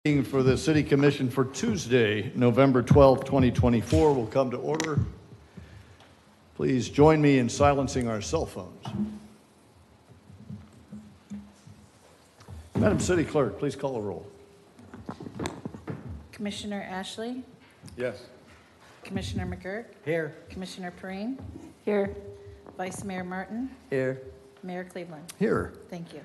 Meeting for the City Commission for Tuesday, November 12, 2024 will come to order. Please join me in silencing our cell phones. Madam City Clerk, please call a roll. Commissioner Ashley, Yes. Commissioner McGurk, Here. Commissioner Perrine, Here. Vice Mayor Martin, Here. Mayor Cleveland. Here. Thank you.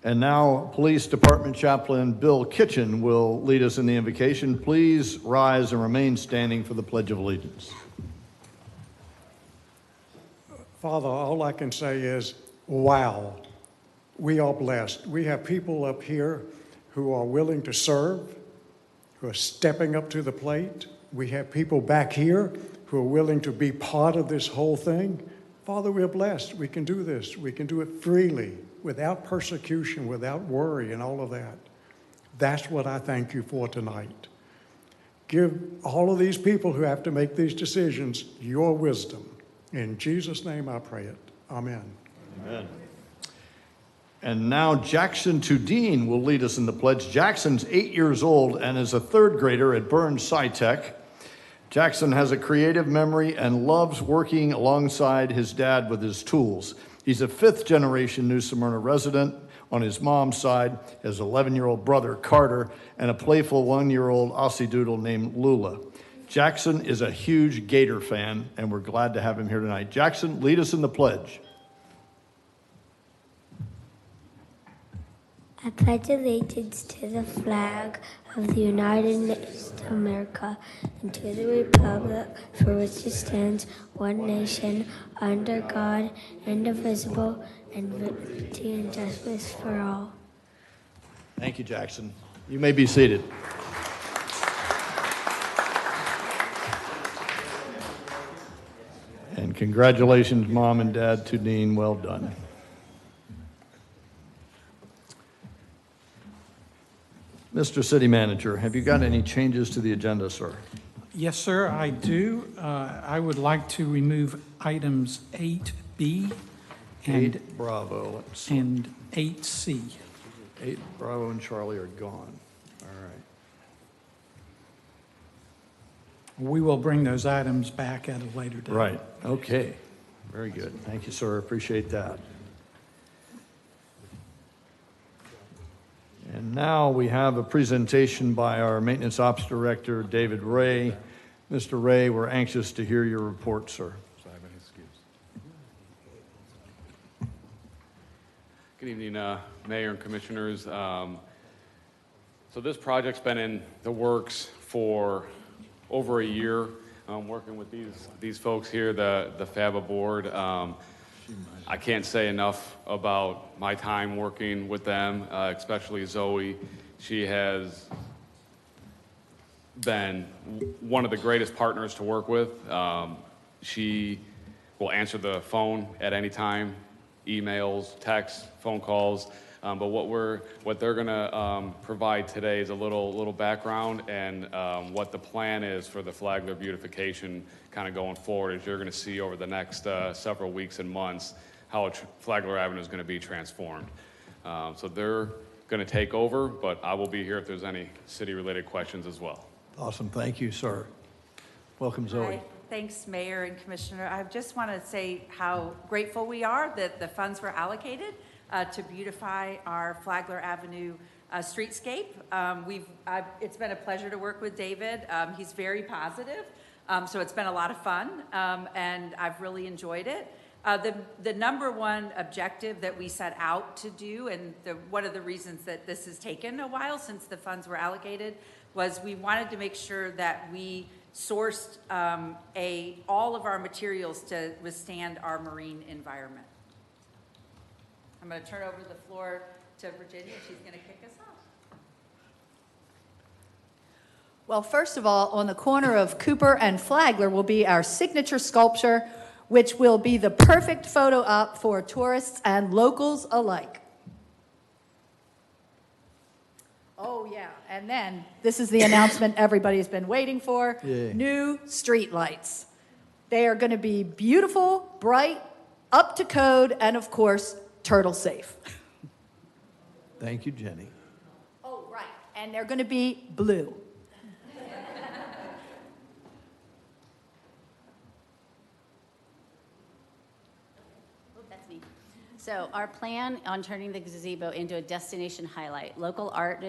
And now, Police Department Chaplain Bill Kitchen will lead us in the invocation. Please rise and remain standing for the Pledge of Allegiance. Father, all I can say is, wow, we are blessed. We have people up here who are willing to serve, who are stepping up to the plate. We have people back here who are willing to be part of this whole thing. Father, we're blessed. We can do this. We can do it freely, without persecution, without worry, and all of that. That's what I thank you for tonight. Give all of these people who have to make these decisions your wisdom. In Jesus' name I pray it. Amen. Amen. And now Jackson Tudine will lead us in the pledge. Jackson's 8 years old and is a third grader at Burns Sci-Tech. Jackson has a creative memory and loves working alongside his dad with his tools. He's a fifth-generation New Smyrna resident on his mom's side, his 11-year-old brother, Carter, and a playful 1-year-old Aussie Doodle named Lula. Jackson is a huge Gator fan, and we're glad to have him here tonight. Jackson, lead us in the pledge. I pledge allegiance to the flag of the United States of America and to the republic for which it stands, one nation, under God, indivisible, and liberty and justice for all. Thank you, Jackson. You may be seated. And congratulations, Mom and Dad Tudine. Well done. Mr. City Manager, have you got any changes to the agenda, sir? Yes, sir, I do. I would like to remove items 8B and 8 Bravo. Let's see. and 8C. 8 Bravo and Charlie are gone. All right. We will bring those items back at a later date. Right. Okay. Very good. Thank you, sir. Appreciate that. And now we have a presentation by our Maintenance Ops Director, David Ray. Mr. Ray, we're anxious to hear your report, sir. Good evening, Mayor and Commissioners. So this project's been in the works for over a year. Working with these folks here, the FABA board. I can't say enough about my time working with them, especially Zoe. She has been one of the greatest partners to work with. She will answer the phone at any time, emails, texts, phone calls. But what they're gonna provide today is a little background and what the plan is for the Flagler beautification kind of going forward, as you're gonna see over the next several weeks and months how Flagler Avenue is gonna be transformed. So they're gonna take over, but I will be here if there's any city-related questions as well. Awesome. Thank you, sir. Welcome, Zoe. Hi. Thanks, Mayor and Commissioner. I just want to say how grateful we are that the funds were allocated to beautify our Flagler Avenue streetscape. It's been a pleasure to work with David. He's very positive, so it's been a lot of fun, and I've really enjoyed it. The number one objective that we set out to do, and one of the reasons that this has taken a while since the funds were allocated, was we wanted to make sure that we sourced all of our materials to withstand our marine environment. I'm going to turn over the floor to Virginia. She's going to kick us off. Well, first of all, on the corner of Cooper and Flagler will be our signature sculpture, which will be the perfect photo op for tourists and locals alike. Oh, yeah. And then this is the announcement everybody's been waiting for. Yay. New street lights. They are going to be beautiful, bright, up to code, and of course, turtle safe. Thank you, Jenny. And they're going to be blue. That's me. So our plan on turning the gazebo into a destination highlight, local art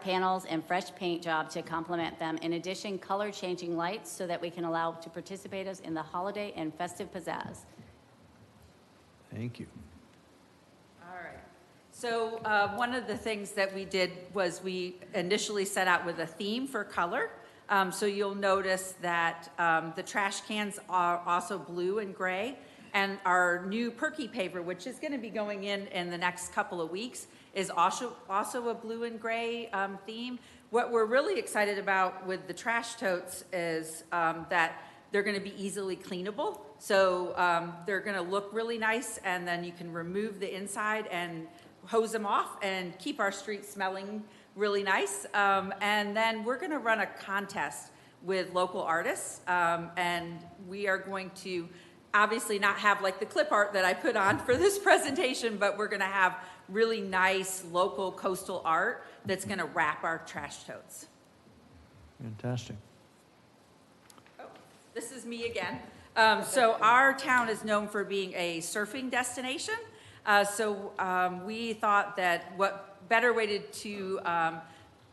panels and fresh paint job to complement them. In addition, color changing lights so that we can allow to participators in the holiday and festive pizzazz. Thank you. All right. So one of the things that we did was we initially set out with a theme for color. So you'll notice that the trash cans are also blue and gray. And our new Perky paver, which is going to be going in the next couple of weeks, is also a blue and gray theme. What we're really excited about with the trash totes is that they're going to be easily cleanable. So they're going to look really nice, and then you can remove the inside and hose them off and keep our street smelling really nice. And then we're going to run a contest with local artists, and we are going to obviously not have like the clip art that I put on for this presentation, but we're going to have really nice local coastal art that's going to wrap our trash totes. Fantastic. Oh, this is me again. So our town is known for being a surfing destination. So we thought that what better way to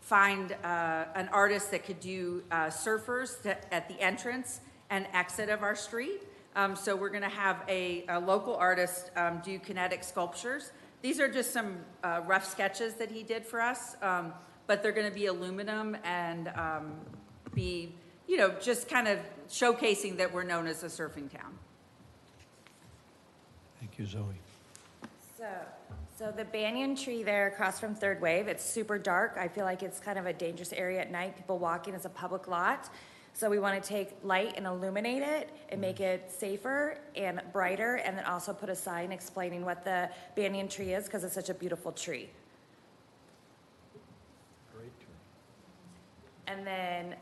find an artist that could do surfers at the entrance and exit of our street. So we're going to have a local artist do kinetic sculptures. These are just some rough sketches that he did for us, but they're going to be aluminum and be, just kind of showcasing that we're known as a surfing town. Thank you, Zoe. So the banyan tree there across from Third Wave, it's super dark. I feel like it's kind of a dangerous area at night. People walking, it's a public lot. So we want to take light and illuminate it and make it safer and brighter, and then also put a sign explaining what the banyan tree is because it's such a beautiful tree. Great tree. And then,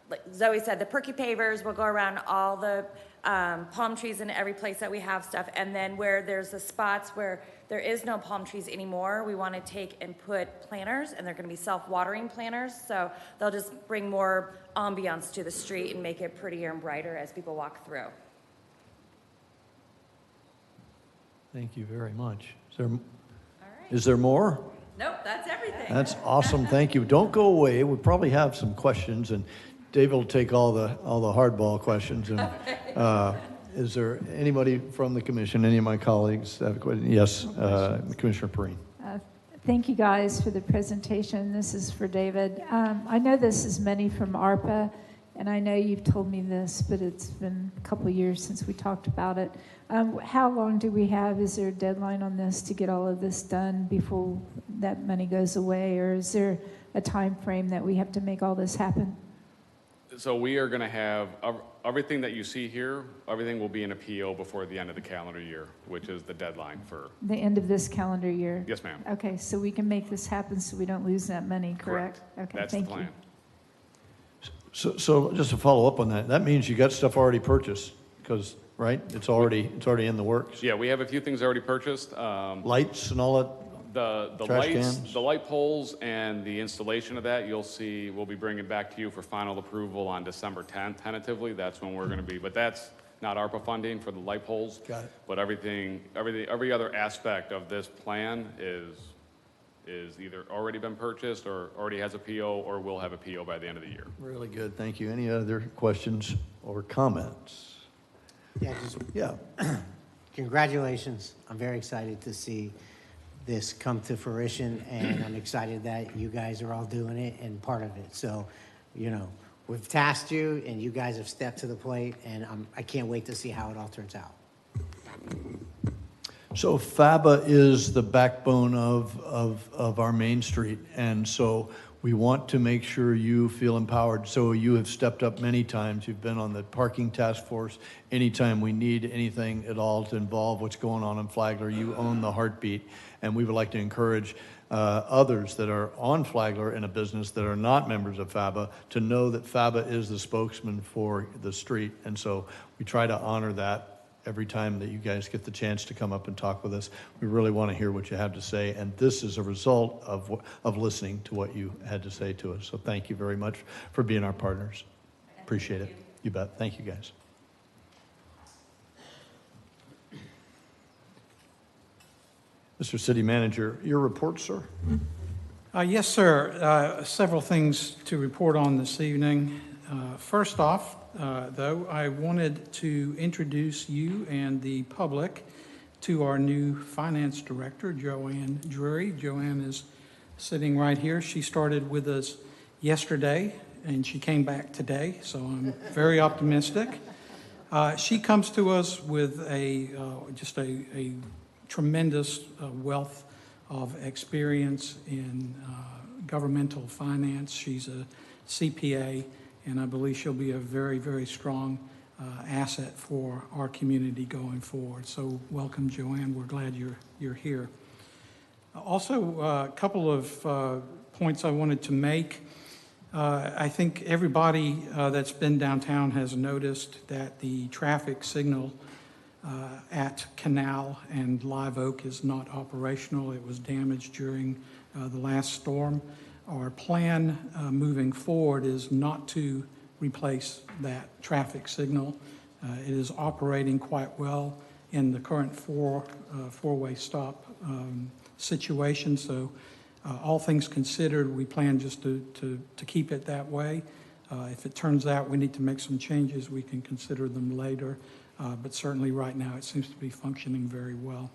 like Zoe said, the Perky pavers will go around all the palm trees in every place that we have stuff. And then where there's the spots where there is no palm trees anymore, we want to take and put planters, and they're going to be self-watering planters. So they'll just bring more ambiance to the street and make it prettier and brighter as people walk through. Thank you very much. Is there more? Nope, that's everything. That's awesome. Thank you. Don't go away. We probably have some questions, and David will take all the hardball questions. And is there anybody from the commission? Any of my colleagues have a question? Yes, Commissioner Perrine. Thank you guys for the presentation. This is for David. I know this is money from ARPA, and I know you've told me this, but it's been a couple of years since we talked about it. How long do we have? Is there a deadline on this to get all of this done before that money goes away, or is there a time frame that we have to make all this happen? So we are going to have everything that you see here, everything will be in a PO before the end of the calendar year, which is the deadline for... The end of this calendar year? Yes, ma'am. Okay, so we can make this happen so we don't lose that money, correct? Okay, That's thank the plan. you. So just to follow up on that means you got stuff already purchased, because, right? It's already in the works. Yeah, we have a few things already purchased. Lights and all that? The Trash lights, cans? the light poles and the installation of that, you'll see, we'll be bringing back to you for final approval on December 10th, tentatively. That's when we're going to be, but that's not ARPA funding for the light poles. Got it. But every other aspect of this plan is either already been purchased or already has a PO or will have a PO by the end of the year. Really good. Thank you. Any other questions or comments? Yeah. Congratulations. I'm very excited to see this come to fruition, and I'm excited that you guys are all doing it and part of it. So, we've tasked you, and you guys have stepped to the plate, and I can't wait to see how it all turns out. So FABA is the backbone of our Main Street, and so we want to make sure you feel empowered. So you have stepped up many times. You've been on the parking task force. Anytime we need anything at all to involve what's going on in Flagler, you own the heartbeat. And we would like to encourage others that are on Flagler in a business that are not members of FABA to know that FABA is the spokesman for the street. And so we try to honor that every time that you guys get the chance to come up and talk with us. We really want to hear what you have to say, and this is a result of listening to what you had to say to us. So thank you very much for being our partners. Appreciate it. You bet. Thank you, guys. Mr. City Manager, your report, sir? Yes, sir. Several things to report on this evening. First off, though, I wanted to introduce you and the public to our new finance director, Joanne Drury. Joanne is sitting right here. She started with us yesterday, and she came back today, so I'm very optimistic. She comes to us with just a tremendous wealth of experience in governmental finance. She's a CPA, and I believe she'll be a very, very strong asset for our community going forward. So welcome, Joanne. We're glad you're here. Also, a couple of points I wanted to make. I think everybody that's been downtown has noticed that the traffic signal at Canal and Live Oak is not operational. It was damaged during the last storm. Our plan moving forward is not to replace that traffic signal. It is operating quite well in the current four-way stop situation. So all things considered, we plan just to keep it that way. If it turns out we need to make some changes, we can consider them later. But certainly right now it seems to be functioning very well.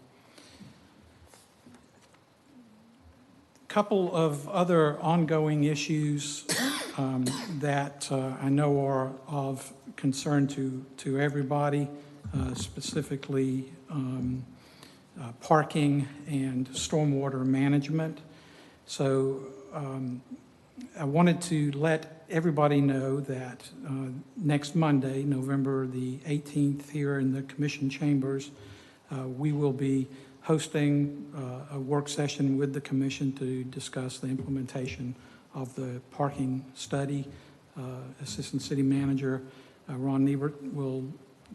A couple of other ongoing issues that I know are of concern to everybody, specifically parking and stormwater management. So I wanted to let everybody know that next Monday, November the 18th, here in the Commission chambers, we will be hosting a work session with the Commission to discuss the implementation of the parking study. Assistant City Manager Ron Niebert will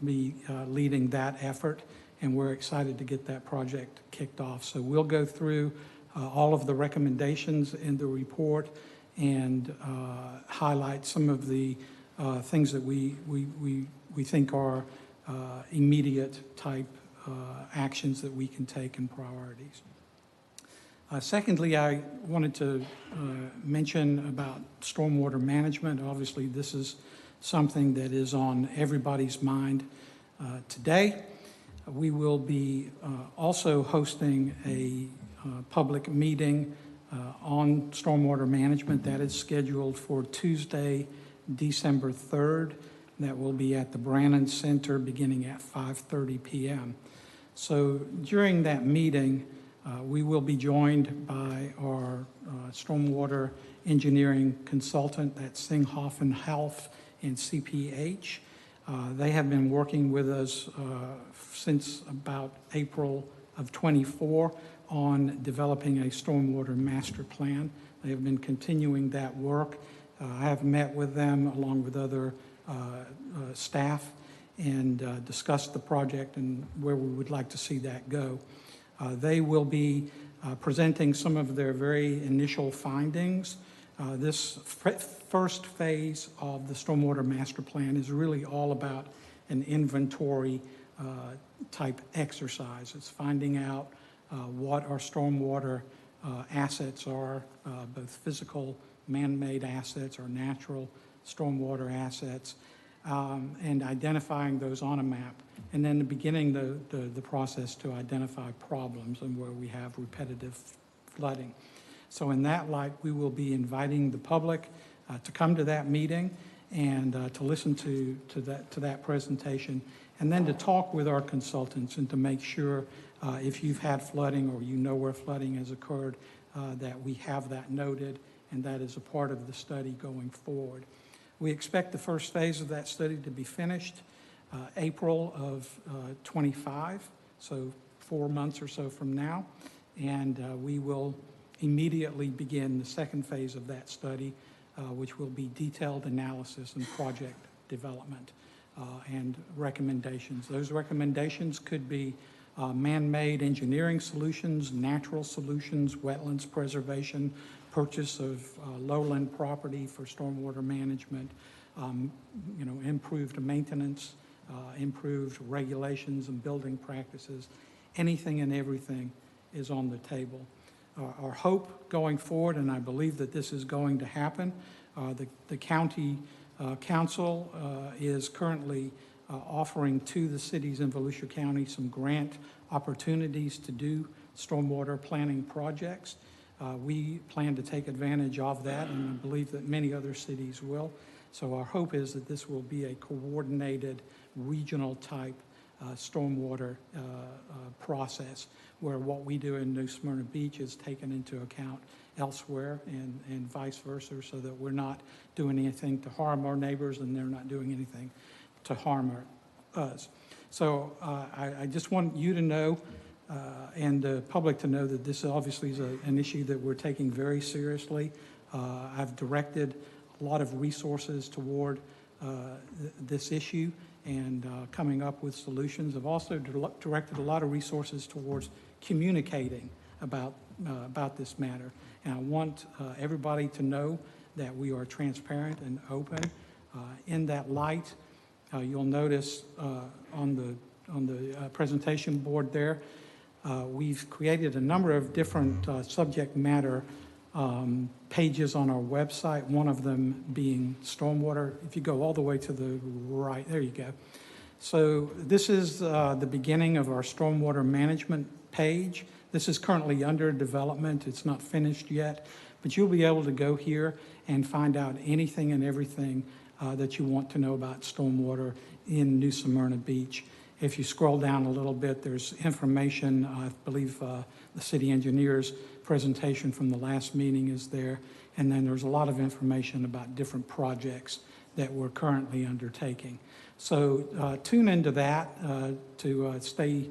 be leading that effort, and we're excited to get that project kicked off. So we'll go through all of the recommendations in the report and highlight some of the things that we think are immediate type actions that we can take and priorities. Secondly, I wanted to mention about stormwater management. Obviously, this is something that is on everybody's mind today. We will be also hosting a public meeting on stormwater management that is scheduled for Tuesday, December 3rd. That will be at the Brannan Center beginning at 5:30 p.m. So during that meeting, we will be joined by our stormwater engineering consultant, that's Singhofen Health and CPH. They have been working with us since about April of '24 on developing a stormwater master plan. They have been continuing that work. I have met with them along with other staff and discussed the project and where we would like to see that go. They will be presenting some of their very initial findings. This first phase of the stormwater master plan is really all about an inventory type exercise. It's finding out what our stormwater assets are, both physical, man-made assets or natural stormwater assets, and identifying those on a map, and then beginning the process to identify problems and where we have repetitive flooding. So in that light, we will be inviting the public to come to that meeting and to listen to that presentation, and then to talk with our consultants and to make sure if you've had flooding or you know where flooding has occurred, that we have that noted and that is a part of the study going forward. We expect the first phase of that study to be finished April of 25, so 4 months or so from now, and we will immediately begin the second phase of that study, which will be detailed analysis and project development. and recommendations. Those recommendations could be man-made engineering solutions, natural solutions, wetlands preservation, purchase of lowland property for stormwater management, improved maintenance, improved regulations and building practices. Anything and everything is on the table. Our hope going forward, and I believe that this is going to happen, the county council is currently offering to the cities in Volusia County some grant opportunities to do stormwater planning projects. We plan to take advantage of that, and I believe that many other cities will. So our hope is that this will be a coordinated regional type stormwater process where what we do in New Smyrna Beach is taken into account elsewhere and vice versa, so that we're not doing anything to harm our neighbors and they're not doing anything to harm us. So I just want you to know and the public to know that this obviously is an issue that we're taking very seriously. I've directed a lot of resources toward this issue and coming up with solutions. I've also directed a lot of resources towards communicating about this matter. And I want everybody to know that we are transparent and open. In that light, you'll notice on the presentation board there, we've created a number of different subject matter pages on our website, one of them being stormwater. If you go all the way to the right, there you go. So this is the beginning of our stormwater management page. This is currently under development. It's not finished yet, but you'll be able to go here and find out anything and everything that you want to know about stormwater in New Smyrna Beach. If you scroll down a little bit, there's information. I believe the city engineer's presentation from the last meeting is there. And then there's a lot of information about different projects that we're currently undertaking. So tune into that to stay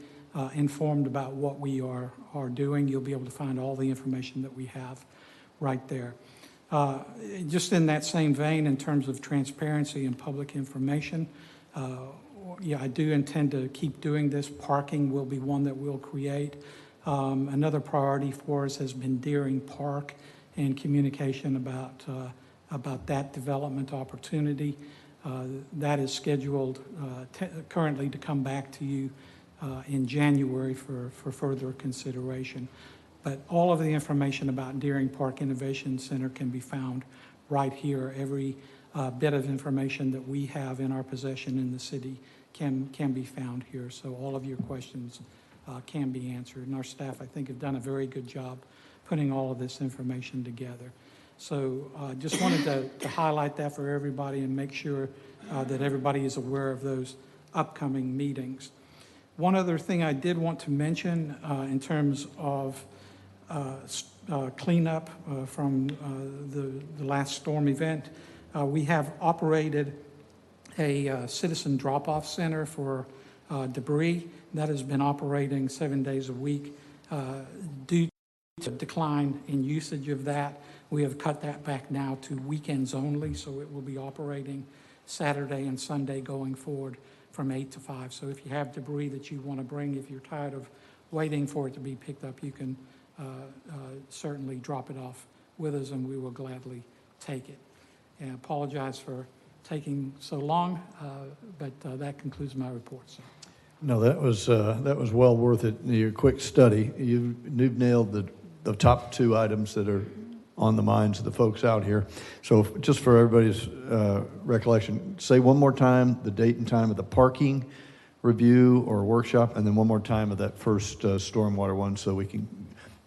informed about what we are doing. You'll be able to find all the information that we have right there. Just in that same vein, in terms of transparency and public information, I do intend to keep doing this. Parking will be one that we'll create. Another priority for us has been Deering Park and communication about that development opportunity. That is scheduled currently to come back to you in January for further consideration. But all of the information about Deering Park Innovation Center can be found right here. Every bit of information that we have in our possession in the city can be found here. So all of your questions can be answered. And our staff, I think, have done a very good job putting all of this information together. So just wanted to highlight that for everybody and make sure that everybody is aware of those upcoming meetings. One other thing I did want to mention in terms of cleanup from the last storm event, we have operated a citizen drop-off center for debris that has been operating 7 days a week. Due to decline in usage of that, we have cut that back now to weekends only, so it will be operating Saturday and Sunday going forward from 8 to 5. So if you have debris that you want to bring, if you're tired of waiting for it to be picked up, you can certainly drop it off with us, and we will gladly take it. And I apologize for taking so long, but that concludes my report, sir. No, that was well worth it. Your quick study, you've nailed the top two items that are on the minds of the folks out here. So just for everybody's recollection, say one more time the date and time of the parking review or workshop, and then one more time of that first stormwater one, so we can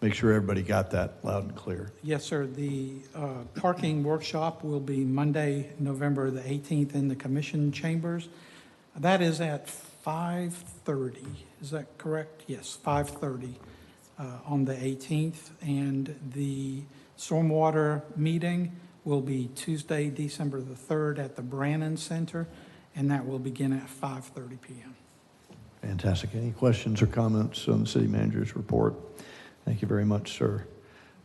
make sure everybody got that loud and clear. Yes, sir. The parking workshop will be Monday, November the 18th in the Commission Chambers. That is at 5:30. Is that correct? Yes, 5:30 on the 18th. And the stormwater meeting will be Tuesday, December the 3rd at the Brannan Center, and that will begin at 5:30 p.m. Fantastic. Any questions or comments on the city manager's report? Thank you very much, sir.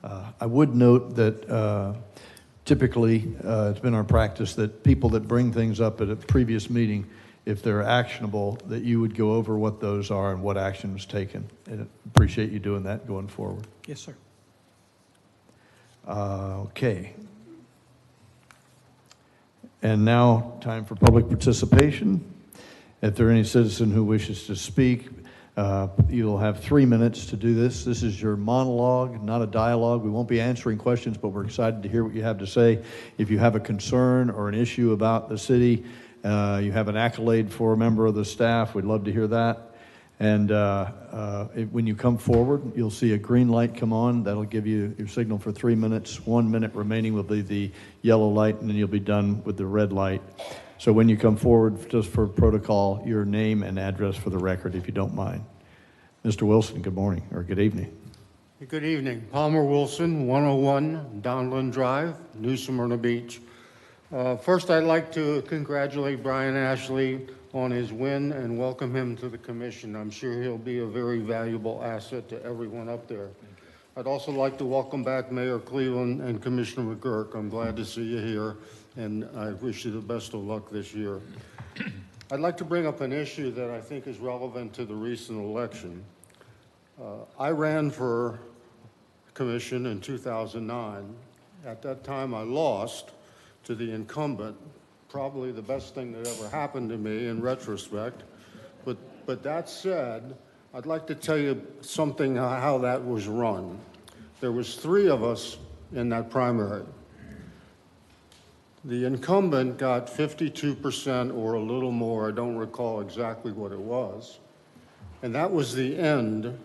I would note that typically it's been our practice that people that bring things up at a previous meeting, if they're actionable, that you would go over what those are and what action was taken. And appreciate you doing that going forward. Yes, sir. Okay. And now, time for public participation. If there are any citizen who wishes to speak, you'll have 3 minutes to do this. This is your monologue, not a dialogue. We won't be answering questions, but we're excited to hear what you have to say. If you have a concern or an issue about the city, you have an accolade for a member of the staff, we'd love to hear that. And when you come forward, you'll see a green light come on. That'll give you your signal for 3 minutes. 1 minute remaining will be the yellow light, and then you'll be done with the red light. So when you come forward, just for protocol, your name and address for the record, if you don't mind. Mr. Wilson, good morning, or good evening. Good evening. Palmer Wilson, 101 Donlin Drive, New Smyrna Beach. First, I'd like to congratulate Brian Ashley on his win and welcome him to the commission. I'm sure he'll be a very valuable asset to everyone up there. I'd also like to welcome back Mayor Cleveland and Commissioner McGurk. I'm glad to see you here, and I wish you the best of luck this year. I'd like to bring up an issue that I think is relevant to the recent election. I ran for commission in 2009. At that time, I lost to the incumbent, probably the best thing that ever happened to me in retrospect. But that said, I'd like to tell you something how that was run. There was 3 of us in that primary. The incumbent got 52% or a little more. I don't recall exactly what it was. And that was the end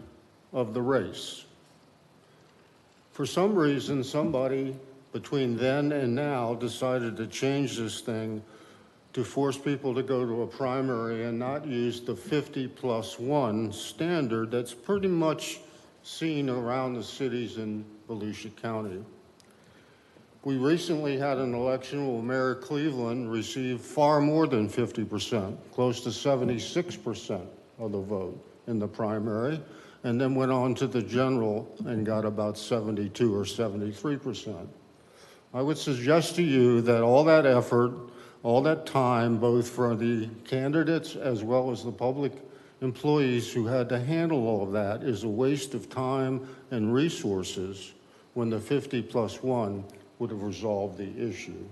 of the race. For some reason, somebody between then and now decided to change this thing to force people to go to a primary and not use the 50+1 standard that's pretty much seen around the cities in Volusia County. We recently had an election where Mayor Cleveland received far more than 50%, close to 76% of the vote in the primary, and then went on to the general and got about 72 or 73%. I would suggest to you that all that effort, all that time, both for the candidates as well as the public employees who had to handle all of that, is a waste of time and resources when the 50+1 would have resolved the issue.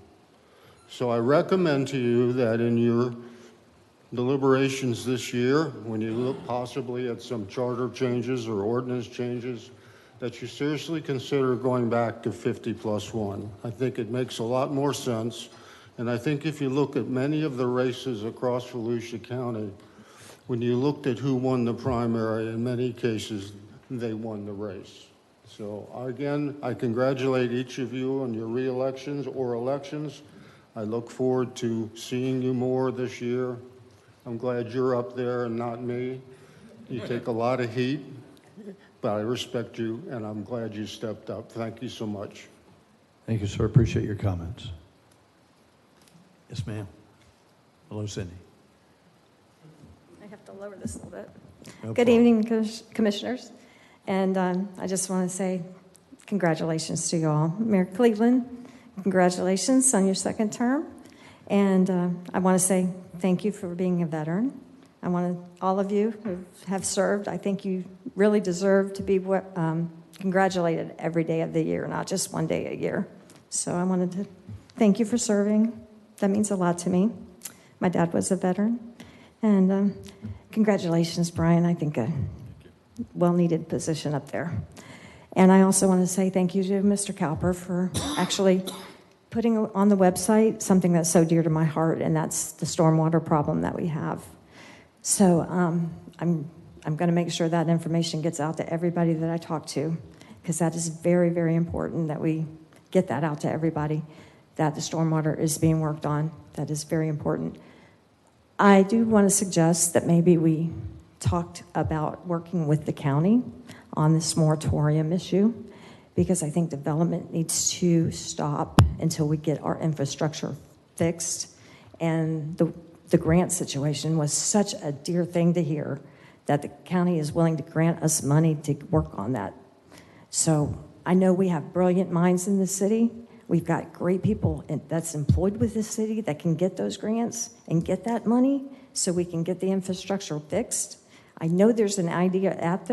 So I recommend to you that in your deliberations this year, when you look possibly at some charter changes or ordinance changes, that you seriously consider going back to 50+1. I think it makes a lot more sense. And I think if you look at many of the races across Volusia County, when you looked at who won the primary, in many cases, they won the race. So again, I congratulate each of you on your re-elections or elections. I look forward to seeing you more this year. I'm glad you're up there and not me. You take a lot of heat, but I respect you, and I'm glad you stepped up. Thank you so much. Thank you, sir. Appreciate your comments. Yes, ma'am. Hello, Cindy. I have to lower this a little bit. No Good problem. evening, Commissioners. And I just want to say congratulations to you all. Mayor Cleveland, congratulations on your second term. And I want to say thank you for being a veteran. I want to, all of you who have served, I think you really deserve to be congratulated every day of the year, not just one day a year. So I wanted to thank you for serving. That means a lot to me. My dad was a veteran. And congratulations, Brian. I think a well-needed position up there. And I also want to say thank you to Mr. Cowper for actually putting on the website something that's so dear to my heart, and that's the stormwater problem that we have. So I'm going to make sure that information gets out to everybody that I talk to, because that is very, very important that we get that out to everybody, that the stormwater is being worked on. That is very important. I do want to suggest that maybe we talked about working with the county on this moratorium issue, because I think development needs to stop until we get our infrastructure fixed. And the grant situation was such a dear thing to hear, that the county is willing to grant us money to work on that. So I know we have brilliant minds in the city. We've got great people that's employed with the city that can get those grants and get that money so we can get the infrastructure fixed. I know there's an idea out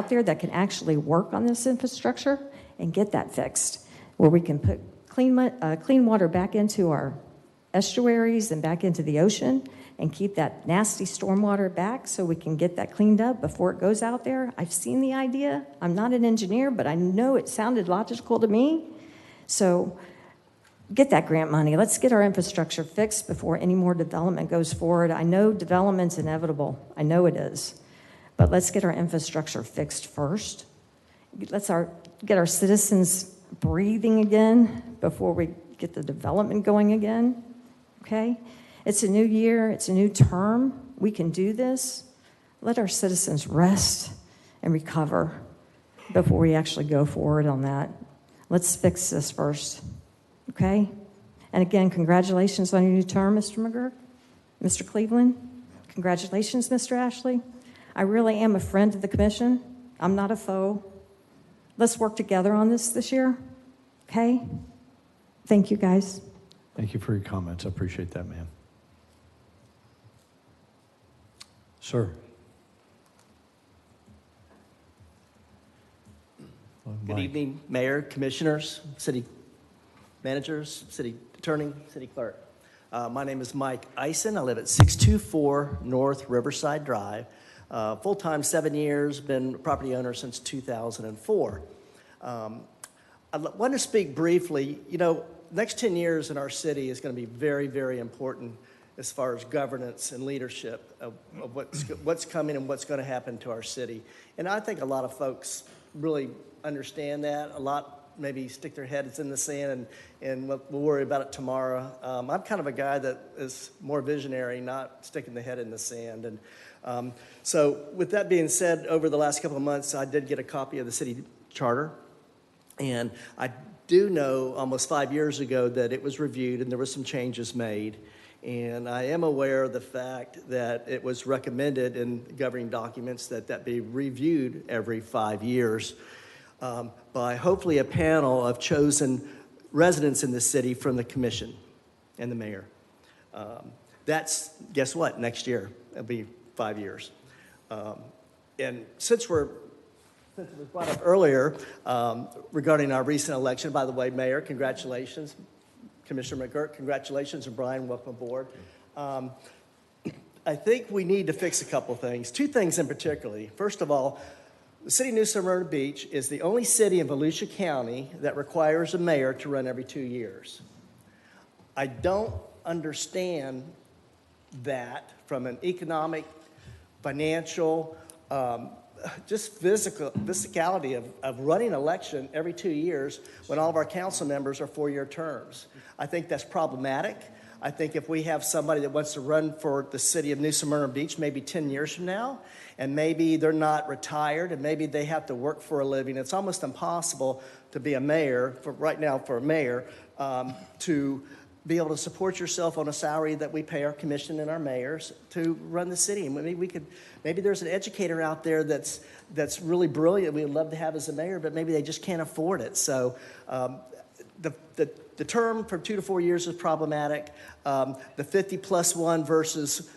there that can actually work on this infrastructure and get that fixed, where we can put clean water back into our estuaries and back into the ocean and keep that nasty stormwater back so we can get that cleaned up before it goes out there. I've seen the idea. I'm not an engineer, but I know it sounded logical to me. So get that grant money. Let's get our infrastructure fixed before any more development goes forward. I know development's inevitable. I know it is. But let's get our infrastructure fixed first. Let's get our citizens breathing again before we get the development going again, okay? It's a new year. It's a new term. We can do this. Let our citizens rest and recover before we actually go forward on that. Let's fix this first, okay? And again, congratulations on your new term, Mr. McGurk. Mr. Cleveland, congratulations, Mr. Ashley. I really am a friend of the commission. I'm not a foe. Let's work together on this year, okay? Thank you, guys. Thank you for your comments. I appreciate that, ma'am. Sir. Good evening, Mayor, Commissioners, City Managers, City Attorney, City Clerk. My name is Mike Eisen. I live at 624 North Riverside Drive. Full-time 7 years, been a property owner since 2004. I want to speak briefly. You know, next 10 years in our city is going to be very, very important as far as governance and leadership of what's coming and what's going to happen to our city. And I think a lot of folks really understand that. A lot maybe stick their heads in the sand and we'll worry about it tomorrow. I'm kind of a guy that is more visionary, not sticking the head in the sand. And so with that being said, over the last couple of months, I did get a copy of the city charter. And I do know almost 5 years ago that it was reviewed and there were some changes made. And I am aware of the fact that it was recommended in governing documents that be reviewed every 5 years by hopefully a panel of chosen residents in the city from the commission and the mayor. That's, guess what, next year, it'll be 5 years. And since it was brought up earlier regarding our recent election, by the way, Mayor, congratulations. Commissioner McGurk, congratulations, and Brian, welcome aboard. I think we need to fix a couple things, 2 things in particular. First of all, the city of New Smyrna Beach is the only city in Volusia County that requires a mayor to run every 2 years. I don't understand that from an economic, financial, just physicality of running an election every 2 years when all of our council members are 4-year terms. I think that's problematic. I think if we have somebody that wants to run for the city of New Smyrna Beach maybe 10 years from now, and maybe they're not retired, and maybe they have to work for a living, it's almost impossible to be a mayor, for a mayor, to be able to support yourself on a salary that we pay our commission and our mayors to run the city. And maybe there's an educator out there that's really brilliant we'd love to have as a mayor, but maybe they just can't afford it. So the term from 2 to 4 years is problematic. The 50+1 versus,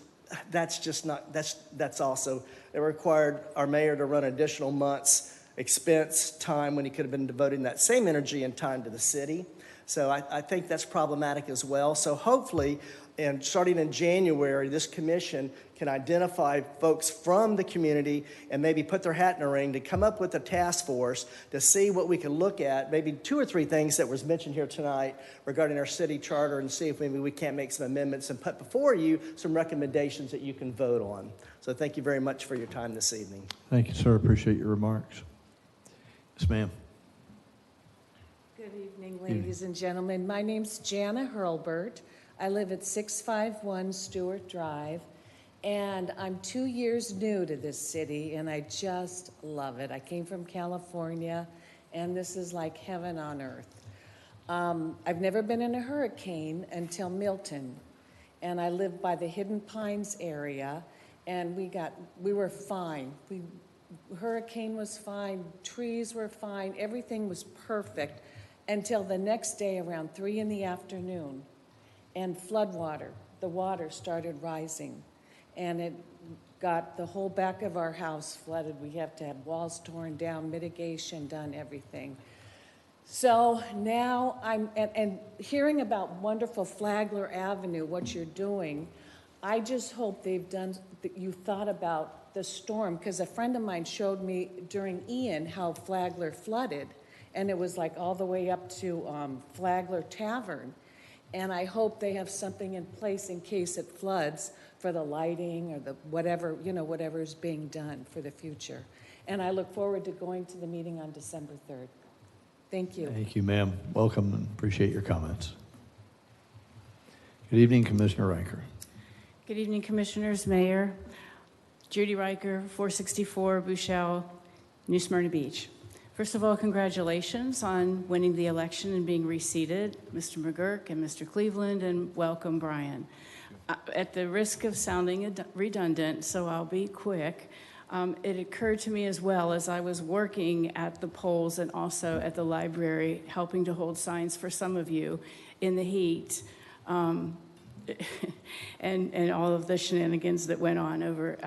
that's just not, that's also, it required our mayor to run additional months expense time when he could have been devoting that same energy and time to the city. So I think that's problematic as well. So hopefully, and starting in January, this commission can identify folks from the community and maybe put their hat in the ring to come up with a task force to see what we can look at, maybe 2 or 3 things that was mentioned here tonight regarding our city charter, and see if maybe we can't make some amendments and put before you some recommendations that you can vote on. So thank you very much for your time this evening. Thank you, sir. Appreciate your remarks. Yes, ma'am. Good evening, ladies and gentlemen. My name's Jana Hurlbert. I live at 651 Stewart Drive, and I'm 2 years new to this city, and I just love it. I came from California, and this is like heaven on earth. I've never been in a hurricane until Milton, and I live by the Hidden Pines area, and we were fine. Hurricane was fine, trees were fine, everything was perfect until the next day around 3 in the afternoon. And the water started rising. and it got the whole back of our house flooded. We have to have walls torn down, mitigation done, everything. So now and hearing about wonderful Flagler Avenue, what you're doing, I just hope that you thought about the storm, because a friend of mine showed me during Ian how Flagler flooded, and it was like all the way up to Flagler Tavern. And I hope they have something in place in case it floods for the lighting or the whatever, whatever is being done for the future. And I look forward to going to the meeting on December 3rd. Thank you. Thank you, ma'am. Welcome and appreciate your comments. Good evening, Commissioner Riker. Good evening, Commissioners, Mayor. Judy Riker, 464 Bouchelle, New Smyrna Beach. First of all, congratulations on winning the election and being reseated, Mr. McGurk and Mr. Cleveland, and welcome, Brian. At the risk of sounding redundant, so I'll be quick, it occurred to me as well as I was working at the polls and also at the library, helping to hold signs for some of you in the heat, and all of the shenanigans that went on over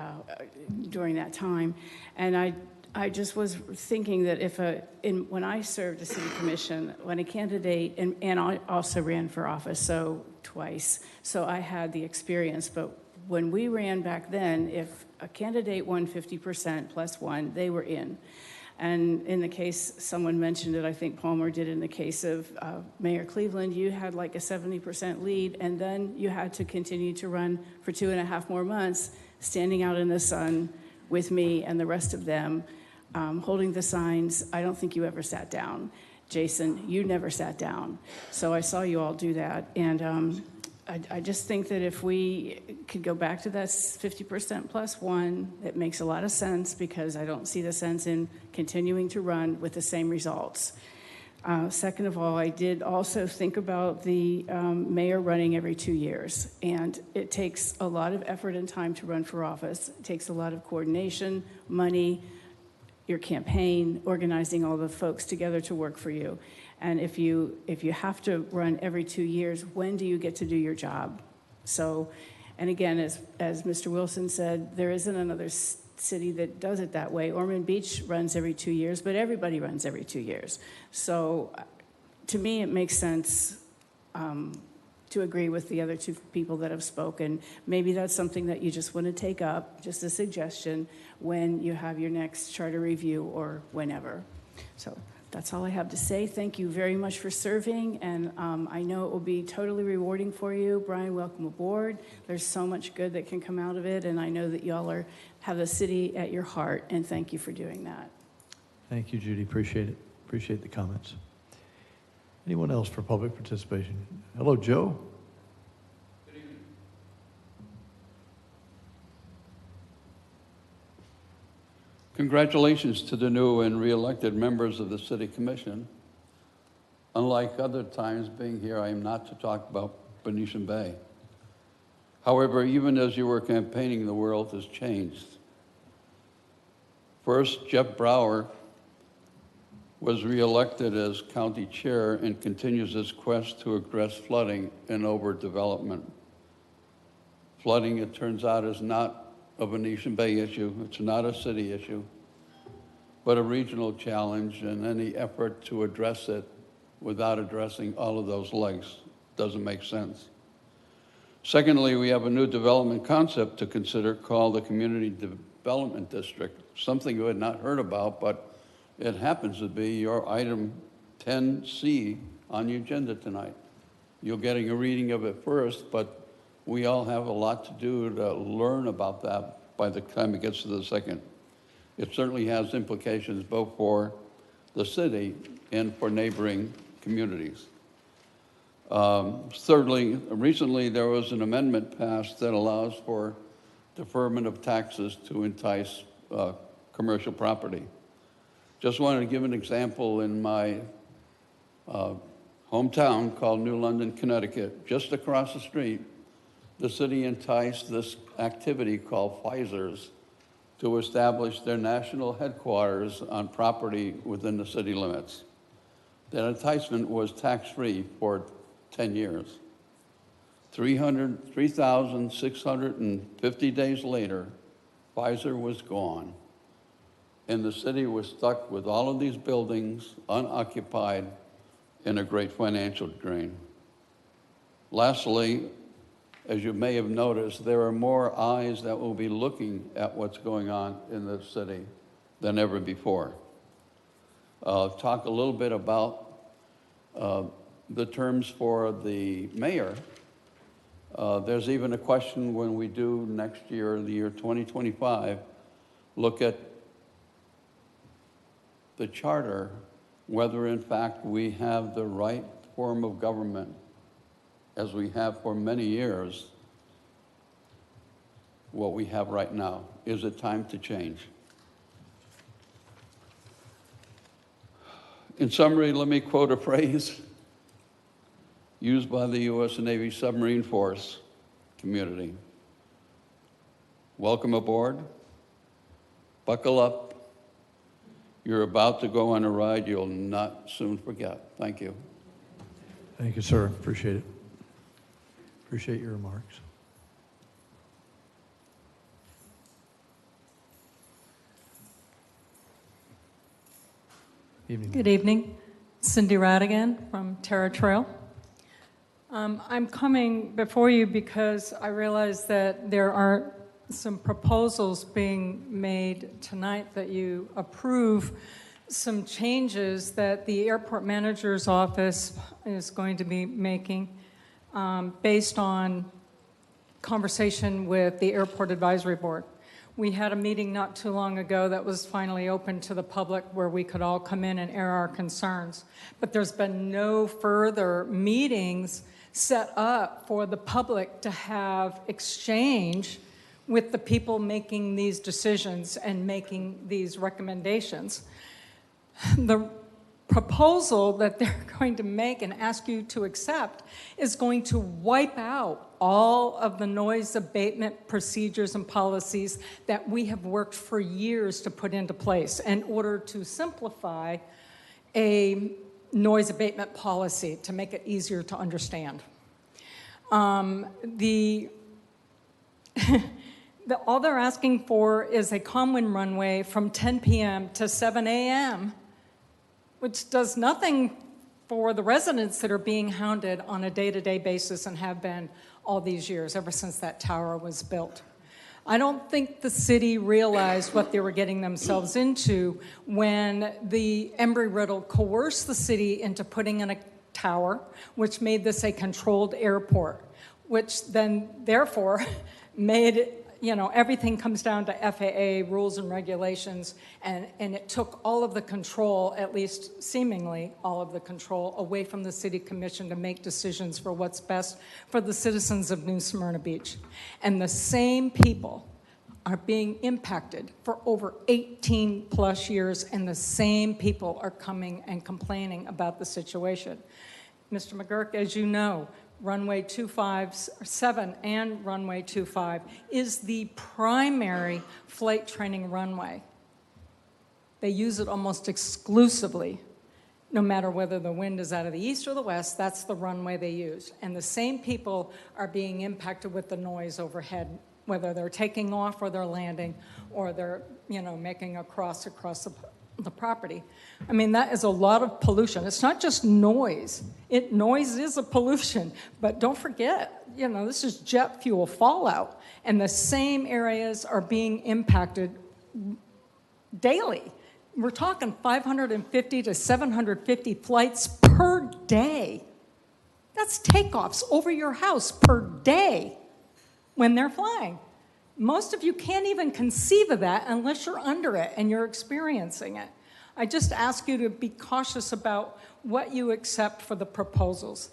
during that time. And I just was thinking that when I served the city commission, when a candidate, and I also ran for office, so twice, so I had the experience, but when we ran back then, if a candidate won 50% plus one, they were in. And in the case, someone mentioned it, I think Palmer did in the case of Mayor Cleveland, you had like a 70% lead, and then you had to continue to run for 2.5 more months, standing out in the sun with me and the rest of them, holding the signs. I don't think you ever sat down. Jason, you never sat down. So I saw you all do that. And I just think that if we could go back to that 50% plus one, it makes a lot of sense, because I don't see the sense in continuing to run with the same results. Second of all, I did also think about the mayor running every 2 years, and it takes a lot of effort and time to run for office. It takes a lot of coordination, money, your campaign, organizing all the folks together to work for you. And if you have to run every 2 years, when do you get to do your job? So, and again, as Mr. Wilson said, there isn't another city that does it that way. Ormond Beach runs every 2 years, but everybody runs every 2 years. So to me, it makes sense to agree with the other two people that have spoken. Maybe that's something that you just want to take up, just a suggestion, when you have your next charter review or whenever. So that's all I have to say. Thank you very much for serving, and I know it will be totally rewarding for you. Brian, welcome aboard. There's so much good that can come out of it, and I know that y'all have the city at your heart, and thank you for doing that. Thank you, Judy. Appreciate it. Appreciate the comments. Anyone else for public participation? Hello, Joe. Good evening. Congratulations to the new and re-elected members of the City Commission. Unlike other times being here, I am not to talk about Venetian Bay. However, even as you were campaigning, the world has changed. First, Jeff Brower was re-elected as county chair and continues his quest to address flooding and overdevelopment. Flooding, it turns out, is not a Venetian Bay issue. It's not a city issue, but a regional challenge, and any effort to address it without addressing all of those legs doesn't make sense. Secondly, we have a new development concept to consider called the Community Development District, something you had not heard about, but it happens to be your item 10C on the agenda tonight. You're getting a reading of it first, but we all have a lot to do to learn about that by the time it gets to the second. It certainly has implications both for the city and for neighboring communities. Thirdly, recently there was an amendment passed that allows for deferment of taxes to entice commercial property. Just wanted to give an example in my hometown called New London, Connecticut. Just across the street, the city enticed this activity called Pfizer's to establish their national headquarters on property within the city limits. That enticement was tax-free for 10 years. 3,650 days later, Pfizer was gone, and the city was stuck with all of these buildings unoccupied in a great financial drain. Lastly, as you may have noticed, there are more eyes that will be looking at what's going on in the city than ever before. Talk a little bit about the terms for the mayor. There's even a question when we do next year, the year 2025, look at the charter, whether in fact we have the right form of government as we have for many years, what we have right now. Is it time to change? In summary, let me quote a phrase used by the U.S. Navy submarine force community. Welcome aboard. Buckle up. You're about to go on a ride you'll not soon forget. Thank you. Thank you, sir. Appreciate it. Appreciate your remarks. Evening. Good evening. Cindy Radigan from Terra Trail. I'm coming before you because I realize that there are some proposals being made tonight that you approve, some changes that the airport manager's office is going to be making based on conversation with the Airport Advisory Board. We had a meeting not too long ago that was finally open to the public where we could all come in and air our concerns. But there's been no further meetings set up for the public to have exchange with the people making these decisions and making these recommendations. The proposal that they're going to make and ask you to accept is going to wipe out all of the noise abatement procedures and policies that we have worked for years to put into place in order to simplify a noise abatement policy to make it easier to understand. All they're asking for is a common runway from 10 p.m. to 7 a.m., which does nothing for the residents that are being hounded on a day-to-day basis and have been all these years, ever since that tower was built. I don't think the city realized what they were getting themselves into when the Embry-Riddle coerced the city into putting in a tower, which made this a controlled airport, which then, therefore, made everything comes down to FAA rules and regulations, and it took all of the control, at least seemingly all of the control, away from the City Commission to make decisions for what's best for the citizens of New Smyrna Beach. And the same people are being impacted for over 18 plus years, and the same people are coming and complaining about the situation. Mr. McGurk, as you know, runway 257 and runway 25 is the primary flight training runway. They use it almost exclusively. No matter whether the wind is out of the east or the west, that's the runway they use. And the same people are being impacted with the noise overhead, whether they're taking off or they're landing or they're, making a cross across the property. I mean, that is a lot of pollution. It's not just noise. Noise is a pollution, but don't forget, this is jet fuel fallout, and the same areas are being impacted daily. We're talking 550 to 750 flights per day. That's takeoffs over your house per day when they're flying. Most of you can't even conceive of that unless you're under it and you're experiencing it. I just ask you to be cautious about what you accept for the proposals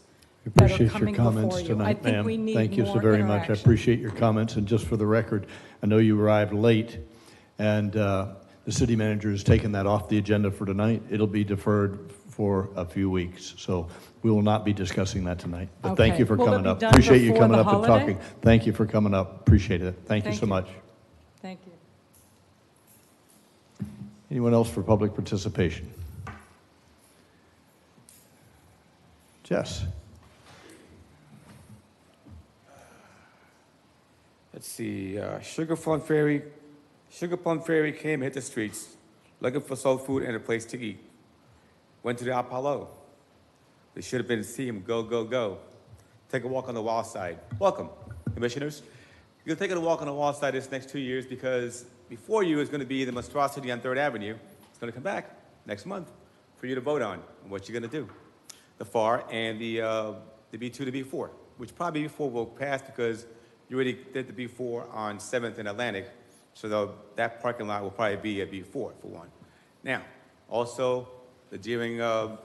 that are coming before you. I think we need more Thank you so very much. I appreciate your comments. And just for the record, I know you arrived late, and the city manager has taken that off the agenda for tonight. It'll be deferred for a few weeks. So we will not be discussing that tonight. But Okay. thank you for Will it coming be up. done Appreciate you before coming the up and holiday? talking. Thank you for coming up. Appreciate it. Thank you so much. Thank you. Anyone else for public participation? Jess. Let's see, Sugar Plum Fairy came, hit the streets, looking for soul food and a place to eat. Went to the Apollo. They should have been seeing him go, go, go. Take a walk on the wall side. Welcome, commissioners. You're gonna take a walk on the wall side this next 2 years because before you is gonna be the monstrosity on 3rd Avenue. It's gonna come back next month for you to vote on what you're gonna do. The FAR and the B2 to B4, which probably B4 will pass because you already did the B4 on 7th and Atlantic, so that parking lot will probably be a B4 for one. Now, also the Deering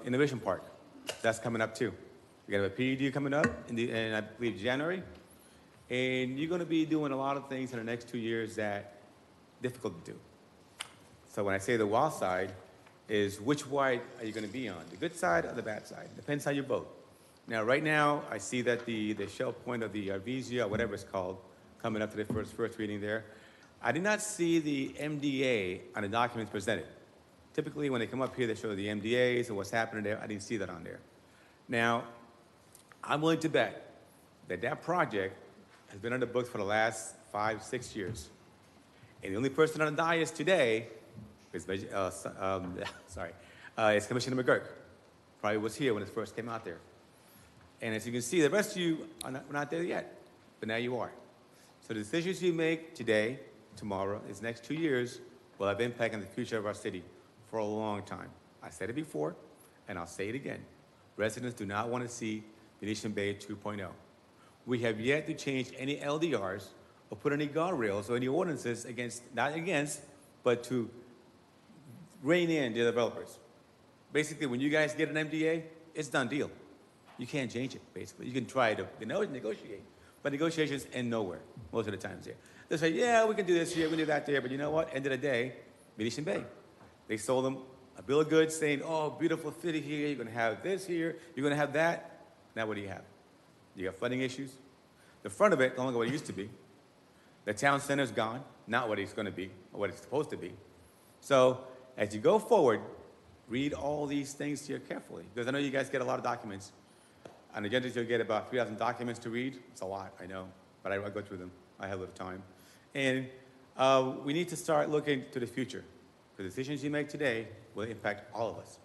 Innovation Park, that's coming up too. We got a PED coming up in I believe January, and you're going to be doing a lot of things in the next 2 years that difficult to do. So when I say the wild side, is which side are you going to be on, the good side or the bad side? Depends how you vote. Now, right now, I see that the shell point of the Arvesia, whatever it's called, coming up to the first reading there. I did not see the MDA on the documents presented. Typically, when they come up here, they show the MDAs and what's happening there. I didn't see that on there. Now, I'm willing to bet that that project has been on the books for the last 5-6 years. And the only person on the dais today is, is Commissioner McGurk. Probably was here when it first came out there. And as you can see, the rest of you are not there yet, but now you are. So the decisions you make today, tomorrow, these next 2 years, will have impact on the future of our city for a long time. I said it before, and I'll say it again. Residents do not want to see Venetian Bay 2.0. We have yet to change any LDRs or put any guardrails or any ordinances but to rein in the developers. Basically, when you guys get an MDA, it's a done deal. You can't change it, basically. You can try to negotiate, but negotiations end nowhere most of the times there. They say, yeah, we can do this here, we can do that there, but you know what? End of the day, Venetian Bay. They sold them a bill of goods saying, oh, beautiful city here, you're going to have this here, you're going to have that. Now what do you have? You got flooding issues. The front of it, no longer what it used to be. The town center's gone, not what it's going to be, or what it's supposed to be. So as you go forward, read all these things here carefully, because I know you guys get a lot of documents. On the agendas, you'll get about 3,000 documents to read. It's a lot, I know, but I go through them. I have a little time. And we need to start looking to the future. The decisions you make today will impact all of us.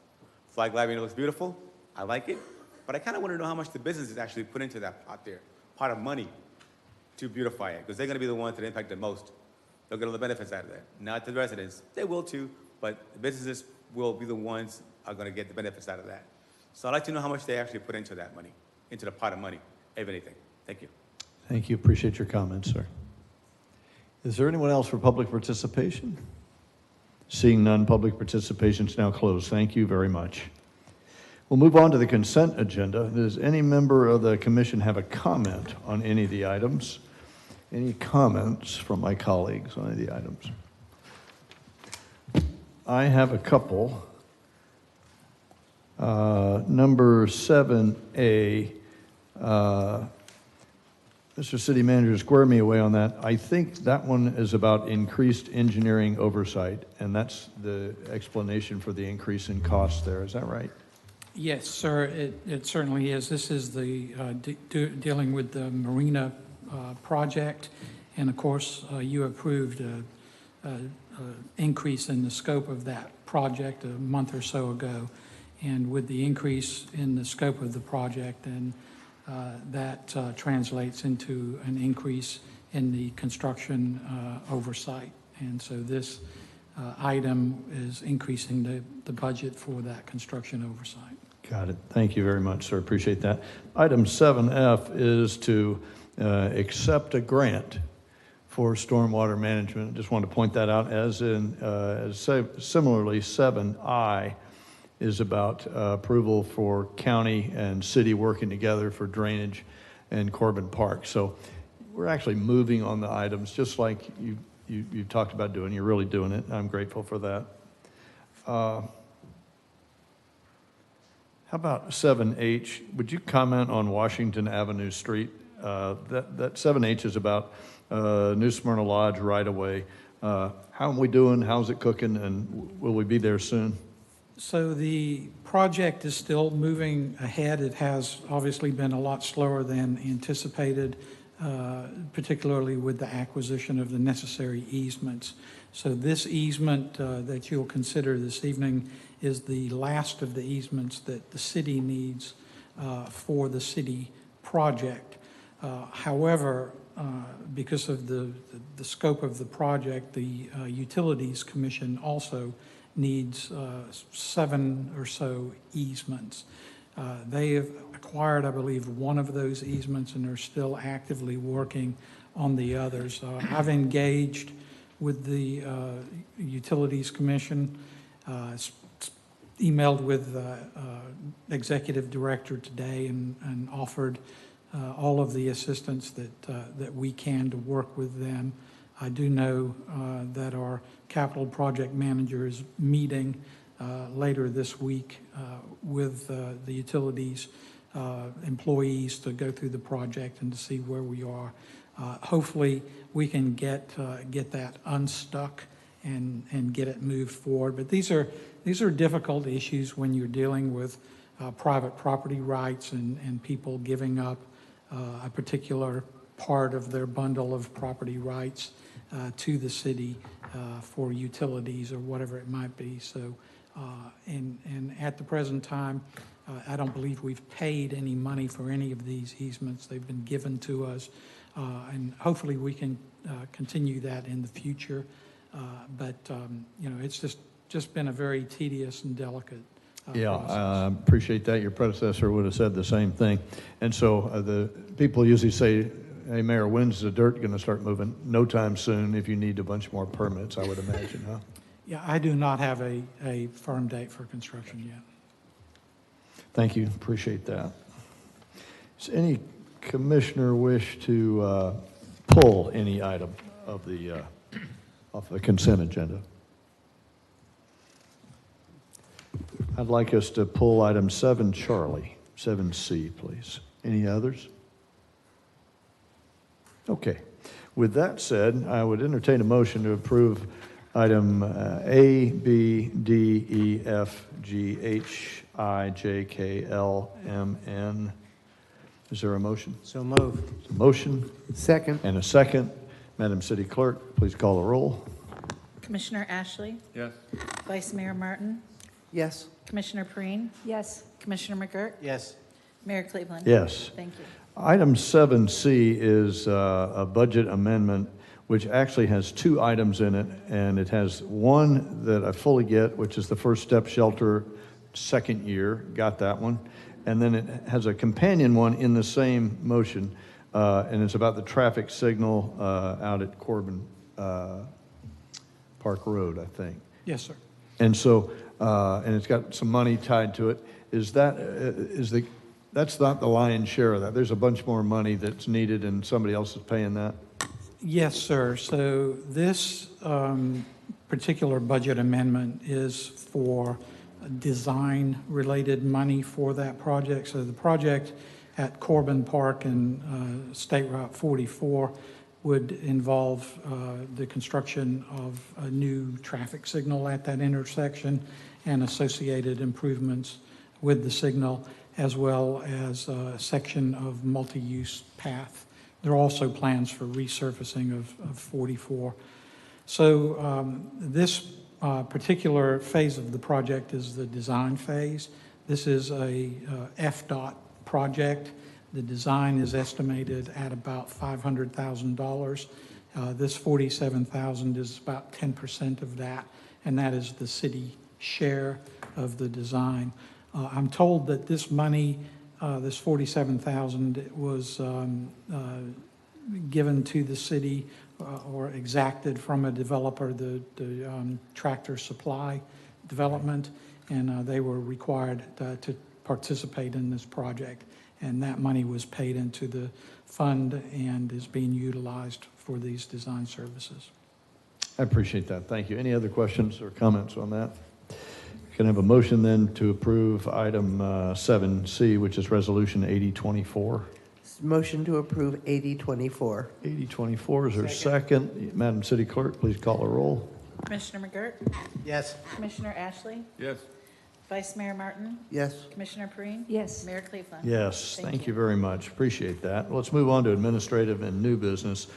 Flag Avenue looks beautiful. I like it. But I kind of want to know how much the businesses actually put into that pot there, pot of money to beautify it, because they're going to be the ones that impact the most. They'll get all the benefits out of that. Not the residents. They will too, but the businesses will be the ones that are going to get the benefits out of that. So I'd like to know how much they actually put into that money, into the pot of money, if anything. Thank you. Thank you. Appreciate your comments, sir. Is there anyone else for public participation? Seeing none, public participation is now closed. Thank you very much. We'll move on to the consent agenda. Does any member of the commission have a comment on any of the items? Any comments from my colleagues on any of the items? I have a couple. Number 7A, Mr. City Manager, square me away on that. I think that one is about increased engineering oversight, and that's the explanation for the increase in cost there. Is that right? Yes, sir, it certainly is. This is the dealing with the marina project, and of course, you approved an increase in the scope of that project a month or so ago. And with the increase in the scope of the project, then that translates into an increase in the construction oversight. And so this item is increasing the budget for that construction oversight. Got it. Thank you very much, sir. Appreciate that. Item 7F is to accept a grant for stormwater management. I just want to point that out, similarly 7I is about approval for county and city working together for drainage and Corbin Park. So we're actually moving on the items just like you talked about doing. You're really doing it. I'm grateful for that. How about 7H? Would you comment on Washington Avenue Street? That 7H is about New Smyrna Lodge right away. How are we doing? How's it cooking? And will we be there soon? So the project is still moving ahead. It has obviously been a lot slower than anticipated. particularly with the acquisition of the necessary easements. So this easement that you'll consider this evening is the last of the easements that the city needs for the city project. However, because of the scope of the project, the Utilities Commission also needs 7 or so easements. They have acquired, I believe, one of those easements and are still actively working on the others. I've engaged with the Utilities Commission, emailed with Executive Director today and offered all of the assistance that we can to work with them. I do know that our capital project manager is meeting later this week with the utilities employees to go through the project and to see where we are. Hopefully, we can get that unstuck and get it moved forward. But these are difficult issues when you're dealing with private property rights and people giving up a particular part of their bundle of property rights to the city for utilities or whatever it might be. So, and at the present time, I don't believe we've paid any money for any of these easements. They've been given to us, and hopefully we can continue that in the future. But you know, it's just been a very tedious and delicate process. I appreciate that. Your predecessor would have said the same thing. And so the people usually say, hey, Mayor, when's the dirt going to start moving? No time soon if you need a bunch more permits, I would imagine, huh? Yeah, I do not have a firm date for construction yet. Thank you. Appreciate that. Does any commissioner wish to pull any item of the off the consent agenda? I'd like us to pull item 7, Charlie, 7C, please. Any others? Okay. With that said, I would entertain a motion to approve item A, B, D, E, F, G, H, I, J, K, L, M, N. Is there a motion? So moved. A motion? Second. And a second. Madam City Clerk, please call the roll. Commissioner Ashley? Yes. Vice Mayor Martin? Yes. Commissioner Perine? Yes. Commissioner McGurk? Yes. Mayor Cleveland? Yes. Thank you. Item 7C is a budget amendment, which actually has 2 items in it, and it has one that I fully get, which is the First Step Shelter second year, got that one, and then it has a companion one in the same motion, and it's about the traffic signal out at Corbin Park Road, I think. Yes, sir. And so, and it's got some money tied to it. That's not the lion's share of that. There's a bunch more money that's needed, and somebody else is paying that. Yes, sir. So this particular budget amendment is for design-related money for that project. So the project at Corbin Park and State Route 44 would involve the construction of a new traffic signal at that intersection and associated improvements with the signal, as well as a section of multi-use path. There are also plans for resurfacing of 44. So this particular phase of the project is the design phase. This is a FDOT project. The design is estimated at about $500,000. This $47,000 is about 10% of that, and that is the city share of the design. I'm told that this money, this $47,000, was given to the city or exacted from a developer, the Tractor Supply Development, and they were required to participate in this project. And that money was paid into the fund and is being utilized for these design services. I appreciate that. Thank you. Any other questions or comments on that? Can I have a motion then to approve item 7C, which is resolution 8024? Motion to approve 8024. 8024, is there a second? Madam City Clerk, please call a roll. Commissioner McGurk? Yes. Commissioner Ashley? Yes. Vice Mayor Martin? Yes. Commissioner Perine? Yes. Mayor Cleveland? Yes, thank you very much. Appreciate that. Let's move on to administrative and new business.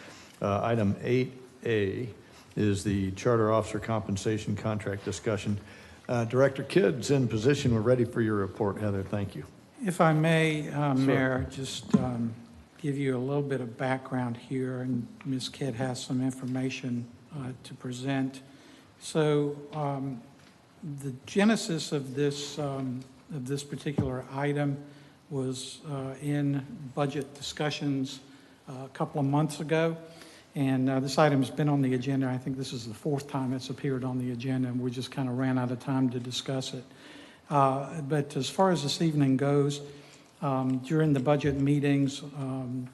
Item 8A is the Charter Officer Compensation Contract discussion. Director Kidd's in position. We're ready for your report, Heather. Thank you. If I may, Mayor, just give you a little bit of background here, and Ms. Kidd has some information to present. So the genesis of this particular item was in budget discussions a couple of months ago. And this item has been on the agenda. I think this is the fourth time it's appeared on the agenda, and we just kind of ran out of time to discuss it. But as far as this evening goes, during the budget meetings,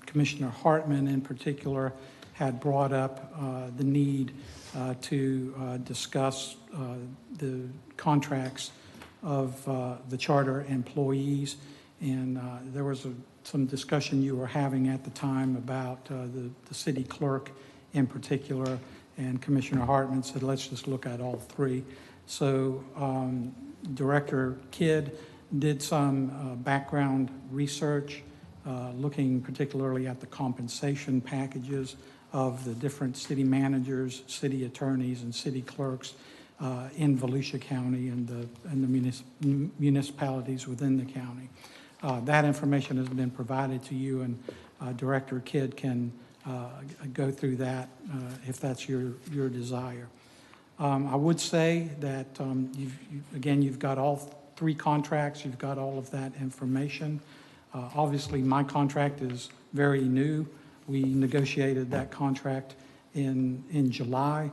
Commissioner Hartman in particular had brought up the need to discuss the contracts of the charter employees. And there was some discussion you were having at the time about the city clerk in particular, and Commissioner Hartman said, let's just look at all three. So Director Kidd did some background research, looking particularly at the compensation packages of the different city managers, city attorneys, and city clerks in Volusia County and the municipalities within the county. That information has been provided to you, and Director Kidd can go through that if that's your desire. I would say that, you've got all three contracts, you've got all of that information. Obviously, my contract is very new. We negotiated that contract in July.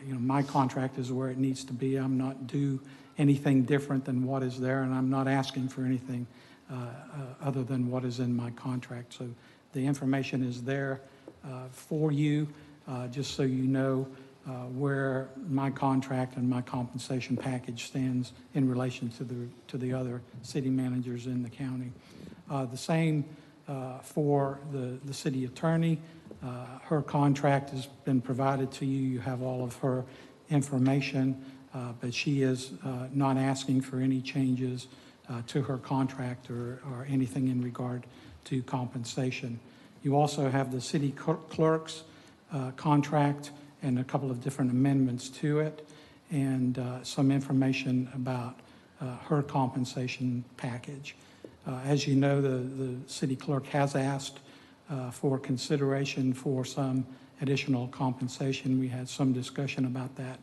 My contract is where it needs to be. I'm not due anything different than what is there, and I'm not asking for anything other than what is in my contract. So the information is there for you, just so you know where my contract and my compensation package stands in relation to the other city managers in the county. The same for the city attorney. Her contract has been provided to you. You have all of her information. But she is not asking for any changes to her contract or anything in regard to compensation. You also have the city clerk's contract and a couple of different amendments to it, and some information about her compensation package. As you know, the city clerk has asked for consideration for some additional compensation. We had some discussion about that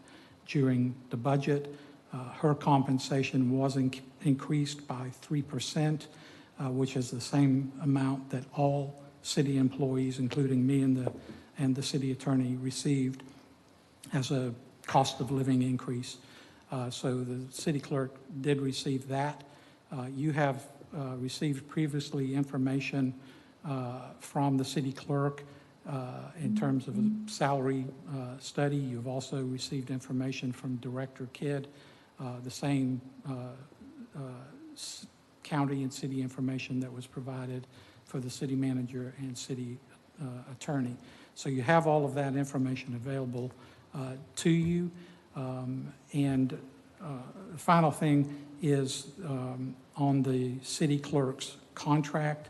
during the budget. Her compensation was increased by 3%, which is the same amount that all city employees, including me and the city attorney, received as a cost of living increase. So the city clerk did receive that. You have received previously information from the city clerk in terms of a salary study. You've also received information from Director Kidd, the same county and city information that was provided for the city manager and city attorney. So you have all of that information available to you. And the final thing is on the city clerk's contract.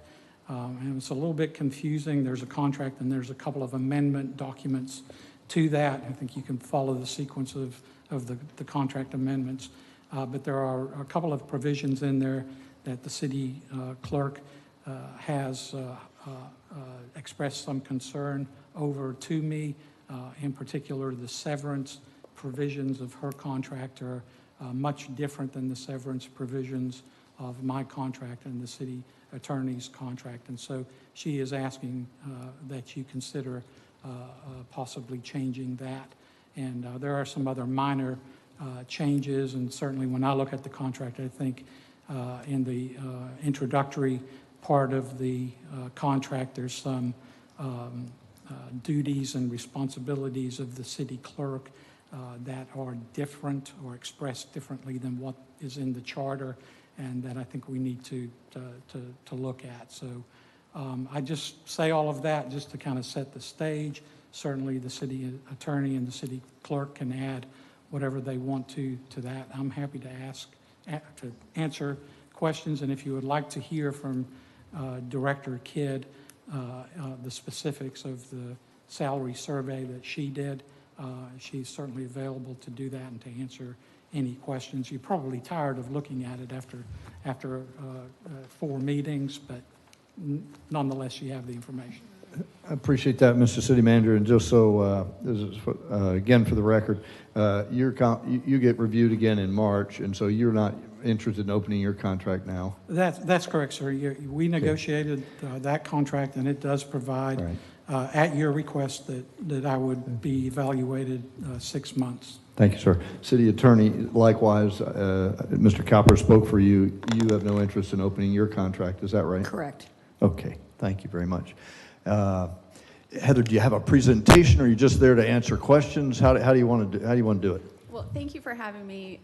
And it's a little bit confusing. There's a contract and there's a couple of amendment documents to that. I think you can follow the sequence of the contract amendments. But there are a couple of provisions in there that the city clerk has expressed some concern over to me. In particular, the severance provisions of her contract are much different than the severance provisions of my contract and the city attorney's contract. And so she is asking that you consider possibly changing that. And there are some other minor changes, and certainly when I look at the contract, I think in the introductory part of the contract, there's some duties and responsibilities of the city clerk that are different or expressed differently than what is in the charter, and that I think we need to look at. So I just say all of that just to kind of set the stage. Certainly the city attorney and the city clerk can add whatever they want to that. I'm happy to to answer questions, and if you would like to hear from Director Kidd the specifics of the salary survey that she did, she's certainly available to do that and to answer any questions. You're probably tired of looking at it after 4 meetings, but nonetheless, you have the information. I appreciate that, Mr. City Manager. And just so, this is again for the record, you get reviewed again in March, and so you're not interested in opening your contract now. That's correct, sir. We negotiated that contract, and it does provide, at your request, that I would be evaluated 6 months. Thank you, sir. City Attorney, likewise, Mr. Cowper spoke for you. You have no interest in opening your contract. Is that right? Correct. Okay. Thank you very much. Heather, do you have a presentation, or are you just there to answer questions? How do you want to do it? Well, thank you for having me.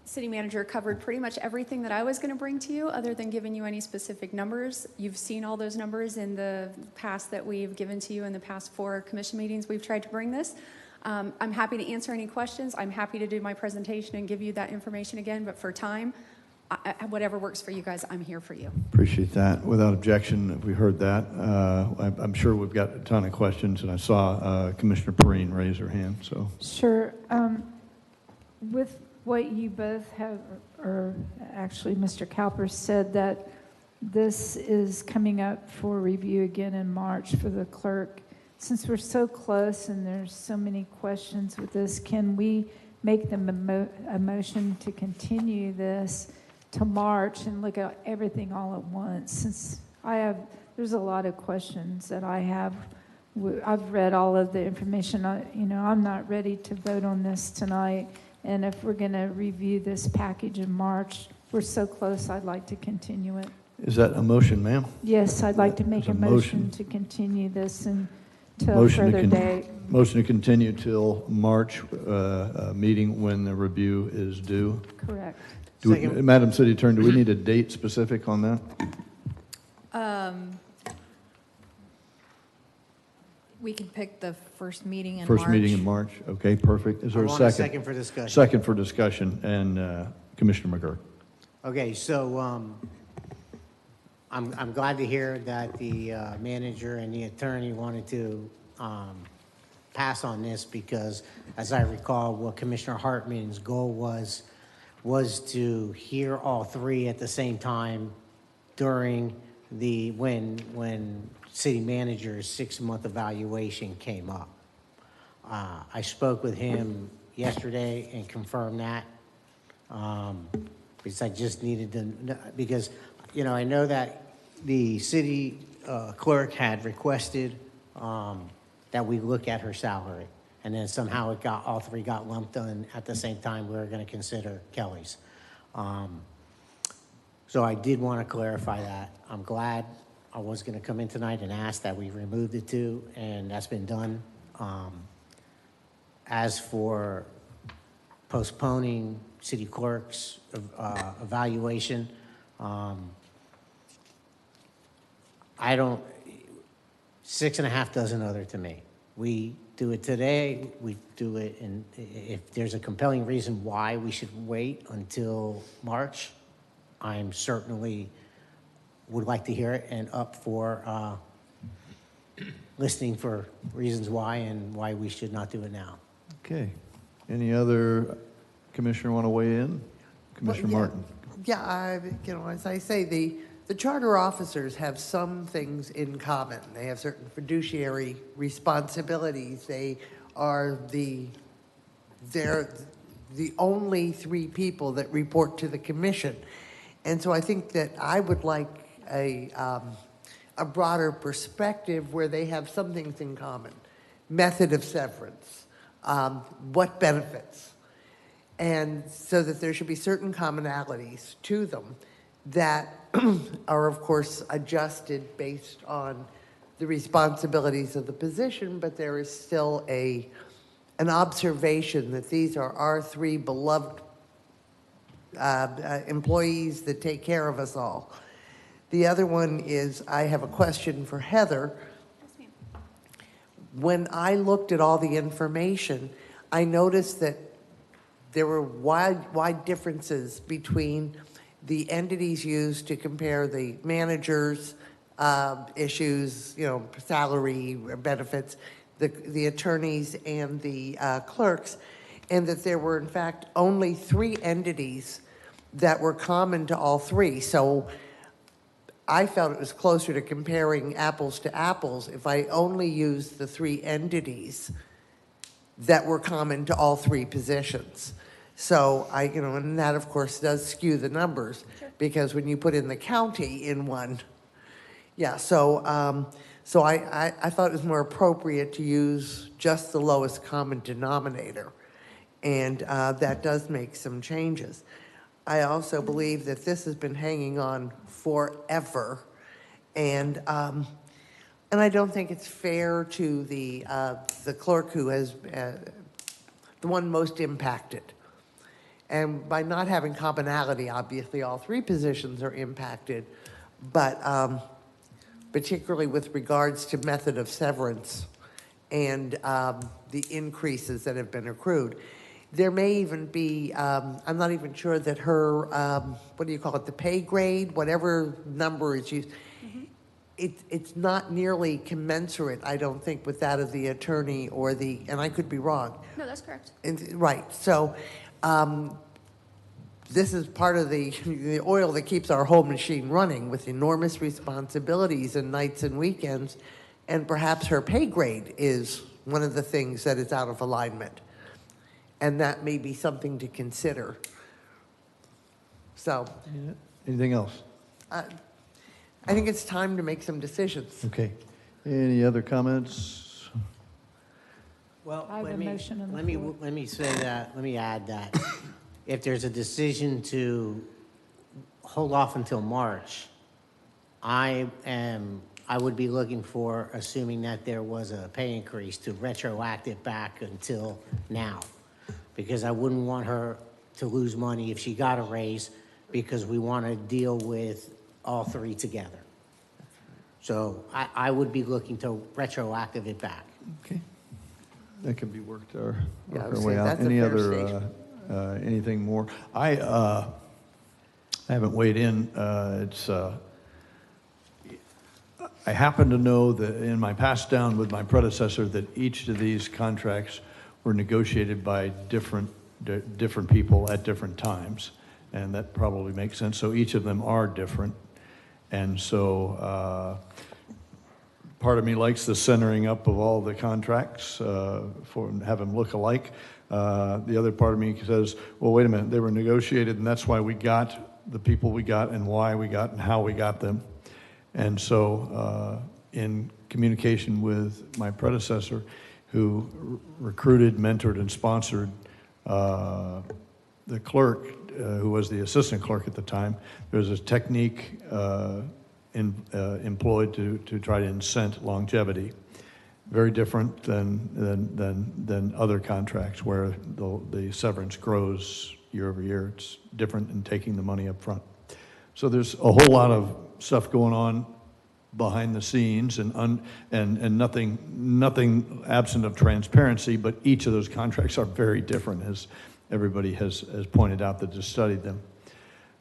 City Manager covered pretty much everything that I was going to bring to you, other than giving you any specific numbers. You've seen all those numbers in the past that we've given to you in the past 4 commission meetings we've tried to bring this. I'm happy to answer any questions. I'm happy to do my presentation and give you that information again, but for time, whatever works for you guys, I'm here for you. Appreciate that. Without objection, we heard that. I'm sure we've got a ton of questions, and I saw Commissioner Perrine raise her hand. So Sure. With what you both have, or actually Mr. Cowper said that this is coming up for review again in March for the clerk. Since we're so close and there's so many questions with this, can we make them a motion to continue this to March and look at everything all at once? Since there's a lot of questions that I have. I've read all of the information. I'm not ready to vote on this tonight. And if we're going to review this package in March, we're so close, I'd like to continue it. is that a motion, ma'am? Yes, I'd like to make a motion to continue this until a further date. Motion to continue till March meeting when the review is due. Correct. Madam City Attorney, do we need a date specific on that? We can pick the first meeting in First March. meeting in March. Okay, perfect. Is there I a want second? a second for discussion. Second for discussion, and Commissioner McGurk. Okay, so I'm glad to hear that the manager and the attorney wanted to pass on this, because as I recall, what Commissioner Hartman's goal was to hear all 3 at the same time during when city manager's 6-month evaluation came up. I spoke with him yesterday and confirmed that, because I just needed to, because, I know that the city clerk had requested that we look at her salary, and then somehow all 3 got lumped in at the same time. We were going to consider Kelly's. So I did want to clarify that. I'm glad. I was going to come in tonight and ask that we remove the 2, and that's been done. As for postponing city clerk's evaluation, I don't, 6.5 dozen other to me. We do it today, we do it, and if there's a compelling reason why we should wait until March, I'm certainly would like to hear it and up for listening for reasons why and why we should not do it now. Okay. Any other commissioner want to weigh in? Commissioner Martin. Yeah, as I say, the charter officers have some things in common. They have certain fiduciary responsibilities. They're the only 3 people that report to the commission. And so I think that I would like a broader perspective where they have some things in common. Method of severance, what benefits. And so that there should be certain commonalities to them that are, of course, adjusted based on the responsibilities of the position, but there is still an observation that these are our 3 beloved employees that take care of us all. The other one is, I have a question for Heather. When I looked at all the information, I noticed that there were wide differences between the entities used to compare the managers' issues, you know, salary, benefits, the attorneys and the clerks, and that there were in fact only 3 entities that were common to all 3. So I felt it was closer to comparing apples to apples if I only used the 3 entities that were common to all 3 positions. So you know, and that of course does skew the numbers, because when you put in the county in one, yeah, so I thought it was more appropriate to use just the lowest common denominator, and that does make some changes. I also believe that this has been hanging on forever, and I don't think it's fair to the clerk who has the one most impacted. And by not having commonality, obviously all 3 positions are impacted, but particularly with regards to method of severance and the increases that have been accrued. There may even be, I'm not even sure that her, what do you call it, the pay grade, whatever number is used, it's not nearly commensurate, I don't think, with that of the attorney or the, and I could be wrong. No, that's correct. Right, so this is part of the oil that keeps our whole machine running, with enormous responsibilities and nights and weekends, and perhaps her pay grade is one of the things that is out of alignment. And that may be something to consider. So. Anything else? I think it's time to make some decisions. Okay. Any other comments? Well, I have a motion on the let me floor. let me say that. Let me add that if there's a decision to hold off until March, I would be looking for, assuming that there was a pay increase, to retroactive back until now, because I wouldn't want her to lose money if she got a raise, because we want to deal with all 3 together. So I would be looking to retroactive it back. Okay. That can be worked our Yeah, I would our say way out. that's a Any fair other, statement. anything more? I haven't weighed in. I happen to know that in my pass down with my predecessor that each of these contracts were negotiated by different people at different times, and that probably makes sense. So each of them are different, and so part of me likes the centering up of all the contracts for have them look alike. The other part of me says, well, wait a minute, they were negotiated, and that's why we got the people we got, and why we got, and how we got them. And so in communication with my predecessor, who recruited, mentored, and sponsored the clerk, who was the assistant clerk at the time, there was a technique employed to try to incent longevity. Very different than other contracts where the severance grows year over year. It's different in taking the money up front. So there's a whole lot of stuff going on behind the scenes, and nothing absent of transparency, but each of those contracts are very different, as everybody has pointed out that has studied them.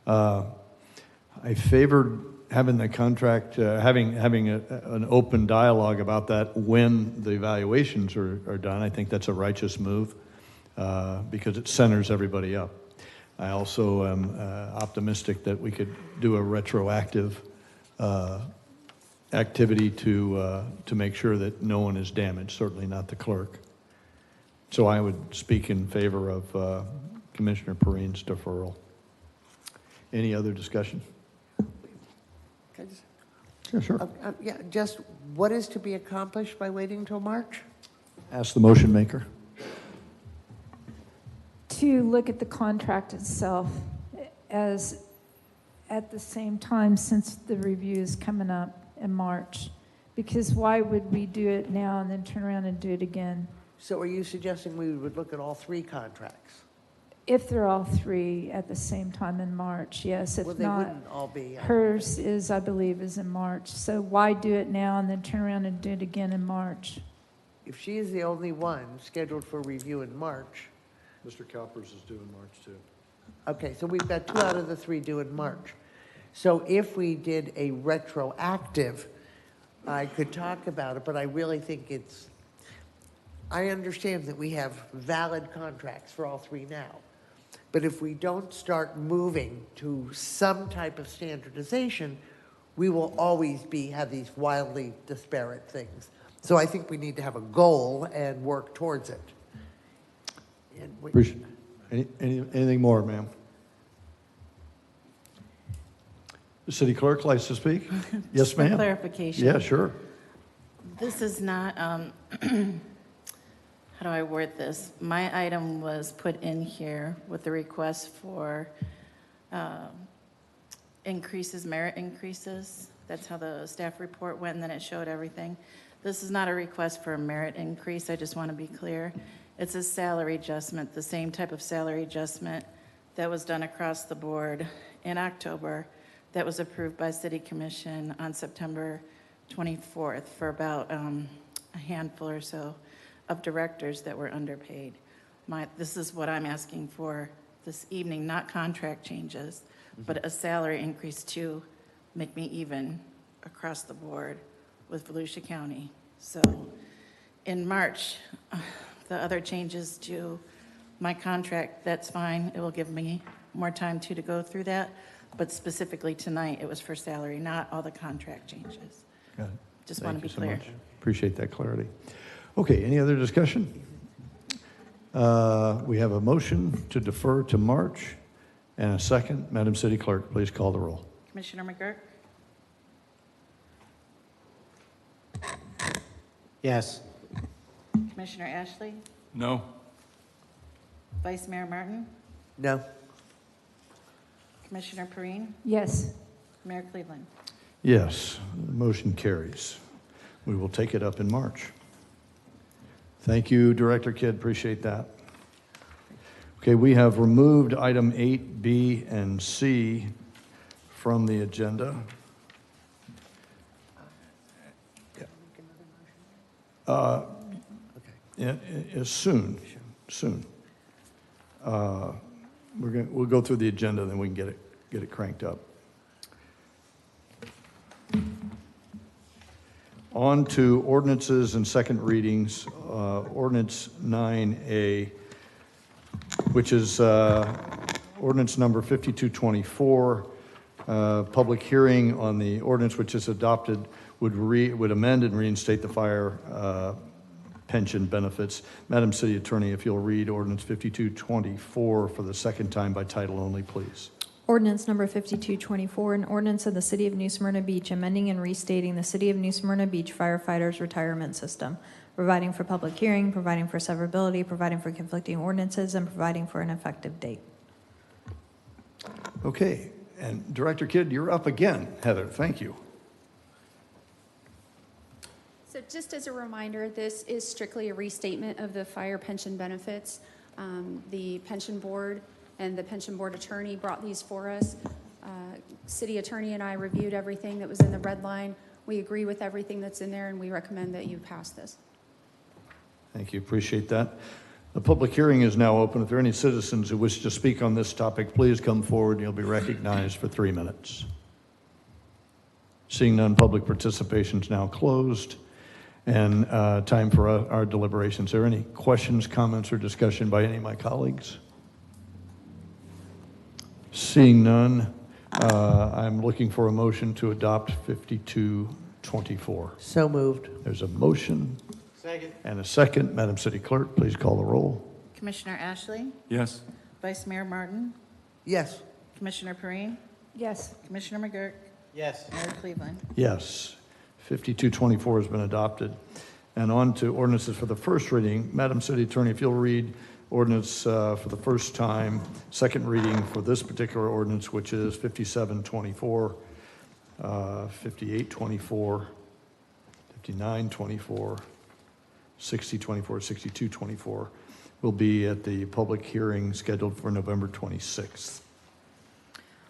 I favored having the contract, having an open dialogue about that when the evaluations are done. I think that's a righteous move because it centers everybody up. I also am optimistic that we could do a retroactive activity to make sure that no one is damaged, certainly not the clerk. So I would speak in favor of Commissioner Perrine's deferral. Any other discussion? Can I just- Yeah, sure. Yeah, just what is to be accomplished by waiting until March? Ask the motion maker. To look at the contract itself as at the same time, since the review is coming up in March, because why would we do it now and then turn around and do it again? So are you suggesting we would look at all 3 contracts? If they're all 3 at the same time in March, yes. If Well, they not, wouldn't all be. hers is, I believe, is in March. So why do it now and then turn around and do it again in March? If she is the only one scheduled for review in March, Mr. Calpers is due in March, too. Okay, so we've got 2 out of the 3 due in March. So if we did a retroactive, I could talk about it, but I really think I understand that we have valid contracts for all 3 now. But if we don't start moving to some type of standardization, we will always have these wildly disparate things. So I think we need to have a goal and work towards it. Appreciate anything more, ma'am? The city clerk likes to speak? Yes, Just for ma'am? clarification. Yeah, sure. This is not, how do I word this? My item was put in here with the request for increases, merit increases. That's how the staff report went, and then it showed everything. This is not a request for a merit increase. I just want to be clear. It's a salary adjustment, the same type of salary adjustment that was done across the board in October, that was approved by City Commission on September 24th for about a handful or so of directors that were underpaid. This is what I'm asking for this evening, not contract changes, but a salary increase to make me even across the board with Volusia County. So in March, the other changes to my contract, that's fine. It will give me more time to go through that. But specifically tonight, it was for salary, not all the contract changes. Got it. Just want to be Thank you clear. so much. Appreciate that clarity. Okay, any other discussion? We have a motion to defer to March and a second. Madam City Clerk, please call the roll. Commissioner McGurk? Yes. Commissioner Ashley? No. Vice Mayor Martin? No. Commissioner Perrine? Yes. Mayor Cleveland? Yes, the motion carries. We will take it up in March. Thank you, Director Kidd, appreciate that. Okay, we have removed item 8B and C from the agenda. Soon. We'll go through the agenda, then we can get it cranked up. On to ordinances and second readings. Ordinance 9A, which is ordinance number 5224. Public hearing on the ordinance which is adopted would amend and reinstate the fire pension benefits. Madam City Attorney, if you'll read ordinance 5224 for the second time by title only, please. Ordinance number 5224, an ordinance of the City of New Smyrna Beach amending and restating the City of New Smyrna Beach firefighters retirement system, providing for public hearing, providing for severability, providing for conflicting ordinances, and providing for an effective date. Okay, and Director Kidd, you're up again. Heather, thank you. So just as a reminder, this is strictly a restatement of the fire pension benefits. The pension board and the pension board attorney brought these for us. City attorney and I reviewed everything that was in the red line. We agree with everything that's in there, and we recommend that you pass this. Thank you, appreciate that. The public hearing is now open. If there are any citizens who wish to speak on this topic, please come forward and you'll be recognized for 3 minutes. Seeing none, public participation is now closed. And time for our deliberations. Are there any questions, comments, or discussion by any of my colleagues? Seeing none, I'm looking for a motion to adopt 5224. So moved. There's a motion. Second. And a second. Madam City Clerk, please call the roll. Commissioner Ashley? Yes. Vice Mayor Martin? Yes. Commissioner Perrine? Yes. Commissioner McGurk? Yes. Mayor Cleveland? Yes. 5224 has been adopted. And on to ordinances for the first reading. Madam City Attorney, if you'll read ordinance for the first time, second reading for this particular ordinance, which is 5724, 5824, 5924, 6024, 6224, will be at the public hearing scheduled for November 26th.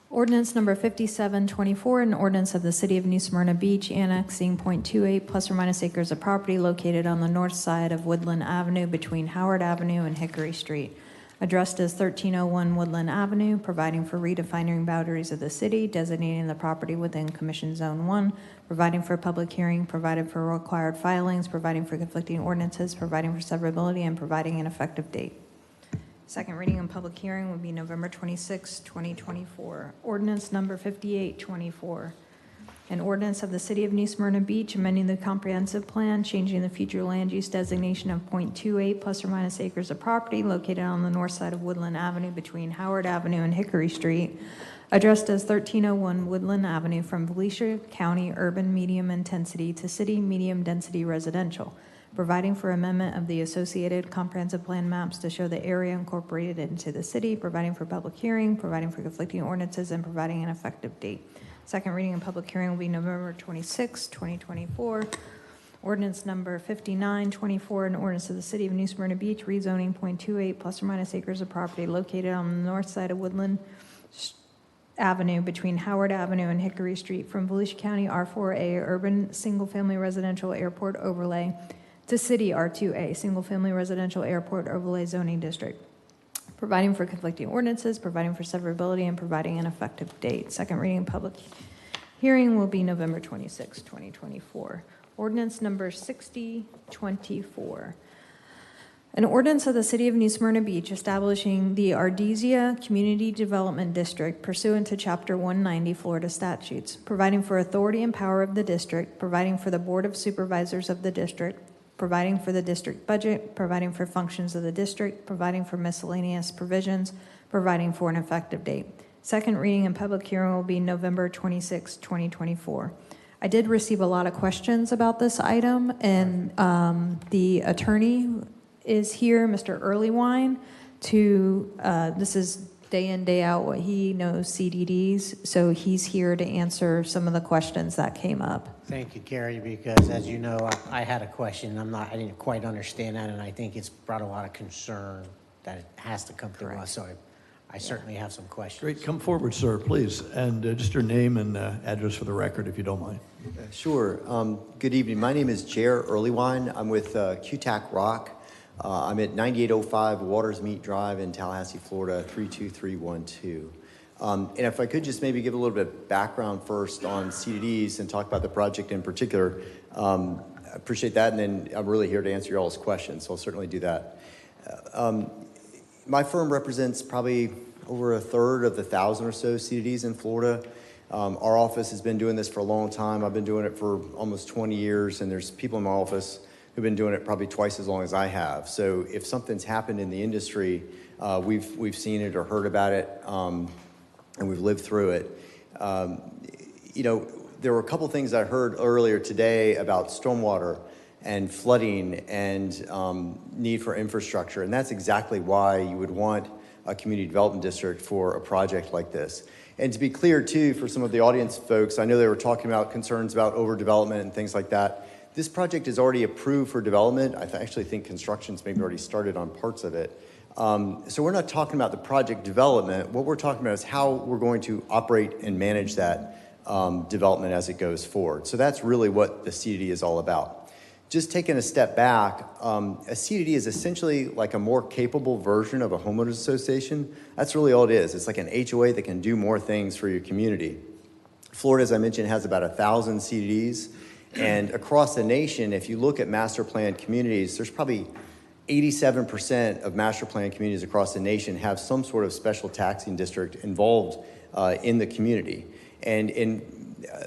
Ordinance number 5724, an ordinance of the City of New Smyrna Beach annexing .28 plus or minus acres of property located on the north side of Woodland Avenue between Howard Avenue and Hickory Street. addressed as 1301 Woodland Avenue, providing for redefining boundaries of the city, designating the property within Commission Zone 1, providing for a public hearing, provided for required filings, providing for conflicting ordinances, providing for severability, and providing an effective date. Second reading and public hearing will be November 26, 2024. Ordinance number 5824. An ordinance of the City of New Smyrna Beach amending the comprehensive plan, changing the future land use designation of .28 plus or minus acres of property located on the north side of Woodland Avenue between Howard Avenue and Hickory Street, addressed as 1301 Woodland Avenue, from Volusia County urban medium intensity to city medium density residential, providing for amendment of the associated comprehensive plan maps to show the area incorporated into the city, providing for public hearing, providing for conflicting ordinances, and providing an effective date. Second reading and public hearing will be November 26, 2024. Ordinance number 5924, an ordinance of the City of New Smyrna Beach rezoning .28 plus or minus acres of property located on the north side of Woodland Avenue between Howard Avenue and Hickory Street from Volusia County R4A urban single-family residential airport overlay to City R2A single-family residential airport overlay zoning district, providing for conflicting ordinances, providing for severability, and providing an effective date. Second reading and public hearing will be November 26, 2024. Ordinance number 6024. An ordinance of the City of New Smyrna Beach establishing the Ardesia Community Development District pursuant to Chapter 190 Florida statutes, providing for authority and power of the district, providing for the Board of Supervisors of the district, providing for the district budget, providing for functions of the district, providing for miscellaneous provisions, providing for an effective date. Second reading and public hearing will be November 26, 2024. I did receive a lot of questions about this item, and the attorney is here, Mr. Earlywine, to, this is day in, day out, what he knows CDDs, so he's here to answer some of the questions that came up. Thank you, Carrie, because as you know, I had a question. I didn't quite understand that, and I think it's brought a lot of concern that it has to come through us. So I certainly have some questions. Great. Come forward, sir, please. And just your name and address for the record, if you don't mind. Sure. Good evening. My name is Jer Earlywine. I'm with QTAC Rock. I'm at 9805 Waters Meat Drive in Tallahassee, Florida, 32312. And if I could just maybe give a little bit of background first on CDDs and talk about the project in particular, I appreciate that, and then I'm really here to answer your all's questions, so I'll certainly do that. My firm represents probably over a third of the 1,000 or so CDDs in Florida. Our office has been doing this for a long time. I've been doing it for almost 20 years, and there's people in my office who've been doing it probably twice as long as I have. So if something's happened in the industry, we've seen it or heard about it, and we've lived through it. You know, there were a couple things I heard earlier today about stormwater and flooding and need for infrastructure, and that's exactly why you would want a community development district for a project like this. And to be clear too, for some of the audience folks, I know they were talking about concerns about overdevelopment and things like that. This project is already approved for development. I actually think construction's maybe already started on parts of it. So we're not talking about the project development. What we're talking about is how we're going to operate and manage that development as it goes forward. So that's really what the CDD is all about. Just taking a step back, a CDD is essentially like a more capable version of a homeowners association. That's really all it is. It's like an HOA that can do more things for your community. Florida, as I mentioned, has about 1,000 CDDs. And across the nation, if you look at master planned communities, there's probably 87% of master planned communities across the nation have some sort of special taxing district involved in the community. And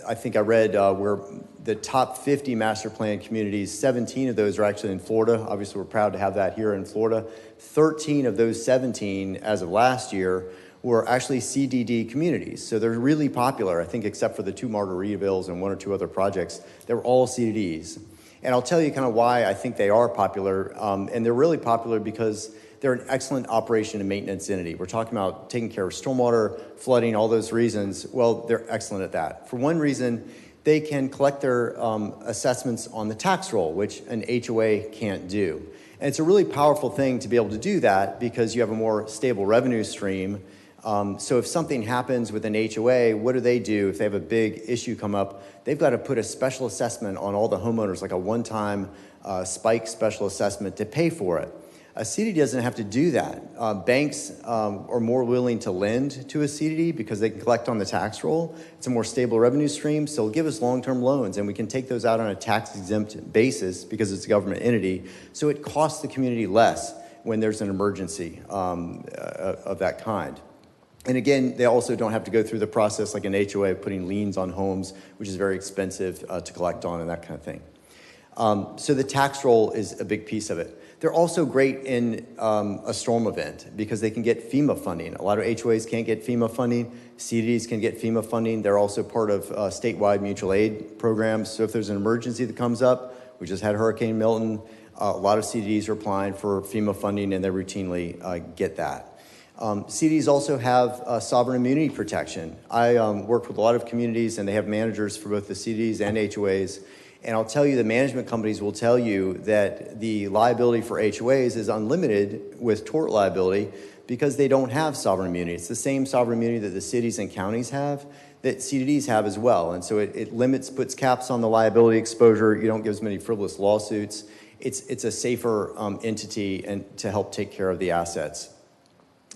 I think I read where the top 50 master planned communities, 17 of those are actually in Florida. Obviously, we're proud to have that here in Florida. 13 of those 17, as of last year, were actually CDD communities. So they're really popular, I think, except for the 2 Margaritavilles and 1 or 2 other projects. They were all CDDs. And I'll tell you kind of why I think they are popular. And they're really popular because they're an excellent operation and maintenance entity. We're talking about taking care of stormwater, flooding, all those reasons. Well, they're excellent at that. For one reason, they can collect their assessments on the tax roll, which an HOA can't do. And it's a really powerful thing to be able to do that because you have a more stable revenue stream. So if something happens with an HOA, what do? If they have a big issue come up, they've got to put a special assessment on all the homeowners, like a one-time spike special assessment to pay for it. A CDD doesn't have to do that. Banks are more willing to lend to a CDD because they can collect on the tax roll. It's a more stable revenue stream, so it'll give us long-term loans, and we can take those out on a tax-exempt basis because it's a government entity. So it costs the community less when there's an emergency of that kind. And again, they also don't have to go through the process like an HOA of putting liens on homes, which is very expensive to collect on and that kind of thing. So the tax roll is a big piece of it. They're also great in a storm event because they can get FEMA funding. A lot of HOAs can't get FEMA funding. CDDs can get FEMA funding. They're also part of statewide mutual aid programs. So if there's an emergency that comes up, we just had Hurricane Milton, a lot of CDDs are applying for FEMA funding, and they routinely get that. CDDs also have sovereign immunity protection. I work with a lot of communities, and they have managers for both the CDDs and HOAs. And I'll tell you, the management companies will tell you that the liability for HOAs is unlimited with tort liability because they don't have sovereign immunity. It's the same sovereign immunity that the cities and counties have, that CDDs have as well. And so it limits, puts caps on the liability exposure. You don't get as many frivolous lawsuits. It's a safer entity and to help take care of the assets.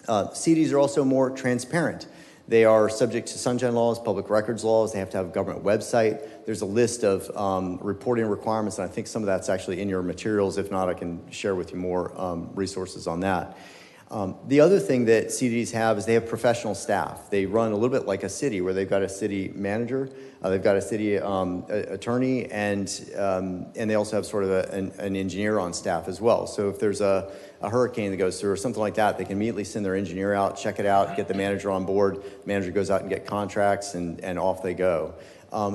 CDs are also more transparent. They are subject to sunshine laws, public records laws. They have to have a government website. There's a list of reporting requirements, and I think some of that's actually in your materials. If not, I can share with you more resources on that. The other thing that CDDs have is they have professional staff. They run a little bit like a city where they've got a city manager, they've got a city attorney, and they also have sort of an engineer on staff as well. So if there's a hurricane that goes through or something like that, they can immediately send their engineer out, check it out, get the manager on board. The manager goes out and get contracts, and off they go.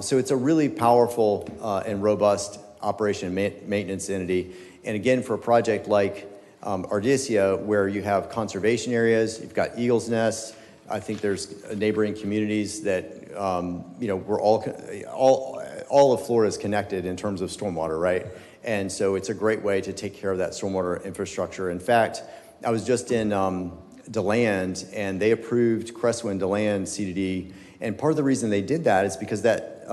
So it's a really powerful and robust operation and maintenance entity. And again, for a project like Ardisia, where you have conservation areas, you've got eagle's nests. I think there's neighboring communities that we're all of Florida is connected in terms of stormwater, right? And so it's a great way to take care of that stormwater infrastructure. In fact, I was just in DeLand, and they approved Crestwind DeLand CDD. And part of the reason they did that is because that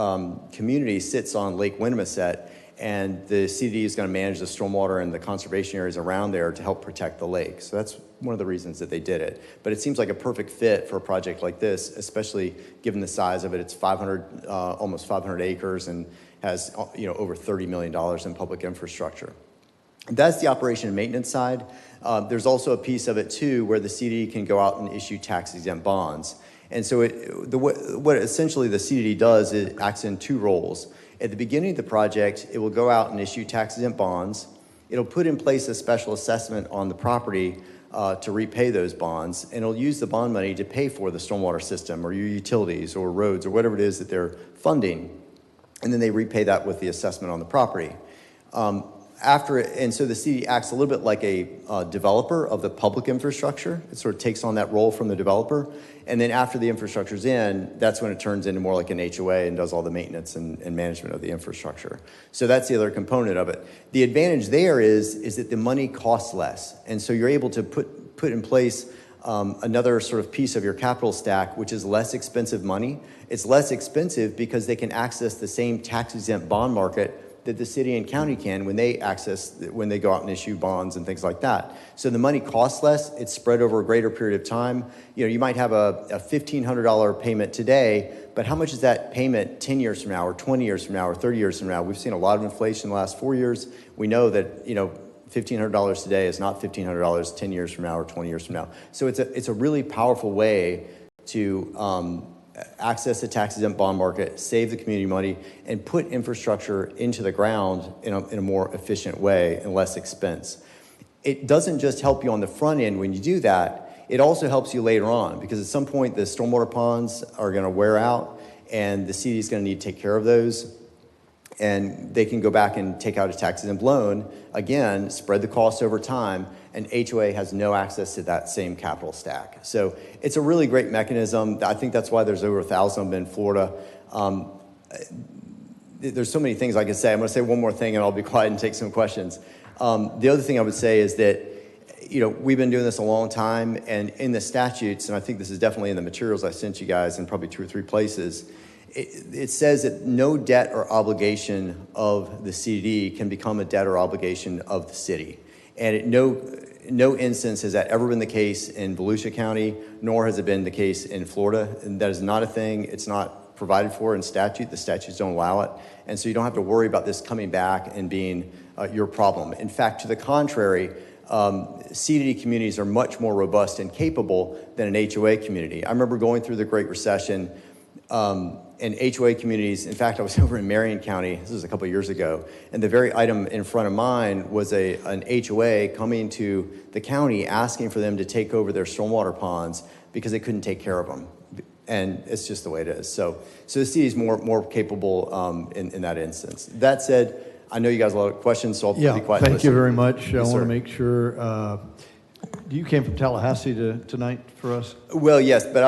community sits on Lake Winnimisset, and the CDD is going to manage the stormwater and the conservation areas around there to help protect the lake. So that's one of the reasons that they did it. But it seems like a perfect fit for a project like this, especially given the size of it. It's almost 500 acres and has over $30 million in public infrastructure. That's the operation and maintenance side. There's also a piece of it too where the CDD can go out and issue tax-exempt bonds. And so what essentially the CDD does is it acts in two roles. At the beginning of the project, it will go out and issue tax-exempt bonds. It'll put in place a special assessment on the property to repay those bonds, and it'll use the bond money to pay for the stormwater system or your utilities or roads or whatever it is that they're funding, and then they repay that with the assessment on the property. And so the CDD acts a little bit like a developer of the public infrastructure. It sort of takes on that role from the developer. And then after the infrastructure's in, that's when it turns into more like an HOA and does all the maintenance and management of the infrastructure. So that's the other component of it. The advantage there is that the money costs less. And so you're able to put in place another sort of piece of your capital stack, which is less expensive money. It's less expensive because they can access the same tax-exempt bond market that the city and county can when they go out and issue bonds and things like that. So the money costs less. It's spread over a greater period of time. You might have a $1,500 payment today, but how much is that payment 10 years from now or 20 years from now or 30 years from now? We've seen a lot of inflation in the last 4 years. We know that, $1,500 today is not $1,500 10 years from now or 20 years from now. So it's a really powerful way to access the tax-exempt bond market, save the community money, and put infrastructure into the ground in a more efficient way and less expense. It doesn't just help you on the front end when you do that, it also helps you later on, because at some point the stormwater ponds are going to wear out and the city is going to need to take care of those. And they can go back and take out a tax-exempt loan, again, spread the cost over time, and HOA has no access to that same capital stack. So it's a really great mechanism. I think that's why there's over 1,000 of them in Florida. There's so many things I could say. I'm going to say one more thing, and I'll be quiet and take some questions. The other thing I would say is that we've been doing this a long time, and in the statutes, and I think this is definitely in the materials I sent you guys in probably 2 or 3 places, it says that no debt or obligation of the CDD can become a debt or obligation of the city. And no instance has that ever been the case in Volusia County, nor has it been the case in Florida. And that is not a thing. It's not provided for in statute. The statutes don't allow it. And so you don't have to worry about this coming back and being your problem. In fact, to the contrary, CDD communities are much more robust and capable than an HOA community. I remember going through the Great Recession, and HOA communities, in fact, I was over in Marion County, this was a couple of years ago, and the very item in front of mine was an HOA coming to the county asking for them to take over their stormwater ponds because they couldn't take care of them. And it's just the way it is. So the city is more capable in that instance. That said, I know you guys have a lot of questions, so I'll be quiet. Thank you very much. Yes, I want sir. to make sure, you came from Tallahassee tonight for us? Well, yes, but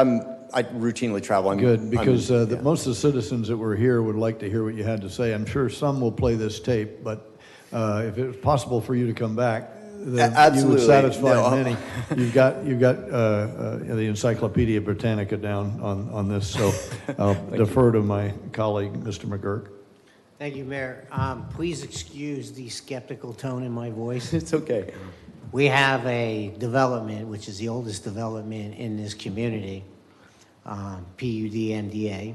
I routinely travel. Good, because most of the citizens that were here would like to hear what you had to say. I'm sure some will play this tape, but if it was possible for you to come back, then you would satisfy many. You've got the Encyclopedia Britannica down on this, so I'll defer to my colleague, Mr. McGurk. Thank you, Mayor. Please excuse the skeptical tone in my voice. It's okay. We have a development, which is the oldest development in this community, PUD-MDA,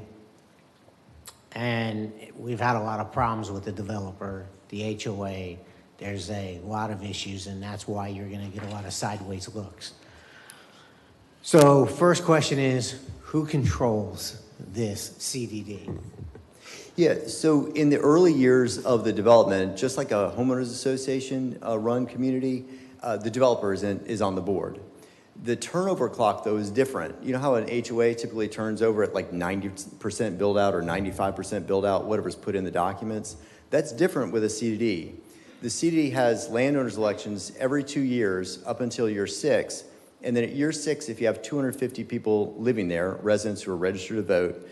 and we've had a lot of problems with the developer, the HOA. There's a lot of issues, and that's why you're going to get a lot of sideways looks. So first question is, who controls this CDD? Yeah, so in the early years of the development, just like a homeowners association run community, the developer is on the board. The turnover clock, though, is different. You know how an HOA typically turns over at like 90% build out or 95% build out, whatever's put in the documents? That's different with a CDD. The CDD has landowners elections every 2 years up until year 6. And then at year 6, if you have 250 people living there, residents who are registered to vote,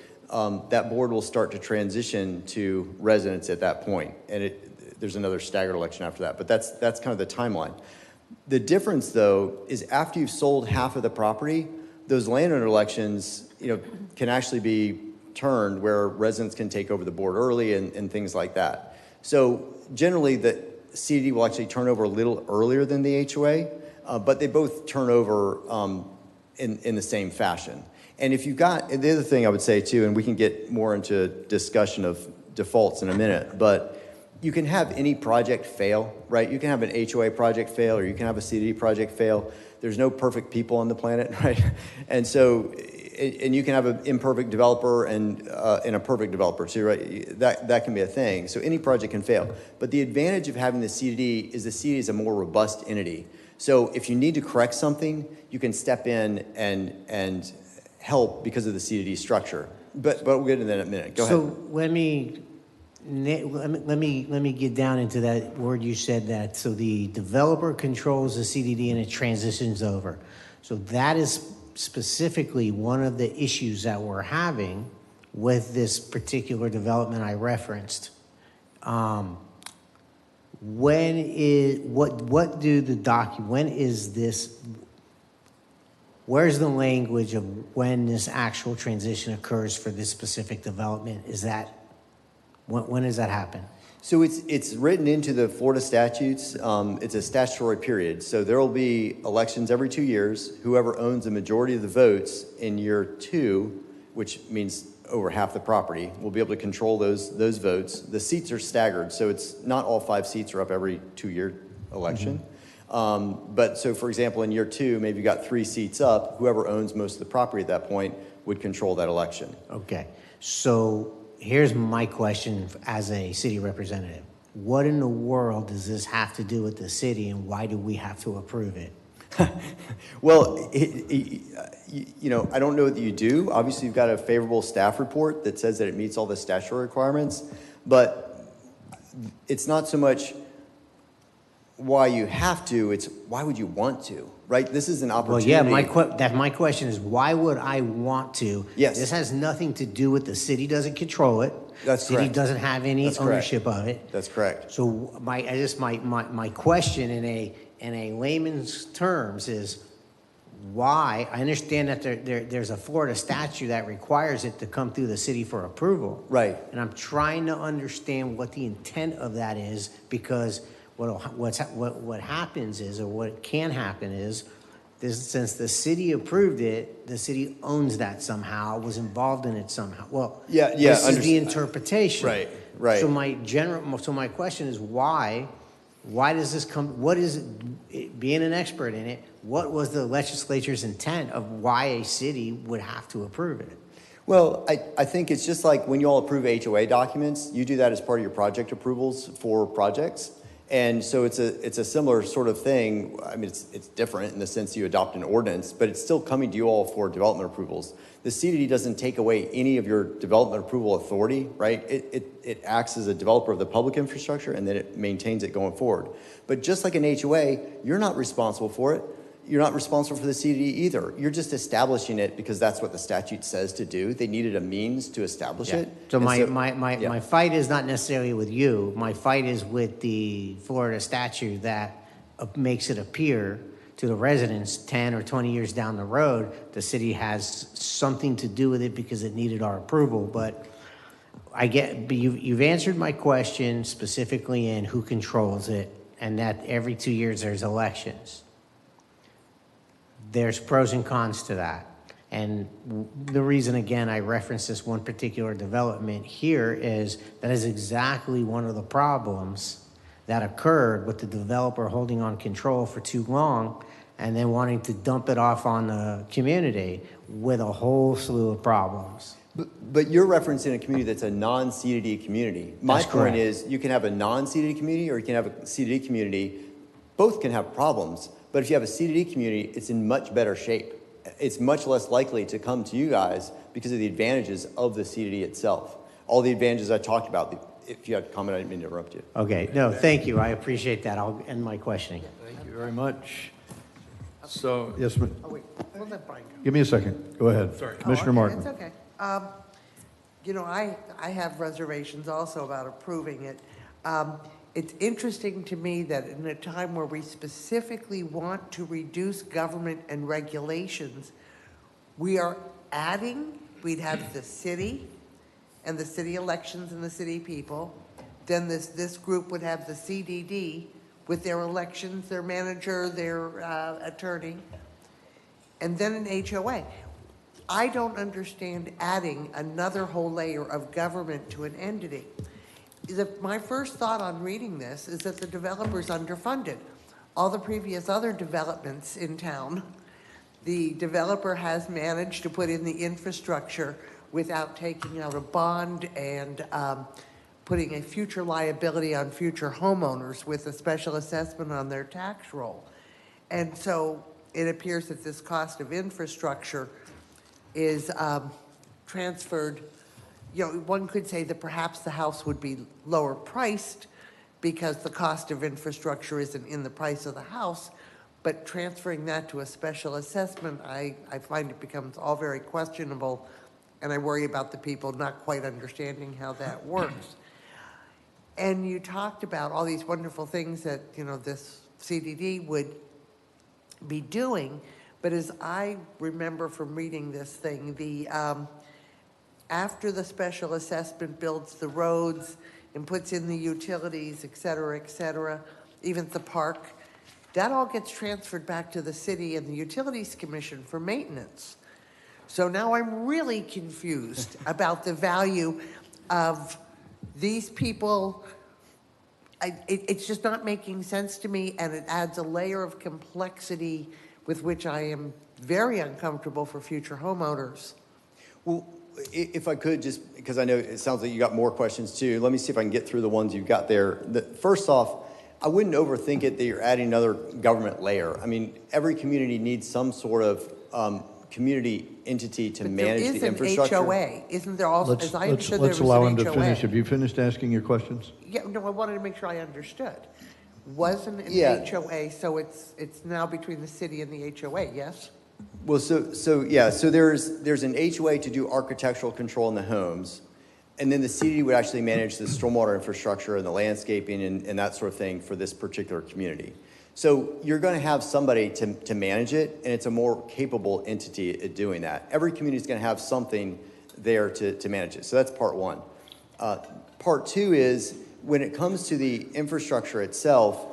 that board will start to transition to residents at that point. And there's another staggered election after that. But that's kind of the timeline. The difference, though, is after you've sold half of the property, those landowner elections, can actually be turned where residents can take over the board early and things like that. So generally, the CDD will actually turn over a little earlier than the HOA, but they both turn over in the same fashion. And if you've got, the other thing I would say too, and we can get more into discussion of defaults in a minute, but you can have any project fail, right? You can have an HOA project fail, or you can have a CDD project fail. There's no perfect people on the planet, right? And so, and you can have an imperfect developer and a perfect developer too, right? That can be a thing. So any project can fail. But the advantage of having the CDD is the CDD is a more robust entity. So if you need to correct something, you can step in and help because of the CDD structure. But we'll get into that in a minute. Go ahead. So let me get down into that word you said that. So the developer controls the CDD and it transitions over. So that is specifically one of the issues that we're having with this particular development I referenced. When is where's the language of when this actual transition occurs for this specific development? When does that happen? So it's written into the Florida statutes. It's a statutory period. So there will be elections every 2 years. Whoever owns the majority of the votes in year 2, which means over half the property, will be able to control those votes. The seats are staggered, so it's not all 5 seats are up every 2-year election. Mm-hmm. But so, for example, in year 2, maybe you got 3 seats up. Whoever owns most of the property at that point would control that election. Okay. So here's my question as a city representative. What in the world does this have to do with the city, and why do we have to approve it? Well, I don't know that you do. Obviously, you've got a favorable staff report that says that it meets all the statutory requirements, but it's not so much why you have to, it's why would you want to, right? This is an opportunity. Well, yeah, my question is, why would I want to? Yes. This has nothing to do with the city doesn't control it. That's correct. City correct. doesn't have any That's ownership correct. of it. That's correct. So my question in a layman's terms is why? I understand that there's a Florida statute that requires it to come through the city for approval. Right. And I'm trying to understand what the intent of that is, because what happens is, or what can happen is, since the city approved it, the city owns that somehow, was involved in it somehow. Well, Yeah, this is the interpretation. Right. So my question is why does this come, what is it, being an expert in it, what was the legislature's intent of why a city would have to approve it? Well, I think it's just like when you all approve HOA documents, you do that as part of your project approvals for projects. And so it's a similar sort of thing. I mean, it's different in the sense you adopt an ordinance, but it's still coming to you all for development approvals. The CDD doesn't take away any of your development approval authority, right? It acts as a developer of the public infrastructure, and then it maintains it going forward. But just like an HOA, you're not responsible for it. You're not responsible for the CDD either. You're just establishing it because that's what the statute says to do. They needed a means to establish it. So And my fight is not necessarily with you. My fight is with the Florida statute that makes it appear to the residents 10 or 20 years down the road, the city has something to do with it because it needed our approval. But you've answered my question specifically in who controls it, and that every 2 years there's elections. There's pros and cons to that. And the reason, again, I reference this one particular development here is that is exactly one of the problems that occurred with the developer holding on control for too long and then wanting to dump it off on the community with a whole slew of problems. But you're referencing a community that's a non-CDD community. My That's point correct. is you can have a non-CDD community or you can have a CDD community. Both can have problems. But if you have a CDD community, it's in much better shape. It's much less likely to come to you guys because of the advantages of the CDD itself. All the advantages I talked about. If you had a comment, I didn't mean to interrupt you. Okay, no, thank you. I appreciate that. I'll end my questioning. Thank you very much. So, yes, ma'am. Oh, wait, we'll let Brian go. Give me a second. Go ahead. Sorry. Commissioner Martin. It's okay. You know, I have reservations also about approving it. It's interesting to me that in a time where we specifically want to reduce government and regulations, we are adding, we'd have the city and the city elections and the city people. Then this group would have the CDD with their elections, their manager, their attorney, and then an HOA. I don't understand adding another whole layer of government to an entity. My first thought on reading this is that the developer's underfunded. All the previous other developments in town, the developer has managed to put in the infrastructure without taking out a bond and putting a future liability on future homeowners with a special assessment on their tax roll. And so it appears that this cost of infrastructure is transferred. You know, one could say that perhaps the house would be lower priced because the cost of infrastructure isn't in the price of the house, but transferring that to a special assessment, I find it becomes all very questionable, and I worry about the people not quite understanding how that works. And you talked about all these wonderful things that, you know, this CDD would be doing, but as I remember from reading this thing, the after the special assessment builds the roads and puts in the utilities, et cetera, even the park, that all gets transferred back to the city and the Utilities Commission for maintenance. So now I'm really confused about the value of these people. It's just not making sense to me, and it adds a layer of complexity with which I am very uncomfortable for future homeowners. Well, if I could, just because I know it sounds like you got more questions too, let me see if I can get through the ones you've got there. First off, I wouldn't overthink it that you're adding another government layer. I mean, every community needs some sort of community entity to manage the infrastructure. There is an HOA, isn't there also, as I understood there was Let's allow him an to HOA. finish. Have you finished asking your questions? Yeah, no, I wanted to make sure I understood. Wasn't an Yeah. HOA, so it's now between the city and the HOA, yes? Well, so there's an HOA to do architectural control in the homes, and then the CDD would actually manage the stormwater infrastructure and the landscaping and that sort of thing for this particular community. So you're going to have somebody to manage it, and it's a more capable entity at doing that. Every community is going to have something there to manage it. So that's part one. Part two is when it comes to the infrastructure itself,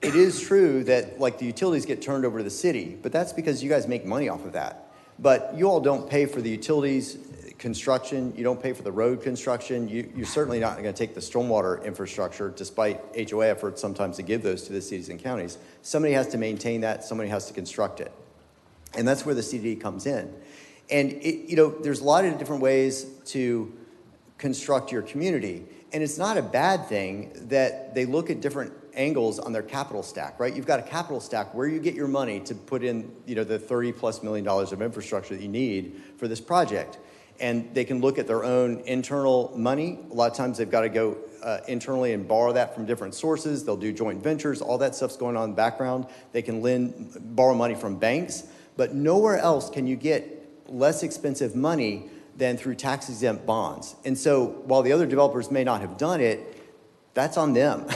it is true that like the utilities get turned over to the city, but that's because you guys make money off of that. But you all don't pay for the utilities construction, you don't pay for the road construction, you're certainly not going to take the stormwater infrastructure, despite HOA efforts sometimes to give those to the cities and counties. Somebody has to maintain that, somebody has to construct it. And that's where the CDD comes in. And there's a lot of different ways to construct your community. And it's not a bad thing that they look at different angles on their capital stack, right? You've got a capital stack where you get your money to put in, the $30+ million of infrastructure that you need for this project. And they can look at their own internal money. A lot of times they've got to go internally and borrow that from different sources. They'll do joint ventures. All that stuff's going on in the background. They can borrow money from banks. But nowhere else can you get less expensive money than through tax-exempt bonds. And so while the other developers may not have done it, that's on them.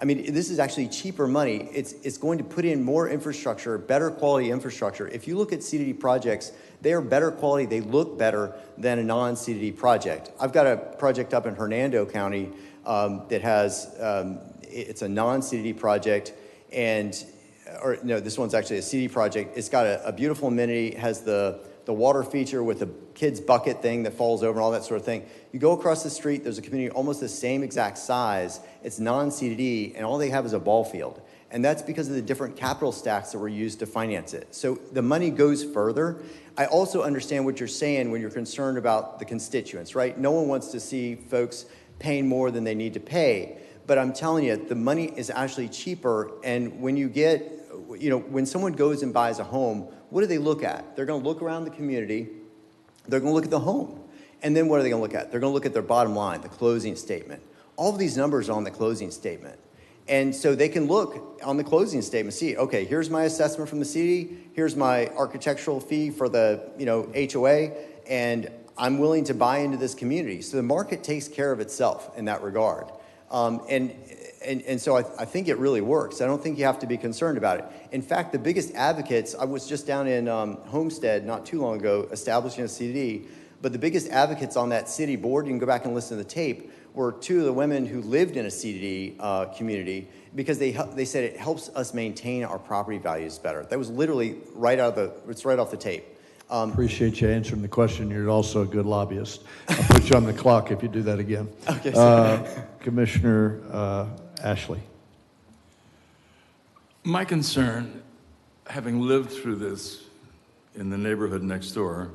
I mean, this is actually cheaper money. It's going to put in more infrastructure, better quality infrastructure. If you look at CDD projects, they are better quality. They look better than a non-CDD project. I've got a project up in Hernando County that has, it's a non-CDD project, this one's actually a CDD project. It's got a beautiful amenity, has the water feature with the kid's bucket thing that falls over and all that sort of thing. You go across the street, there's a community almost the same exact size. It's non-CDD, and all they have is a ball field. And that's because of the different capital stacks that were used to finance it. So the money goes further. I also understand what you're saying when you're concerned about the constituents, right? No one wants to see folks paying more than they need to pay. But I'm telling you, the money is actually cheaper. And when you get, when someone goes and buys a home, what do they look at? They're going to look around the community. They're going to look at the home. And then what are they going to look at? They're going to look at their bottom line, the closing statement. All of these numbers are on the closing statement. And so they can look on the closing statement, see, okay, here's my assessment from the city, here's my architectural fee for the HOA, and I'm willing to buy into this community. So the market takes care of itself in that regard. And so I think it really works. I don't think you have to be concerned about it. In fact, the biggest advocates, I was just down in Homestead not too long ago establishing a CDD, but the biggest advocates on that city board, you can go back and listen to the tape, were two of the women who lived in a CDD community because they said it helps us maintain our property values better. That was literally it's right off the tape. Appreciate you answering the question. You're also a good lobbyist. I'll put you on the clock if you do that again. Okay. Commissioner Ashley. My concern, having lived through this in the neighborhood next door,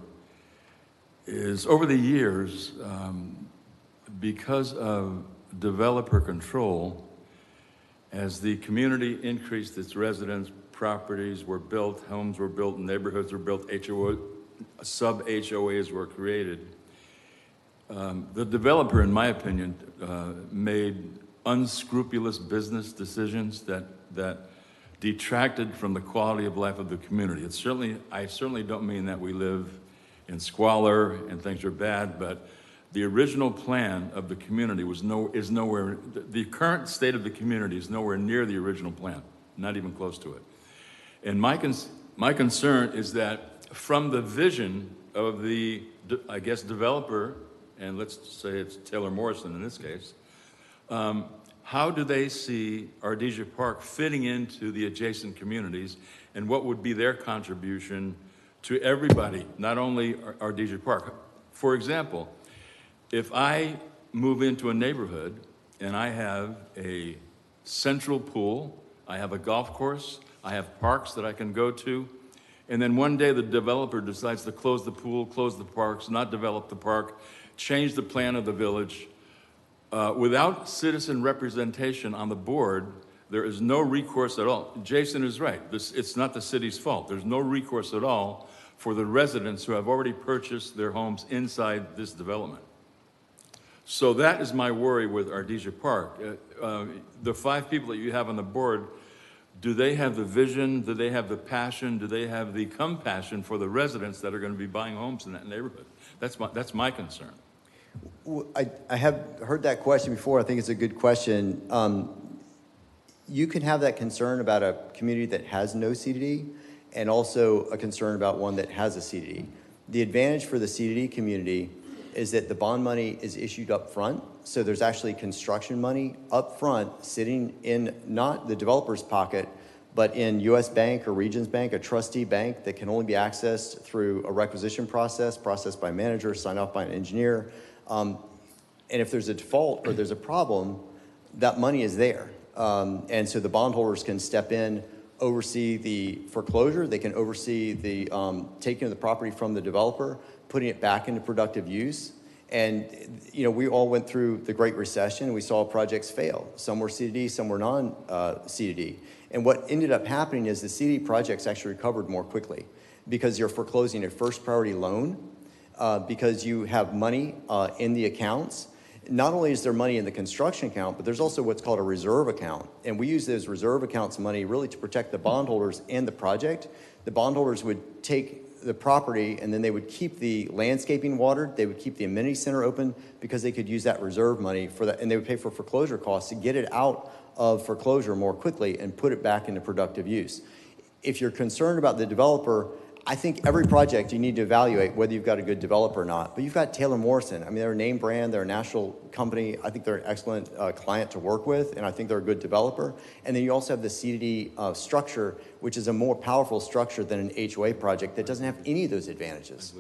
is over the years, because of developer control, as the community increased its residents, properties were built, homes were built, neighborhoods were built, sub-HOAs were created. The developer, in my opinion, made unscrupulous business decisions that detracted from the quality of life of the community. I certainly don't mean that we live in squalor and things are bad, but the original plan of the community is nowhere, the current state of the community is nowhere near the original plan, not even close to it. And my concern is that from the vision of the, I guess, developer, and let's say it's Taylor Morrison in this case, how do they see Artesia Park fitting into the adjacent communities, and what would be their contribution to everybody, not only Artesia Park? For example, if I move into a neighborhood and I have a central pool, I have a golf course, I have parks that I can go to, and then one day the developer decides to close the pool, close the parks, not develop the park, change the plan of the village. Without citizen representation on the board, there is no recourse at all. Jason is right. It's not the city's fault. There's no recourse at all for the residents who have already purchased their homes inside this development. So that is my worry with Artesia Park. The 5 people that you have on the board, do they have the vision? Do they have the passion? Do they have the compassion for the residents that are going to be buying homes in that neighborhood? That's my concern. I have heard that question before. I think it's a good question. You can have that concern about a community that has no CDD and also a concern about one that has a CDD. The advantage for the CDD community is that the bond money is issued up front, So there's actually construction money up front sitting in not the developer's pocket, but in U.S. Bank or Regions Bank, a trustee bank that can only be accessed through a requisition process, processed by a manager, signed off by an engineer. And if there's a default or there's a problem, that money is there. And so the bondholders can step in, oversee the foreclosure. They can oversee the taking of the property from the developer, putting it back into productive use. And, you know, we all went through the Great Recession and we saw projects fail. Some were CDD, some were non-CDD. And what ended up happening is the CDD projects actually recovered more quickly because you're foreclosing a first priority loan, because you have money in the accounts. Not only is there money in the construction account, but there's also what's called a reserve account. And we use those reserve accounts money really to protect the bondholders and the project. The bondholders would take the property and then they would keep the landscaping watered. They would keep the amenity center open because they could use that reserve money for that. And they would pay for foreclosure costs to get it out of foreclosure more quickly and put it back into productive use. If you're concerned about the developer, I think every project you need to evaluate whether you've got a good developer or not. But you've got Taylor Morrison. I mean, they're a name brand. They're a national company. I think they're an excellent client to work with, and I think they're a good developer. And then you also have the CDD structure, which is a more powerful structure than an HOA project that doesn't have any of those advantages.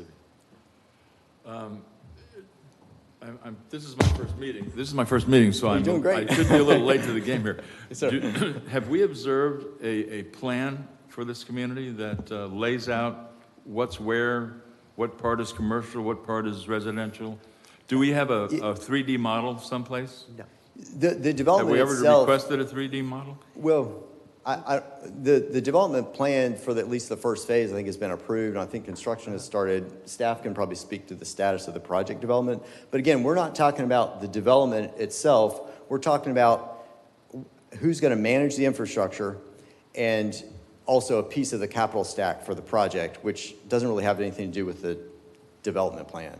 This is my first meeting. This is my first meeting, so You're doing great. I could be a little late to the game here. Yes, sir. Have we observed a plan for this community that lays out what's where, what part is commercial, what part is residential? Do we have a 3D model someplace? No. The development Have we ever itself, requested a 3D model? Well, the development plan for at least the first phase, I think, has been approved. And I think construction has started. Staff can probably speak to the status of the project development. But again, we're not talking about the development itself. We're talking about who's going to manage the infrastructure and also a piece of the capital stack for the project, which doesn't really have anything to do with the development plan.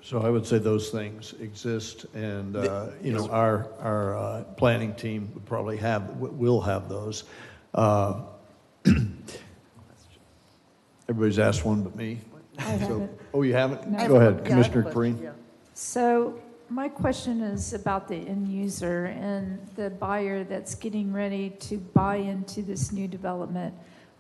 So I would say those things exist, and you know, our planning team would probably will have those. Everybody's asked one but me. I haven't. Oh, you haven't? No. Go ahead, Yeah, Commissioner Green. So my question is about the end user and the buyer that's getting ready to buy into this new development.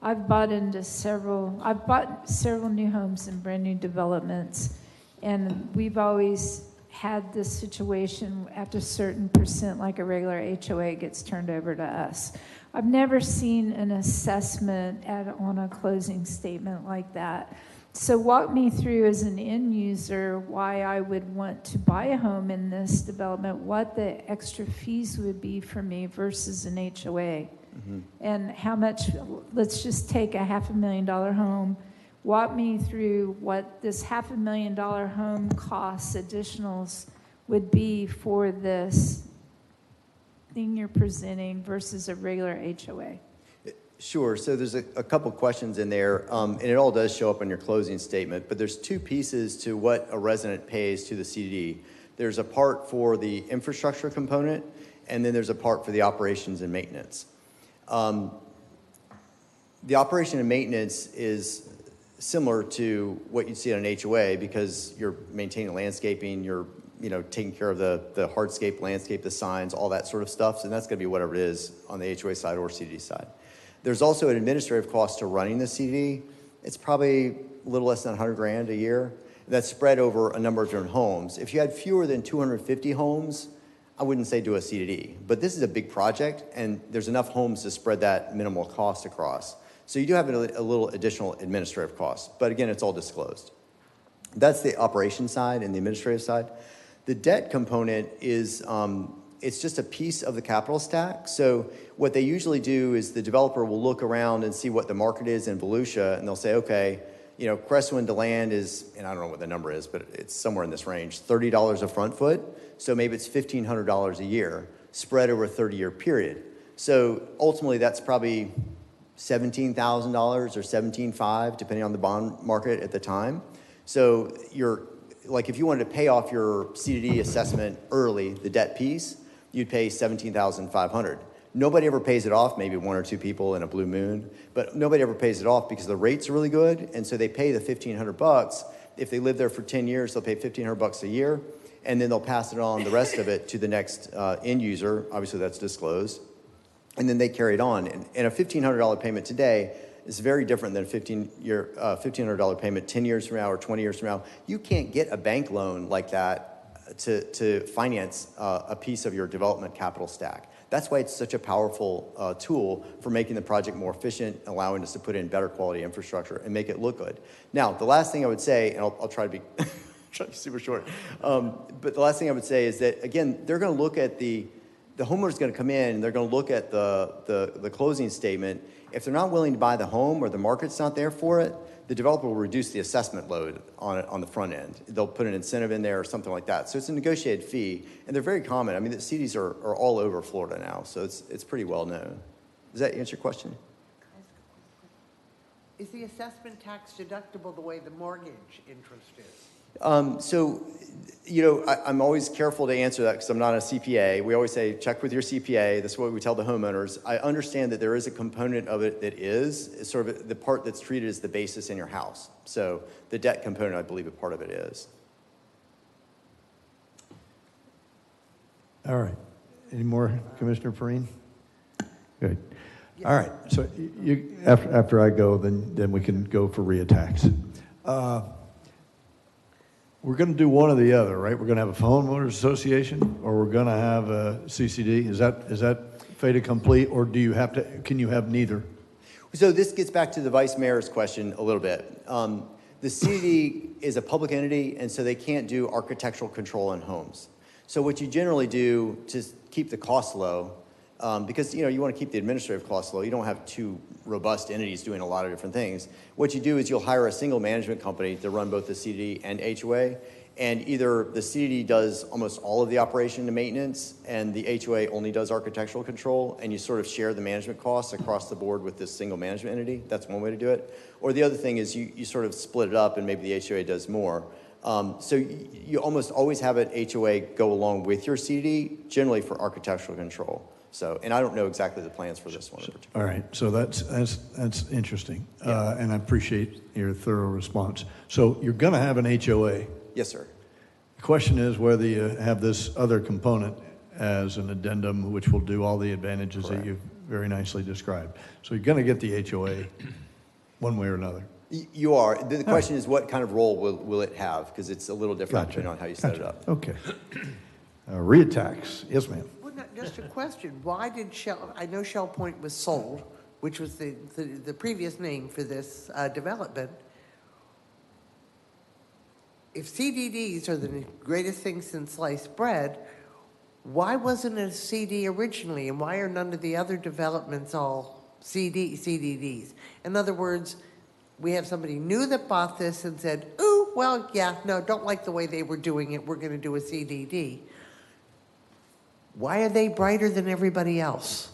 I've bought several new homes and brand new developments, and we've always had this situation at a certain percent, like a regular HOA gets turned over to us. I've never seen an assessment on a closing statement like that. So walk me through, as an end user, why I would want to buy a home in this development, what the extra fees would be for me versus an HOA. Mm-hmm. And how much, let's just take a $500,000 home. Walk me through what this $500,000 home costs, additionals, would be for this thing you're presenting versus a regular HOA. Sure. So there's a couple questions in there, and it all does show up in your closing statement, but there's two pieces to what a resident pays to the CDD. There's a part for the infrastructure component, and then there's a part for the operations and maintenance. The operation and maintenance is similar to what you'd see on an HOA because you're maintaining landscaping, you're taking care of the hardscape, landscape, the signs, all that sort of stuff, and that's going to be whatever it is on the HOA side or CDD side. There's also an administrative cost to running the CDD. It's probably a little less than $100,000 a year. That's spread over a number of different homes. If you had fewer than 250 homes, I wouldn't say do a CDD. But this is a big project, and there's enough homes to spread that minimal cost across. So you do have a little additional administrative cost. But again, it's all disclosed. That's the operation side and the administrative side. The debt component is it's just a piece of the capital stack. So what they usually do is the developer will look around and see what the market is in Volusia, and they'll say, okay, Crestwind to land is, and I don't know what the number is, but it's somewhere in this range, $30 a front foot. So maybe it's $1,500 a year spread over a 30-year period. So ultimately, that's probably $17,000 or $17,500, depending on the bond market at the time. So if you wanted to pay off your CDD assessment early, the debt piece, you'd pay $17,500. Nobody ever pays it off, maybe one or two people in a blue moon, but nobody ever pays it off because the rates are really good, and so they pay the $1,500. If they live there for 10 years, they'll pay $1,500 a year, and then they'll pass it on, the rest of it, to the next end user. Obviously, that's disclosed. And then they carry it on. And a $1,500 payment today is very different than a $1,500 payment 10 years from now or 20 years from now. You can't get a bank loan like that to finance a piece of your development capital stack. That's why it's such a powerful tool for making the project more efficient, allowing us to put in better quality infrastructure and make it look good. Now, the last thing I would say, and I'll try to be super short, but the last thing I would say is that, again, they're going to look at the homeowner's going to come in and they're going to look at the closing statement. If they're not willing to buy the home or the market's not there for it, the developer will reduce the assessment load on it on the front end. They'll put an incentive in there or something like that. So it's a negotiated fee, and they're very common. I mean, the CDs are all over Florida now, so it's pretty well known. Does that answer your question? Is the assessment tax deductible the way the mortgage interest is? So, you know, I'm always careful to answer that because I'm not a CPA. We always say, check with your CPA. That's what we tell the homeowners. I understand that there is a component of it that is sort of the part that's treated as the basis in your house. So the debt component, I believe, a part of it is. All right. Any more, Commissioner Perrine? Good. All right. So you, after I go, then we can go for reattacks. We're going to do one or the other, right? We're going to have a homeowners association, or we're going to have a CCD. Is that fait accompli, or do you have to? Can you have neither? So this gets back to the Vice Mayor's question a little bit. The CCD is a public entity, and so they can't do architectural control on homes. So what you generally do to keep the cost low, because you want to keep the administrative costs low, you don't have two robust entities doing a lot of different things. What you do is you'll hire a single management company to run both the CDD and HOA, and either the CDD does almost all of the operation and maintenance, and the HOA only does architectural control, and you sort of share the management costs across the board with this single management entity. That's one way to do it. Or the other thing is you sort of split it up, and maybe the HOA does more. So you almost always have an HOA go along with your CDD, generally for architectural control. So, and I don't know exactly the plans for this one in particular. All right, so that's interesting, and I appreciate your thorough response. So you're going to have an HOA. Yes, sir. The question is whether you have this other component as an addendum, which will do all the advantages that you've very nicely described. So you're going to get the HOA one way or another. You are. The question is, what kind of role will it have? Because it's a little different depending on how you set it up. Okay. Reattacks. Yes, ma'am. Just a question. Why did Shell, I know Shell Point was sold, which was the previous name for this development. If CDDs are the greatest thing since sliced bread, why wasn't it a CD originally, and why are none of the other developments all CDDs? In other words, we have somebody new that bought this and said, ooh, well, yeah, no, don't like the way they were doing it, we're going to do a CDD. Why are they brighter than everybody else?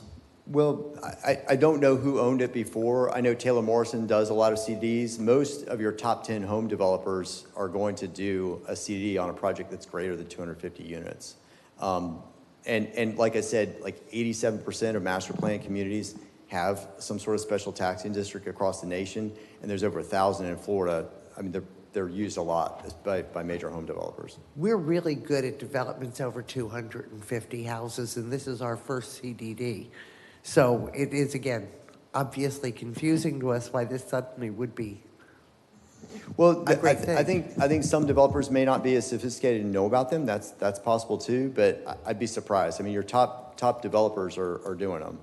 Well, I don't know who owned it before. I know Taylor Morrison does a lot of CDs. Most of your top 10 home developers are going to do a CD on a project that's greater than 250 units. And like I said, like 87% of master plan communities have some sort of special taxing district across the nation, and there's over 1,000 in Florida. I mean, they're used a lot by major home developers. We're really good at developments over 250 houses, and this is our first CDD. So it is, again, obviously confusing to us why this suddenly would be well, a great thing. I think some developers may not be as sophisticated and know about them. That's possible too, but I'd be surprised. I mean, your top developers are doing them.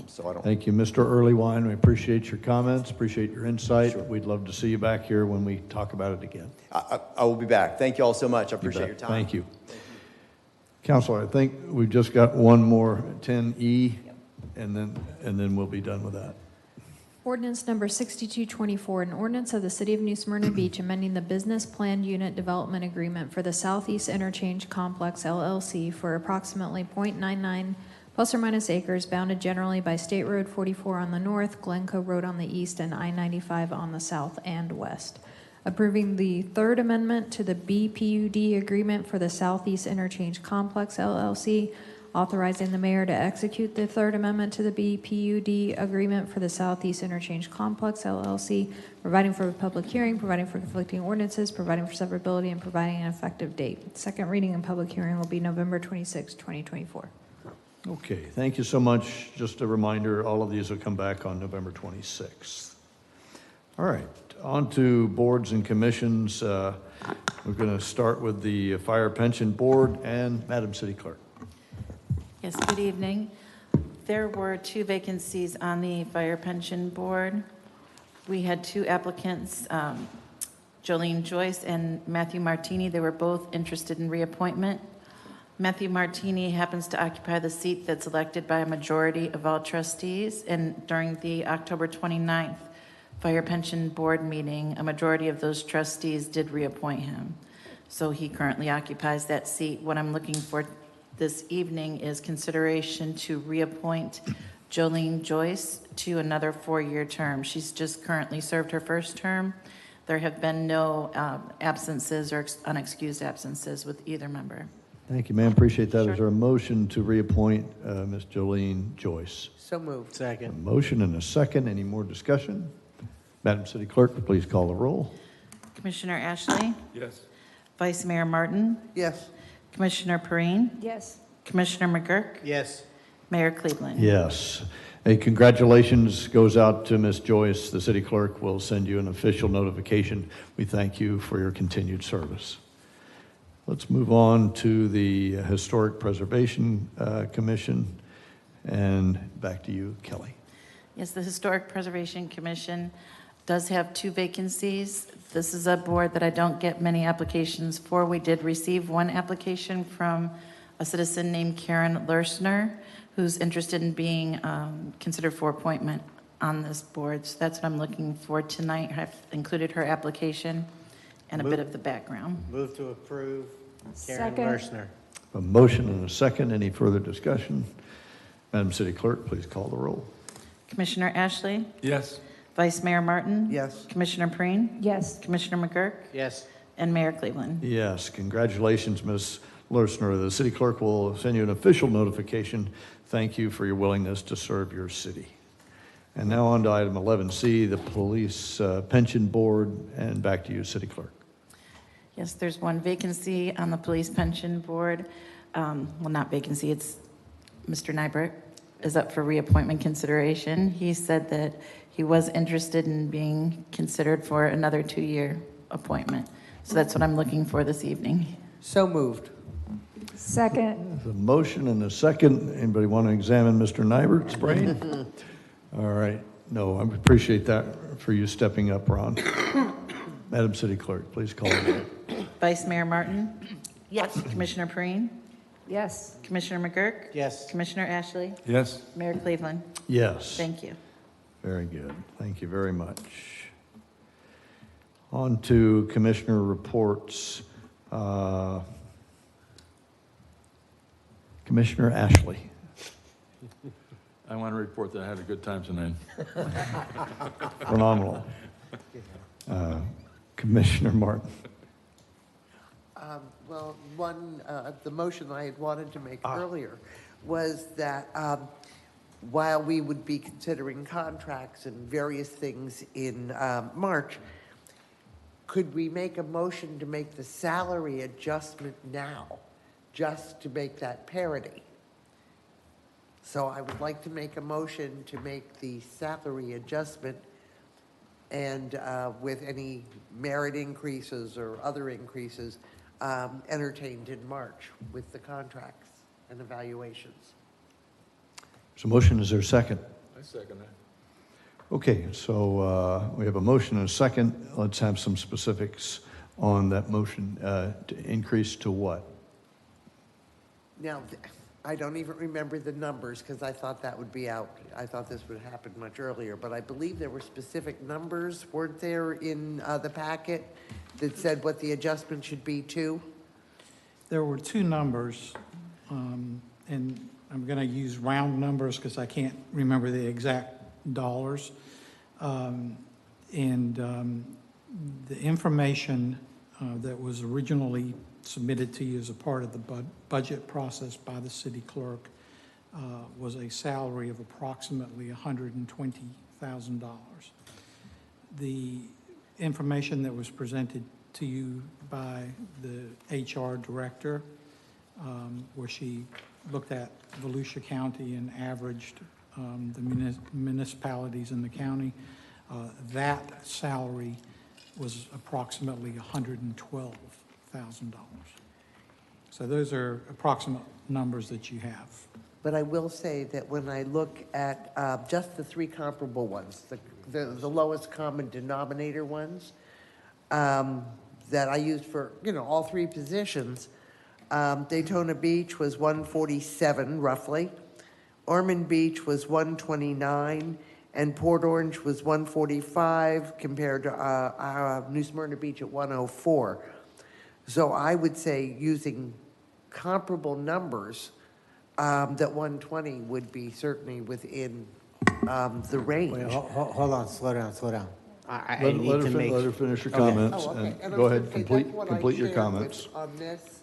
So I don't. Thank you, Mr. Earlywine. We appreciate your comments, appreciate your insight. Sure. We'd love to see you back here when we talk about it again. I will be back. Thank you all so much. I appreciate your time. Thank you. Counselor, I think we've just got one more 10E, and then we'll be done with that. Ordinance number 6224, an ordinance of the City of New Smyrna Beach amending the Business Plan Unit Development Agreement for the Southeast Interchange Complex LLC for approximately .99 plus or minus acres bounded generally by State Road 44 on the north, Glencoe Road on the east, and I-95 on the south and west. Approving the third amendment to the BPUD agreement for the Southeast Interchange Complex LLC, authorizing the mayor to execute the Third Amendment to the BPUD agreement for the Southeast Interchange Complex LLC, providing for a public hearing, providing for conflicting ordinances, providing for severability, and providing an effective date. Second reading and public hearing will be November 26, 2024. Okay, thank you so much. Just a reminder, all of these will come back on November 26th. All right, on to boards and commissions. We're going to start with the Fire Pension Board and Madam City Clerk. Yes, good evening. There were 2 vacancies on the Fire Pension Board. We had 2 applicants, Jolene Joyce and Matthew Martini. They were both interested in reappointment. Matthew Martini happens to occupy the seat that's elected by a majority of all trustees, and during the October 29th Fire Pension Board meeting, a majority of those trustees did reappoint him. So he currently occupies that seat. What I'm looking for this evening is consideration to reappoint Jolene Joyce to another 4-year term. She's just currently served her first term. There have been no absences or unexcused absences with either member. Thank you, ma'am. Appreciate that. Is there a motion to reappoint Ms. Jolene Joyce? So moved. Second. A motion and a second. Any more discussion? Madam City Clerk, please call the roll. Commissioner Ashley? Yes. Vice Mayor Martin? Yes. Commissioner Perrine? Yes. Commissioner McGurk? Yes. Mayor Cleveland? Yes. A congratulations goes out to Ms. Joyce. The city clerk will send you an official notification. We thank you for your continued service. Let's move on to the Historic Preservation Commission. And back to you, Kelly. Yes, the Historic Preservation Commission does have 2 vacancies. This is a board that I don't get many applications for. We did receive 1 application from a citizen named Karen Lursner, who's interested in being considered for appointment on this board. So that's what I'm looking for tonight. I've included her application and a bit of the background. Move to approve Karen Second. Lursner. A motion and a second. Any further discussion? Madam City Clerk, please call the roll. Commissioner Ashley? Yes. Vice Mayor Martin? Yes. Commissioner Perrine? Yes. Commissioner McGurk? Yes. And Mayor Cleveland? Yes, congratulations, Ms. Lursner. The city clerk will send you an official notification. Thank you for your willingness to serve your city. And now on to item 11C, the Police Pension Board, and back to you, city clerk. Yes, there's 1 vacancy on the Police Pension Board. Well, not vacancy, it's Mr. Nybert is up for reappointment consideration. He said that he was interested in being considered for another 2-year appointment. So that's what I'm looking for this evening. So moved. Second. The motion and a second. Anybody want to examine Mr. Nybert's brain? All right. No, I appreciate that for you stepping up, Ron. Madam City Clerk, please call the roll. Vice Mayor Martin? Yes. Commissioner Perrine? Yes. Commissioner McGurk? Yes. Commissioner Ashley? Yes. Mayor Cleveland? Yes. Thank you. Very good. Thank you very much. On to commissioner reports. Commissioner Ashley. I want to report that I had a good time tonight. Phenomenal. Commissioner Martin. Well, the motion I had wanted to make earlier was that while we would be considering contracts and various things in March, could we make a motion to make the salary adjustment now, just to make that parity? So I would like to make a motion to make the salary adjustment and with any merit increases or other increases entertained in March with the contracts and evaluations. So motion, is there a second? I second that. Okay, so we have a motion and a second. Let's have some specifics on that motion to increase to what? Now, I don't even remember the numbers because I thought that would be out. I thought this would happen much earlier, but I believe there were specific numbers, weren't there, in the packet that said what the adjustment should be to? There were 2 numbers, and I'm going to use round numbers because I can't remember the exact dollars. The information that was originally submitted to you as a part of the budget process by the city clerk was a salary of approximately $120,000. The information that was presented to you by the HR director, where she looked at Volusia County and averaged the municipalities in the county, that salary was approximately $112,000. So those are approximate numbers that you have. But I will say that when I look at just the three comparable ones, the lowest common denominator ones that I used for, all three positions, Daytona Beach was 147 roughly, Ormond Beach was 129, and Port Orange was 145 compared to New Smyrna Beach at 104. So I would say using comparable numbers, that 120 would be certainly within the range. Wait, hold on, slow down. I Let need to make. her finish her Okay. comments, Oh, okay. and And I go was ahead, gonna say, that's what I complete your shared comments. with- On this,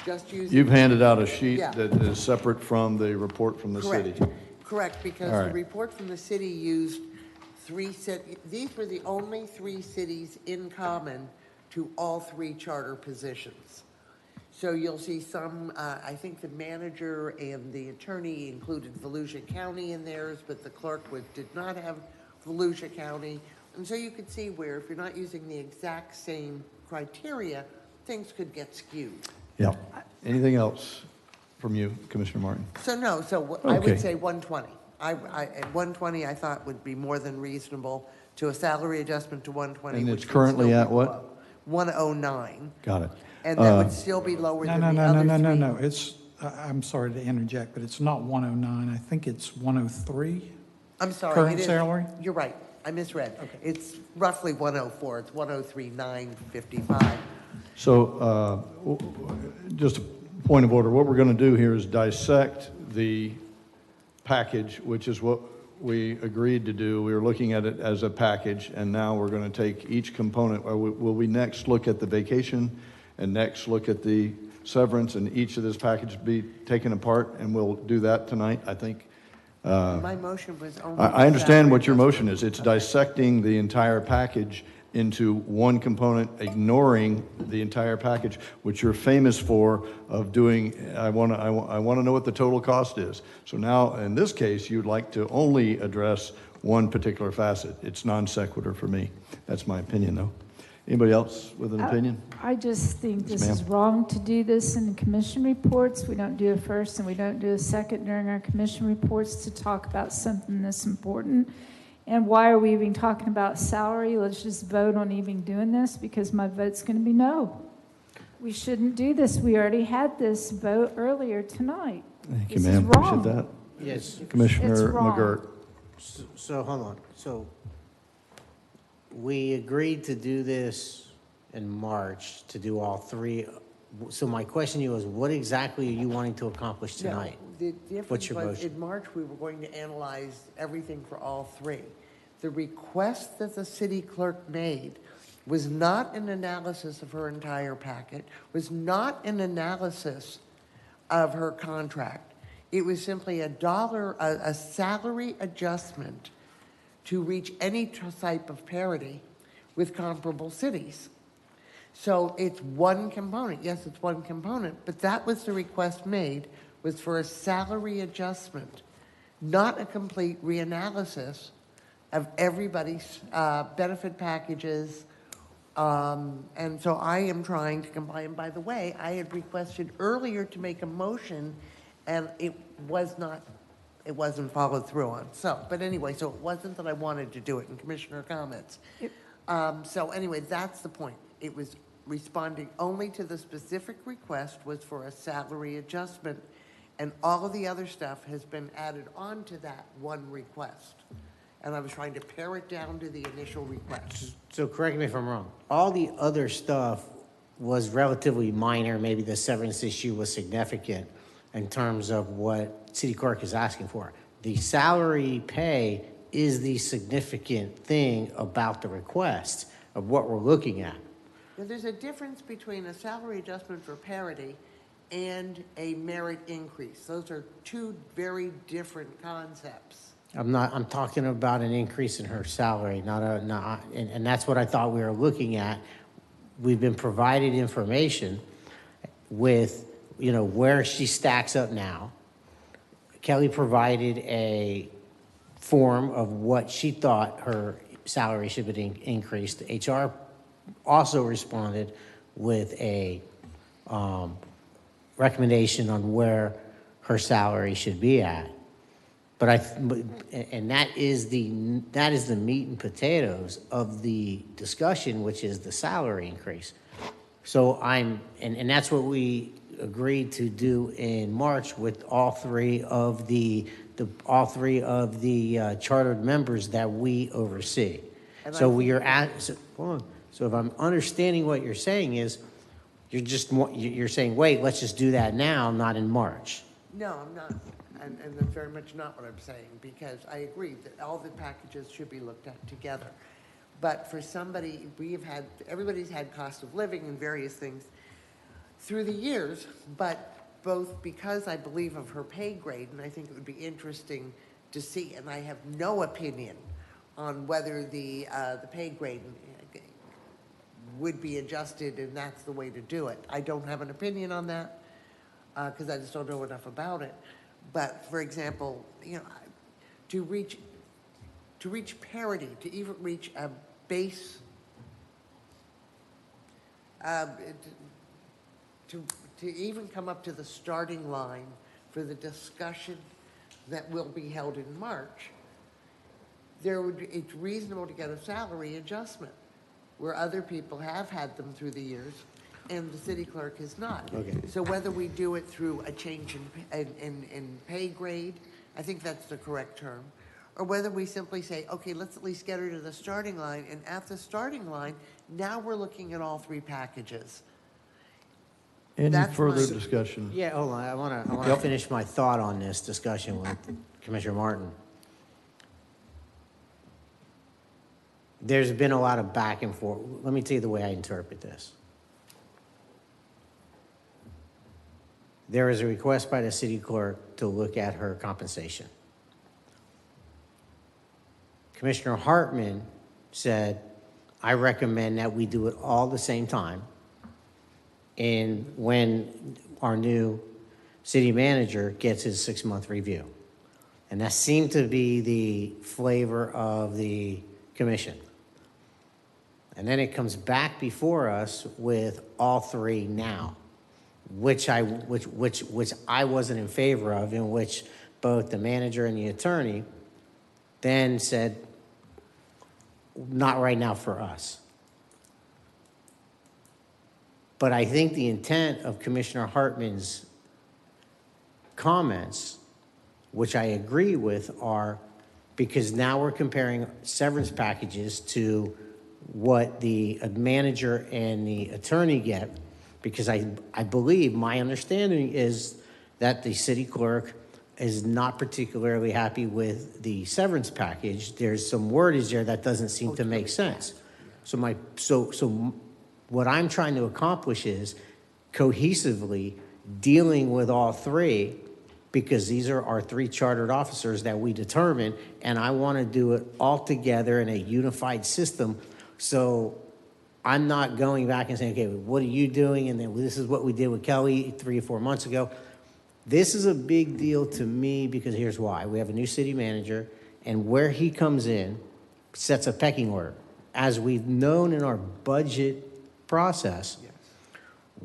just using. You've handed out a sheet Yeah. that is separate from the report from the city. Correct, because All the right. report from the city used these were the only three cities in common to all three charter positions. So you'll see some, I think the manager and the attorney included Volusia County in theirs, but the clerk did not have Volusia County. And so you could see where if you're not using the exact same criteria, things could get skewed. Yeah. Anything else from you, Commissioner Martin? So no, I Okay. would say 120. At 120, I thought would be more than reasonable to a salary adjustment to 120. And which it's would currently still at be what? below 109. Got it. And that would still be lower than the other three. No. It's, I'm sorry to interject, but it's not 109. I think it's 103. I'm sorry. Current it is- salary? You're right. I misread. It's roughly 104. It's 103,955. So, just a point of order, what we're going to do here is dissect the package, which is what we agreed to do. We were looking at it as a package, and now we're going to take each component. Will we next look at the vacation and next look at the severance, and each of this package be taken apart, and we'll do that tonight, I think. My motion was only. I understand what your motion is. It's dissecting the entire package into one component, ignoring the entire package, which you're famous for of doing. I want to know what the total cost is. So now, in this case, you'd like to only address one particular facet. It's non sequitur for me. That's my opinion, though. Anybody else with an opinion? I just think Yes, this is ma'am. wrong to do this in the commission reports. We don't do a first and we don't do a second during our commission reports to talk about something this important. And why are we even talking about salary? Let's just vote on even doing this, because my vote's going to be no. We shouldn't do this. We already had this vote earlier tonight. Thank you, This is ma'am. wrong. Appreciate that. Yes. Commissioner It's wrong. McGirt. So hold on. So we agreed to do this in March, to do all three. So my question to you is, what exactly are you wanting to accomplish tonight? No, the What's difference your was, motion? in March, we were going to analyze everything for all three. The request that the city clerk made was not an analysis of her entire packet, was not an analysis of her contract. It was simply a salary adjustment to reach any type of parity with comparable cities. So it's one component. Yes, it's one component, but that was the request made, was for a salary adjustment, not a complete reanalysis of everybody's benefit packages. And so I am trying to comply. And by the way, I had requested earlier to make a motion, and it wasn't followed through on. So, but anyway, so it wasn't that I wanted to do it in commissioner comments. So anyway, that's the point. It was responding only to the specific request was for a salary adjustment, and all of the other stuff has been added on to that one request. And I was trying to pare it down to the initial request. So correct me if I'm wrong. All the other stuff was relatively minor. Maybe the severance issue was significant in terms of what city clerk is asking for. The salary pay is the significant thing about the request of what we're looking at. Now, there's a difference between a salary adjustment for parity and a merit increase. Those are two very different concepts. I'm talking about an increase in her salary, and that's what I thought we were looking at. We've been provided information with, where she stacks up now. Kelly provided a form of what she thought her salary should be increased. HR also responded with a recommendation on where her salary should be at. And that is the meat and potatoes of the discussion, which is the salary increase. So and that's what we agreed to do in March with all three of the chartered members that we oversee. So if I'm understanding what you're saying is, you're saying, wait, let's just do that now, not in March. No, I'm not. And that's very much not what I'm saying, because I agree that all the packages should be looked at together. But for somebody, everybody's had cost of living and various things through the years, but both because I believe of her pay grade, and I think it would be interesting to see, and I have no opinion on whether the pay grade would be adjusted, and that's the way to do it. I don't have an opinion on that, because I just don't know enough about it. But for example, to reach parity, to even reach a base, to even come up to the starting line for the discussion that will be held in March, it's reasonable to get a salary adjustment where other people have had them through the years and the city clerk has not. Okay. So whether we do it through a change in pay grade, I think that's the correct term, or whether we simply say, okay, let's at least get her to the starting line, and at the starting line, now we're looking at all three packages. Any further discussion? Yeah, hold on. I want to finish my thought on this discussion with Commissioner Martin. There's been a lot of back and forth. Let me tell you the way I interpret this. There is a request by the city clerk to look at her compensation. Commissioner Hartman said, I recommend that we do it all at the same time. And when our new city manager gets his 6-month review. And that seemed to be the flavor of the commission. And then it comes back before us with all three now, which I wasn't in favor of, in which both the manager and the attorney then said, not right now for us. But I think the intent of Commissioner Hartman's comments, which I agree with, are because now we're comparing severance packages to what the manager and the attorney get, because I believe, my understanding is that the city clerk is not particularly happy with the severance package. There's some wordage there that doesn't seem to make sense. So what I'm trying to accomplish is cohesively dealing with all three, because these are our three chartered officers that we determine, and I want to do it all together in a unified system. So I'm not going back and saying, okay, what are you doing? And then this is what we did with Kelly 3 or 4 months ago. This is a big deal to me because here's why. We have a new city manager, and where he comes in sets a pecking order. As we've known in our budget process,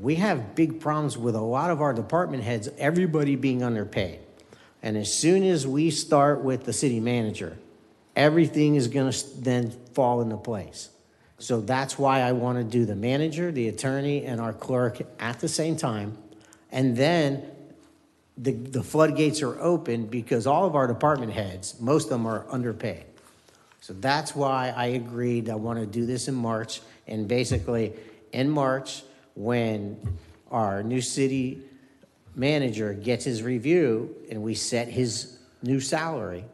we have big problems with a lot of our department heads, everybody being underpaid. And as soon as we start with the city manager, everything is going to then fall into place. So that's why I want to do the manager, the attorney, and our clerk at the same time. And then the floodgates are open because all of our department heads, most of them are underpaid. So that's why I agreed I want to do this in March. And basically in March, when our new city manager gets his review and we set his new salary,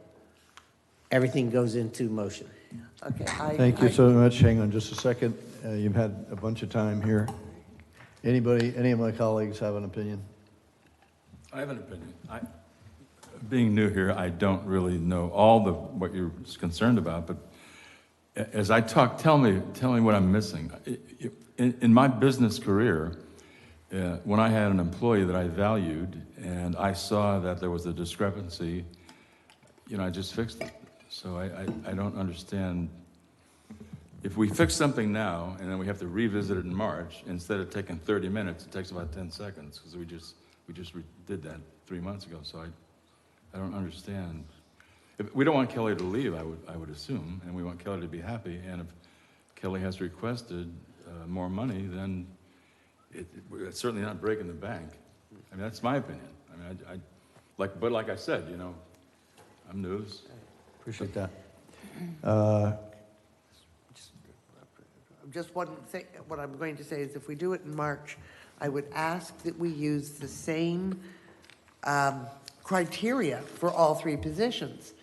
everything goes into motion. Okay. Thank you so much. Hang on just a second. You've had a bunch of time here. Anybody, any of my colleagues have an opinion? I have an opinion. Being new here, I don't really know what you're concerned about, but as I talk, tell me what I'm missing. In my business career, when I had an employee that I valued and I saw that there was a discrepancy, I just fixed it. So I don't understand. If we fix something now and then we have to revisit it in March, instead of taking 30 minutes, it takes about 10 seconds because we just did that 3 months ago. So I don't understand. We don't want Kelly to leave, I would assume, and we want Kelly to be happy. And if Kelly has requested more money, then it's certainly not breaking the bank. I mean, that's my opinion. I mean, but like I said, I'm news. Appreciate that. Just one thing, what I'm going to say is if we do it in March, I would ask that we use the same criteria for all three positions.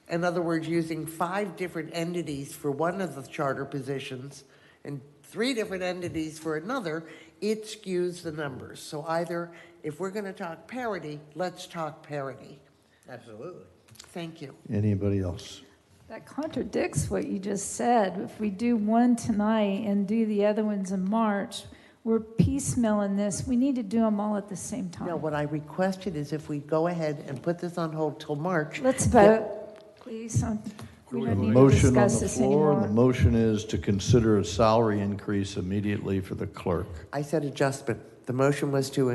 In other words, using 5 different entities for one of the charter positions and 3 different entities for another, it skews the numbers. So either, if we're going to talk parity, let's talk parity. Absolutely. Thank you. Anybody else? That contradicts what you just said. If we do one tonight and do the other ones in March, we're piecemealing this. We need to do them all at the same time. No, what I requested is if we go ahead and put this on hold till March. Let's vote, please. We don't need to Motion on discuss the this floor, and the anymore. motion is to consider a salary increase immediately for the clerk. I said adjustment. The motion was to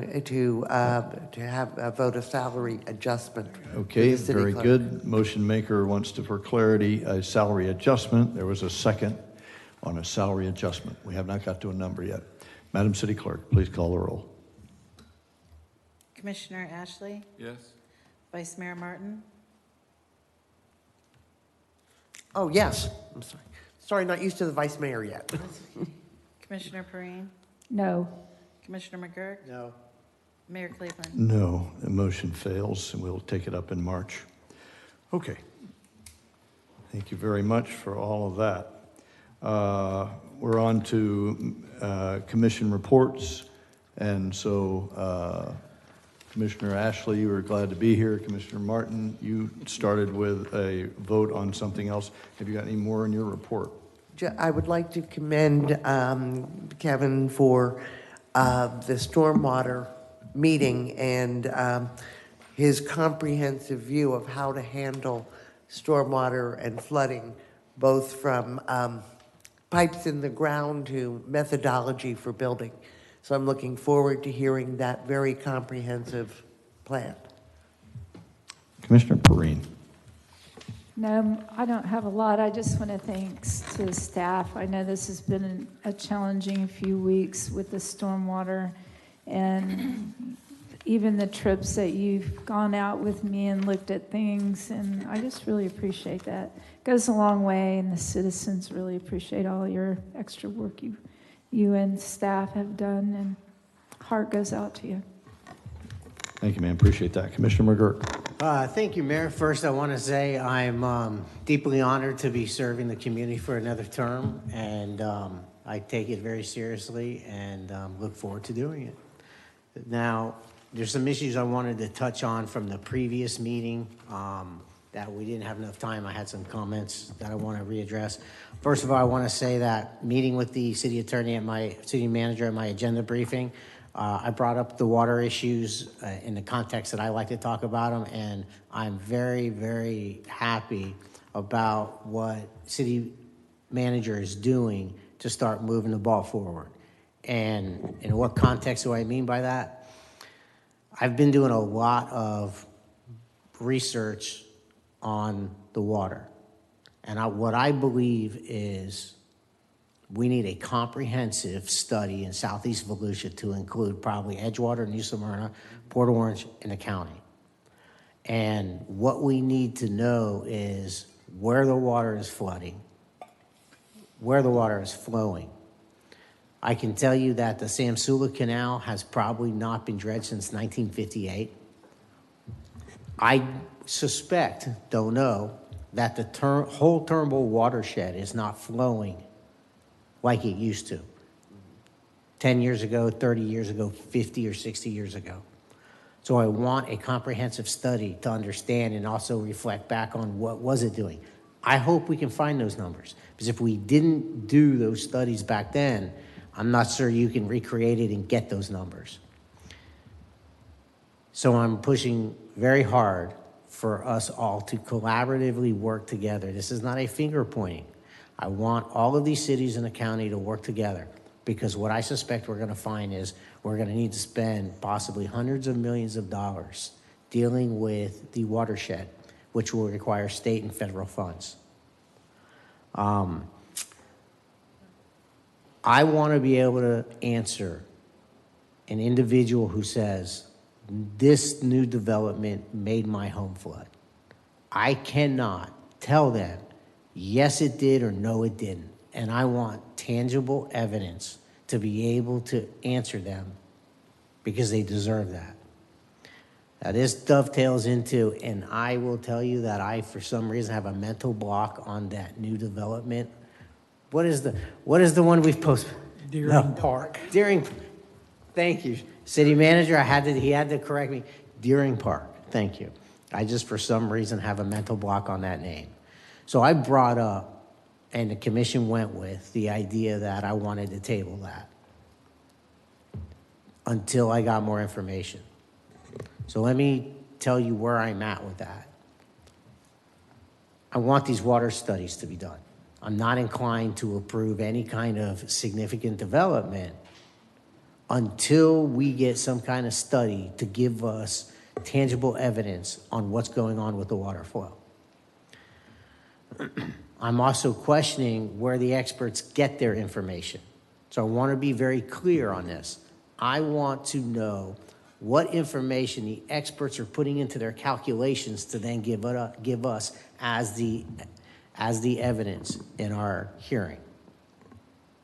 have a vote of salary adjustment. for Okay, the city very clerk. good. Motion maker wants to, for clarity, a salary adjustment. There was a second on a salary adjustment. We have not got to a number yet. Madam City Clerk, please call the roll. Commissioner Ashley? Yes? Vice Mayor Martin? Oh, yes. I'm sorry. Sorry, not used to the vice mayor yet. Commissioner Perrine? No. Commissioner McGurk? No. Mayor Cleveland? No, the motion fails, and we'll take it up in March. Okay. Thank you very much for all of that. We're on to commission reports, and so Commissioner Ashley, you were glad to be here. Commissioner Martin, you started with a vote on something else. Have you got any more in your report? I would like to commend Kevin for the stormwater meeting and his comprehensive view of how to handle stormwater and flooding, both from pipes in the ground to methodology for building. So I'm looking forward to hearing that very comprehensive plan. Commissioner Perrine. No, I don't have a lot. I just want to thank to staff. I know this has been a challenging few weeks with the stormwater and even the trips that you've gone out with me and looked at things, and I just really appreciate that. It goes a long way, and the citizens really appreciate all your extra work you and staff have done, and heart goes out to you. Thank you, ma'am. Appreciate that. Commissioner McGurk. Thank you, Mayor. First, I want to say I'm deeply honored to be serving the community for another term, and I take it very seriously and look forward to doing it. Now, there's some issues I wanted to touch on from the previous meeting that we didn't have enough time. I had some comments that I want to readdress. First of all, I want to say that meeting with the city attorney and my city manager at my agenda briefing, I brought up the water issues in the context that I like to talk about them, and I'm very, very happy about what city manager is doing to start moving the ball forward. And in what context do I mean by that? I've been doing a lot of research on the water. And what I believe is we need a comprehensive study in Southeast Volusia to include probably Edgewater, New Smyrna, Port Orange, and the county. And what we need to know is where the water is flooding, where the water is flowing. I can tell you that the Samsula Canal has probably not been dredged since 1958. I suspect, don't know, that the whole Turnbull watershed is not flowing like it used to. 10 years ago, 30 years ago, 50 or 60 years ago. So I want a comprehensive study to understand and also reflect back on what was it doing. I hope we can find those numbers, because if we didn't do those studies back then, I'm not sure you can recreate it and get those numbers. So I'm pushing very hard for us all to collaboratively work together. This is not a finger pointing. I want all of these cities in the county to work together, because what I suspect we're going to find is we're going to need to spend possibly hundreds of millions of dollars dealing with the watershed, which will require state and federal funds. I want to be able to answer an individual who says, this new development made my home flood. I cannot tell them, yes, it did, or no, it didn't. And I want tangible evidence to be able to answer them, because they deserve that. Now, this dovetails into, and I will tell you that I, for some reason, have a mental block on that new development. What is the one we've posted? Deering Park. Deering, thank you. City manager, he had to correct me. Deering Park, thank you. I just, for some reason, have a mental block on that name. So I brought up, and the commission went with, the idea that I wanted to table that until I got more information. So let me tell you where I'm at with that. I want these water studies to be done. I'm not inclined to approve any kind of significant development until we get some kind of study to give us tangible evidence on what's going on with the water flow. I'm also questioning where the experts get their information. So I want to be very clear on this. I want to know what information the experts are putting into their calculations to then give us as the evidence in our hearing.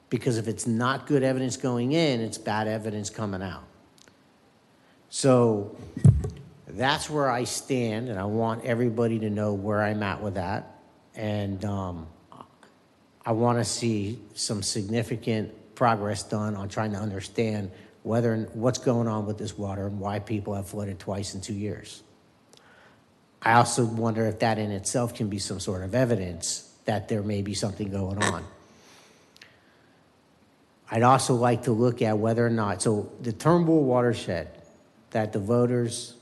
Because if it's not good evidence going in, it's bad evidence coming out. So that's where I stand, and I want everybody to know where I'm at with that. And I want to see some significant progress done on trying to understand what's going on with this water and why people have flooded twice in 2 years. I also wonder if that in itself can be some sort of evidence that there may be something going on. I'd also like to look at whether or not, so the Turnbull watershed that the voters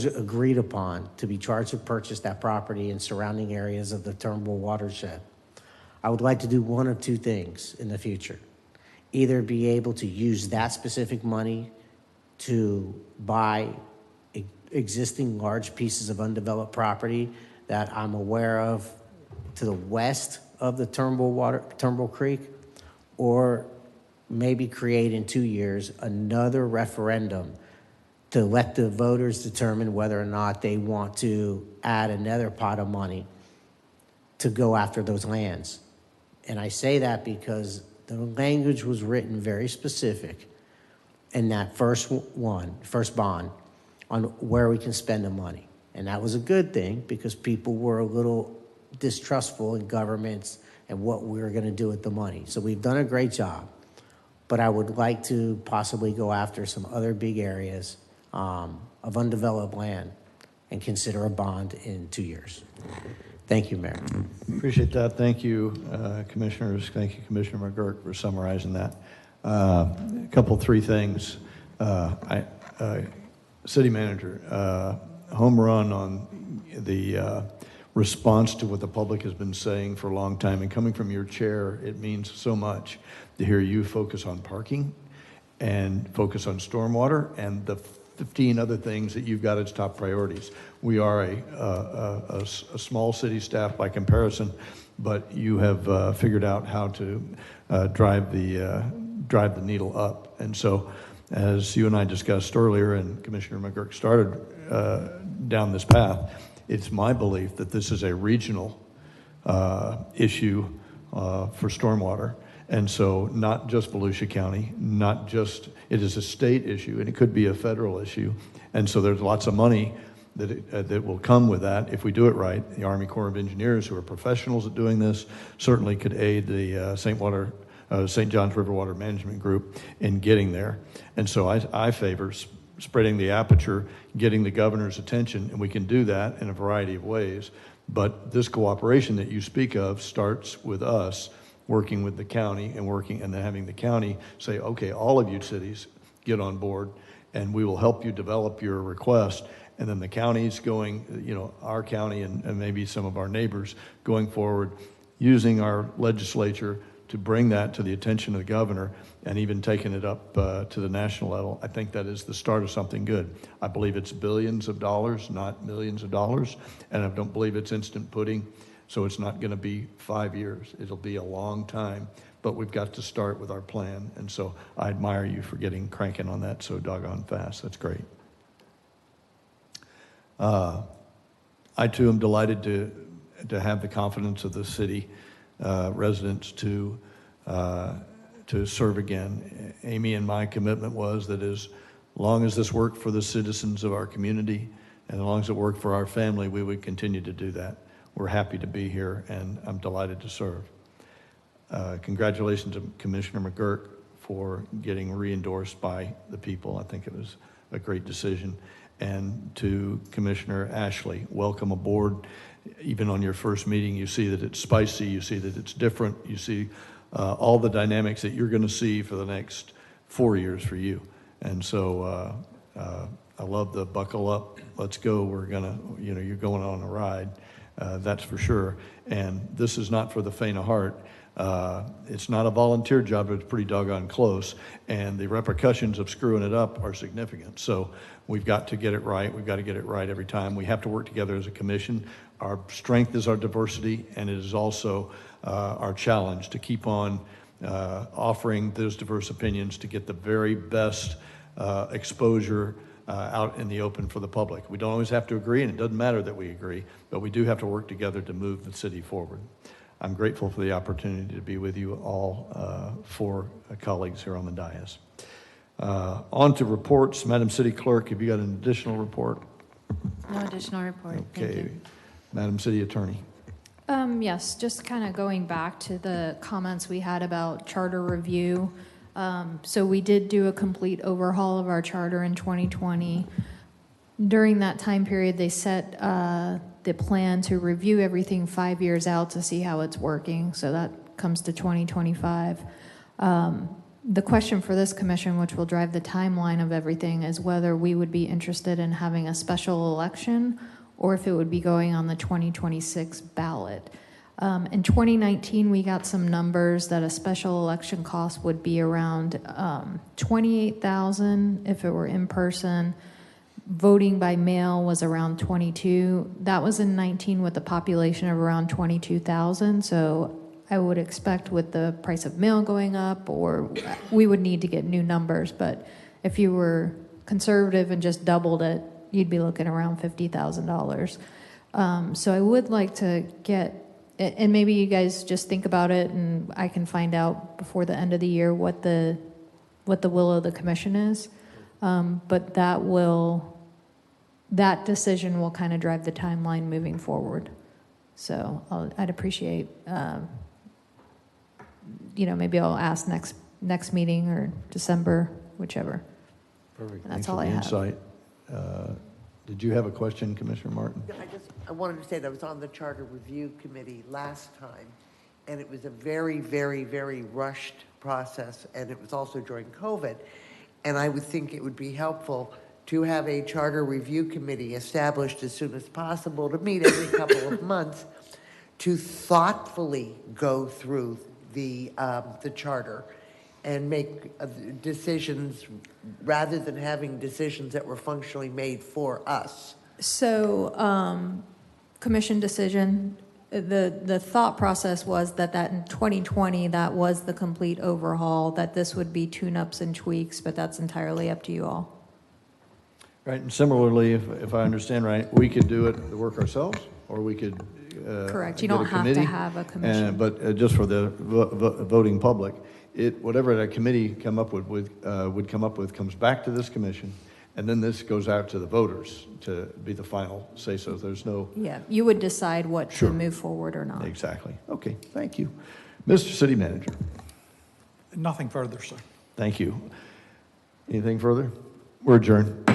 agreed upon to be charged to purchase that property in surrounding areas of the Turnbull watershed. I would like to do one of two things in the future. Either be able to use that specific money to buy existing large pieces of undeveloped property that I'm aware of to the west of the Turnbull Creek, or maybe create in 2 years another referendum to let the voters determine whether or not they want to add another pot of money to go after those lands. And I say that because the language was written very specific in that first bond, on where we can spend the money. And that was a good thing, because people were a little distrustful in governments and what we were going to do with the money. So we've done a great job, but I would like to possibly go after some other big areas of undeveloped land and consider a bond in 2 years. Thank you, Mayor. Appreciate that. Thank you, commissioners. Thank you, Commissioner McGurk, for summarizing that. Three things. City manager, home run on the response to what the public has been saying for a long time. And coming from your chair, it means so much to hear you focus on parking and focus on stormwater and the 15 other things that you've got as top priorities. We are a small city staff by comparison, but you have figured out how to drive the needle up. And so, as you and I discussed earlier, and Commissioner McGurk started down this path, it's my belief that this is a regional issue for stormwater. And so not just Volusia County, it is a state issue, and it could be a federal issue. And so there's lots of money that will come with that if we do it right. The Army Corps of Engineers, who are professionals at doing this, certainly could aid the St. John's River Water Management Group in getting there. And so I favor spreading the aperture, getting the governor's attention, and we can do that in a variety of ways. But this cooperation that you speak of starts with us working with the county and then having the county say, okay, all of you cities get on board and we will help you develop your request. And then the county's going, our county and maybe some of our neighbors going forward, using our legislature to bring that to the attention of the governor and even taking it up to the national level. I think that is the start of something good. I believe it's billions of dollars, not millions of dollars, and I don't believe it's instant pudding, so it's not going to be 5 years. It'll be a long time, but we've got to start with our plan, and so I admire you for getting cranking on that so doggone fast. That's great. I too am delighted to have the confidence of the city residents to serve again. Amy and my commitment was that as long as this worked for the citizens of our community and as long as it worked for our family, we would continue to do that. We're happy to be here, and I'm delighted to serve. Congratulations to Commissioner McGurk for getting re-endorsed by the people. I think it was a great decision. And to Commissioner Ashley, welcome aboard. Even on your first meeting, you see that it's spicy, you see that it's different, you see all the dynamics that you're going to see for the next 4 years for you. And so I love the buckle up, let's go, we're going to, you're going on a ride, that's for sure. And this is not for the faint of heart. It's not a volunteer job, but it's pretty doggone close. And the repercussions of screwing it up are significant. So we've got to get it right. We've got to get it right every time. We have to work together as a commission. Our strength is our diversity, and it is also our challenge to keep on offering those diverse opinions to get the very best exposure out in the open for the public. We don't always have to agree, and it doesn't matter that we agree, but we do have to work together to move the city forward. I'm grateful for the opportunity to be with you all, four colleagues here on the dais. On to reports. Madam City Clerk, have you got an additional report? No additional report. Okay. Thank you. Madam City Attorney. Yes, just kind of going back to the comments we had about charter review. So we did do a complete overhaul of our charter in 2020. During that time period, they set the plan to review everything 5 years out to see how it's working. So that comes to 2025. The question for this commission, which will drive the timeline of everything, is whether we would be interested in having a special election or if it would be going on the 2026 ballot. In 2019, we got some numbers that a special election cost would be around $28,000 if it were in person. Voting by mail was around 22. That was in 19 with a population of around 22,000. So I would expect with the price of mail going up, or we would need to get new numbers. But if you were conservative and just doubled it, you'd be looking around $50,000. So I would like to get, and maybe you guys just think about it, and I can find out before the end of the year what the will of the commission is. But that decision will kind of drive the timeline moving forward. So I'd appreciate, maybe I'll ask next meeting or December, whichever. Perfect. And Thanks that's all for the I have. insight. Did you have a question, Commissioner Martin? I wanted to say that I was on the Charter Review Committee last time, and it was a very, very, very rushed process, and it was also during COVID. And I would think it would be helpful to have a Charter Review Committee established as soon as possible to meet every couple of months to thoughtfully go through the charter and make decisions rather than having decisions that were functionally made for us. So, commission decision, the thought process was that in 2020, that was the complete overhaul, that this would be tune-ups and tweaks, but that's entirely up to you all. Right, and similarly, if I understand right, we could do it, the work ourselves, or we could Correct. You get don't a have to committee. have a commission. But just for the voting public, whatever that committee would come up with comes back to this commission. And then this goes out to the voters to be the final say-so. There's no... Yeah, you would decide what Sure. to move forward or not. Exactly. Okay, thank you. Mr. City Manager, Nothing further, sir. thank you. Anything further? We're adjourned.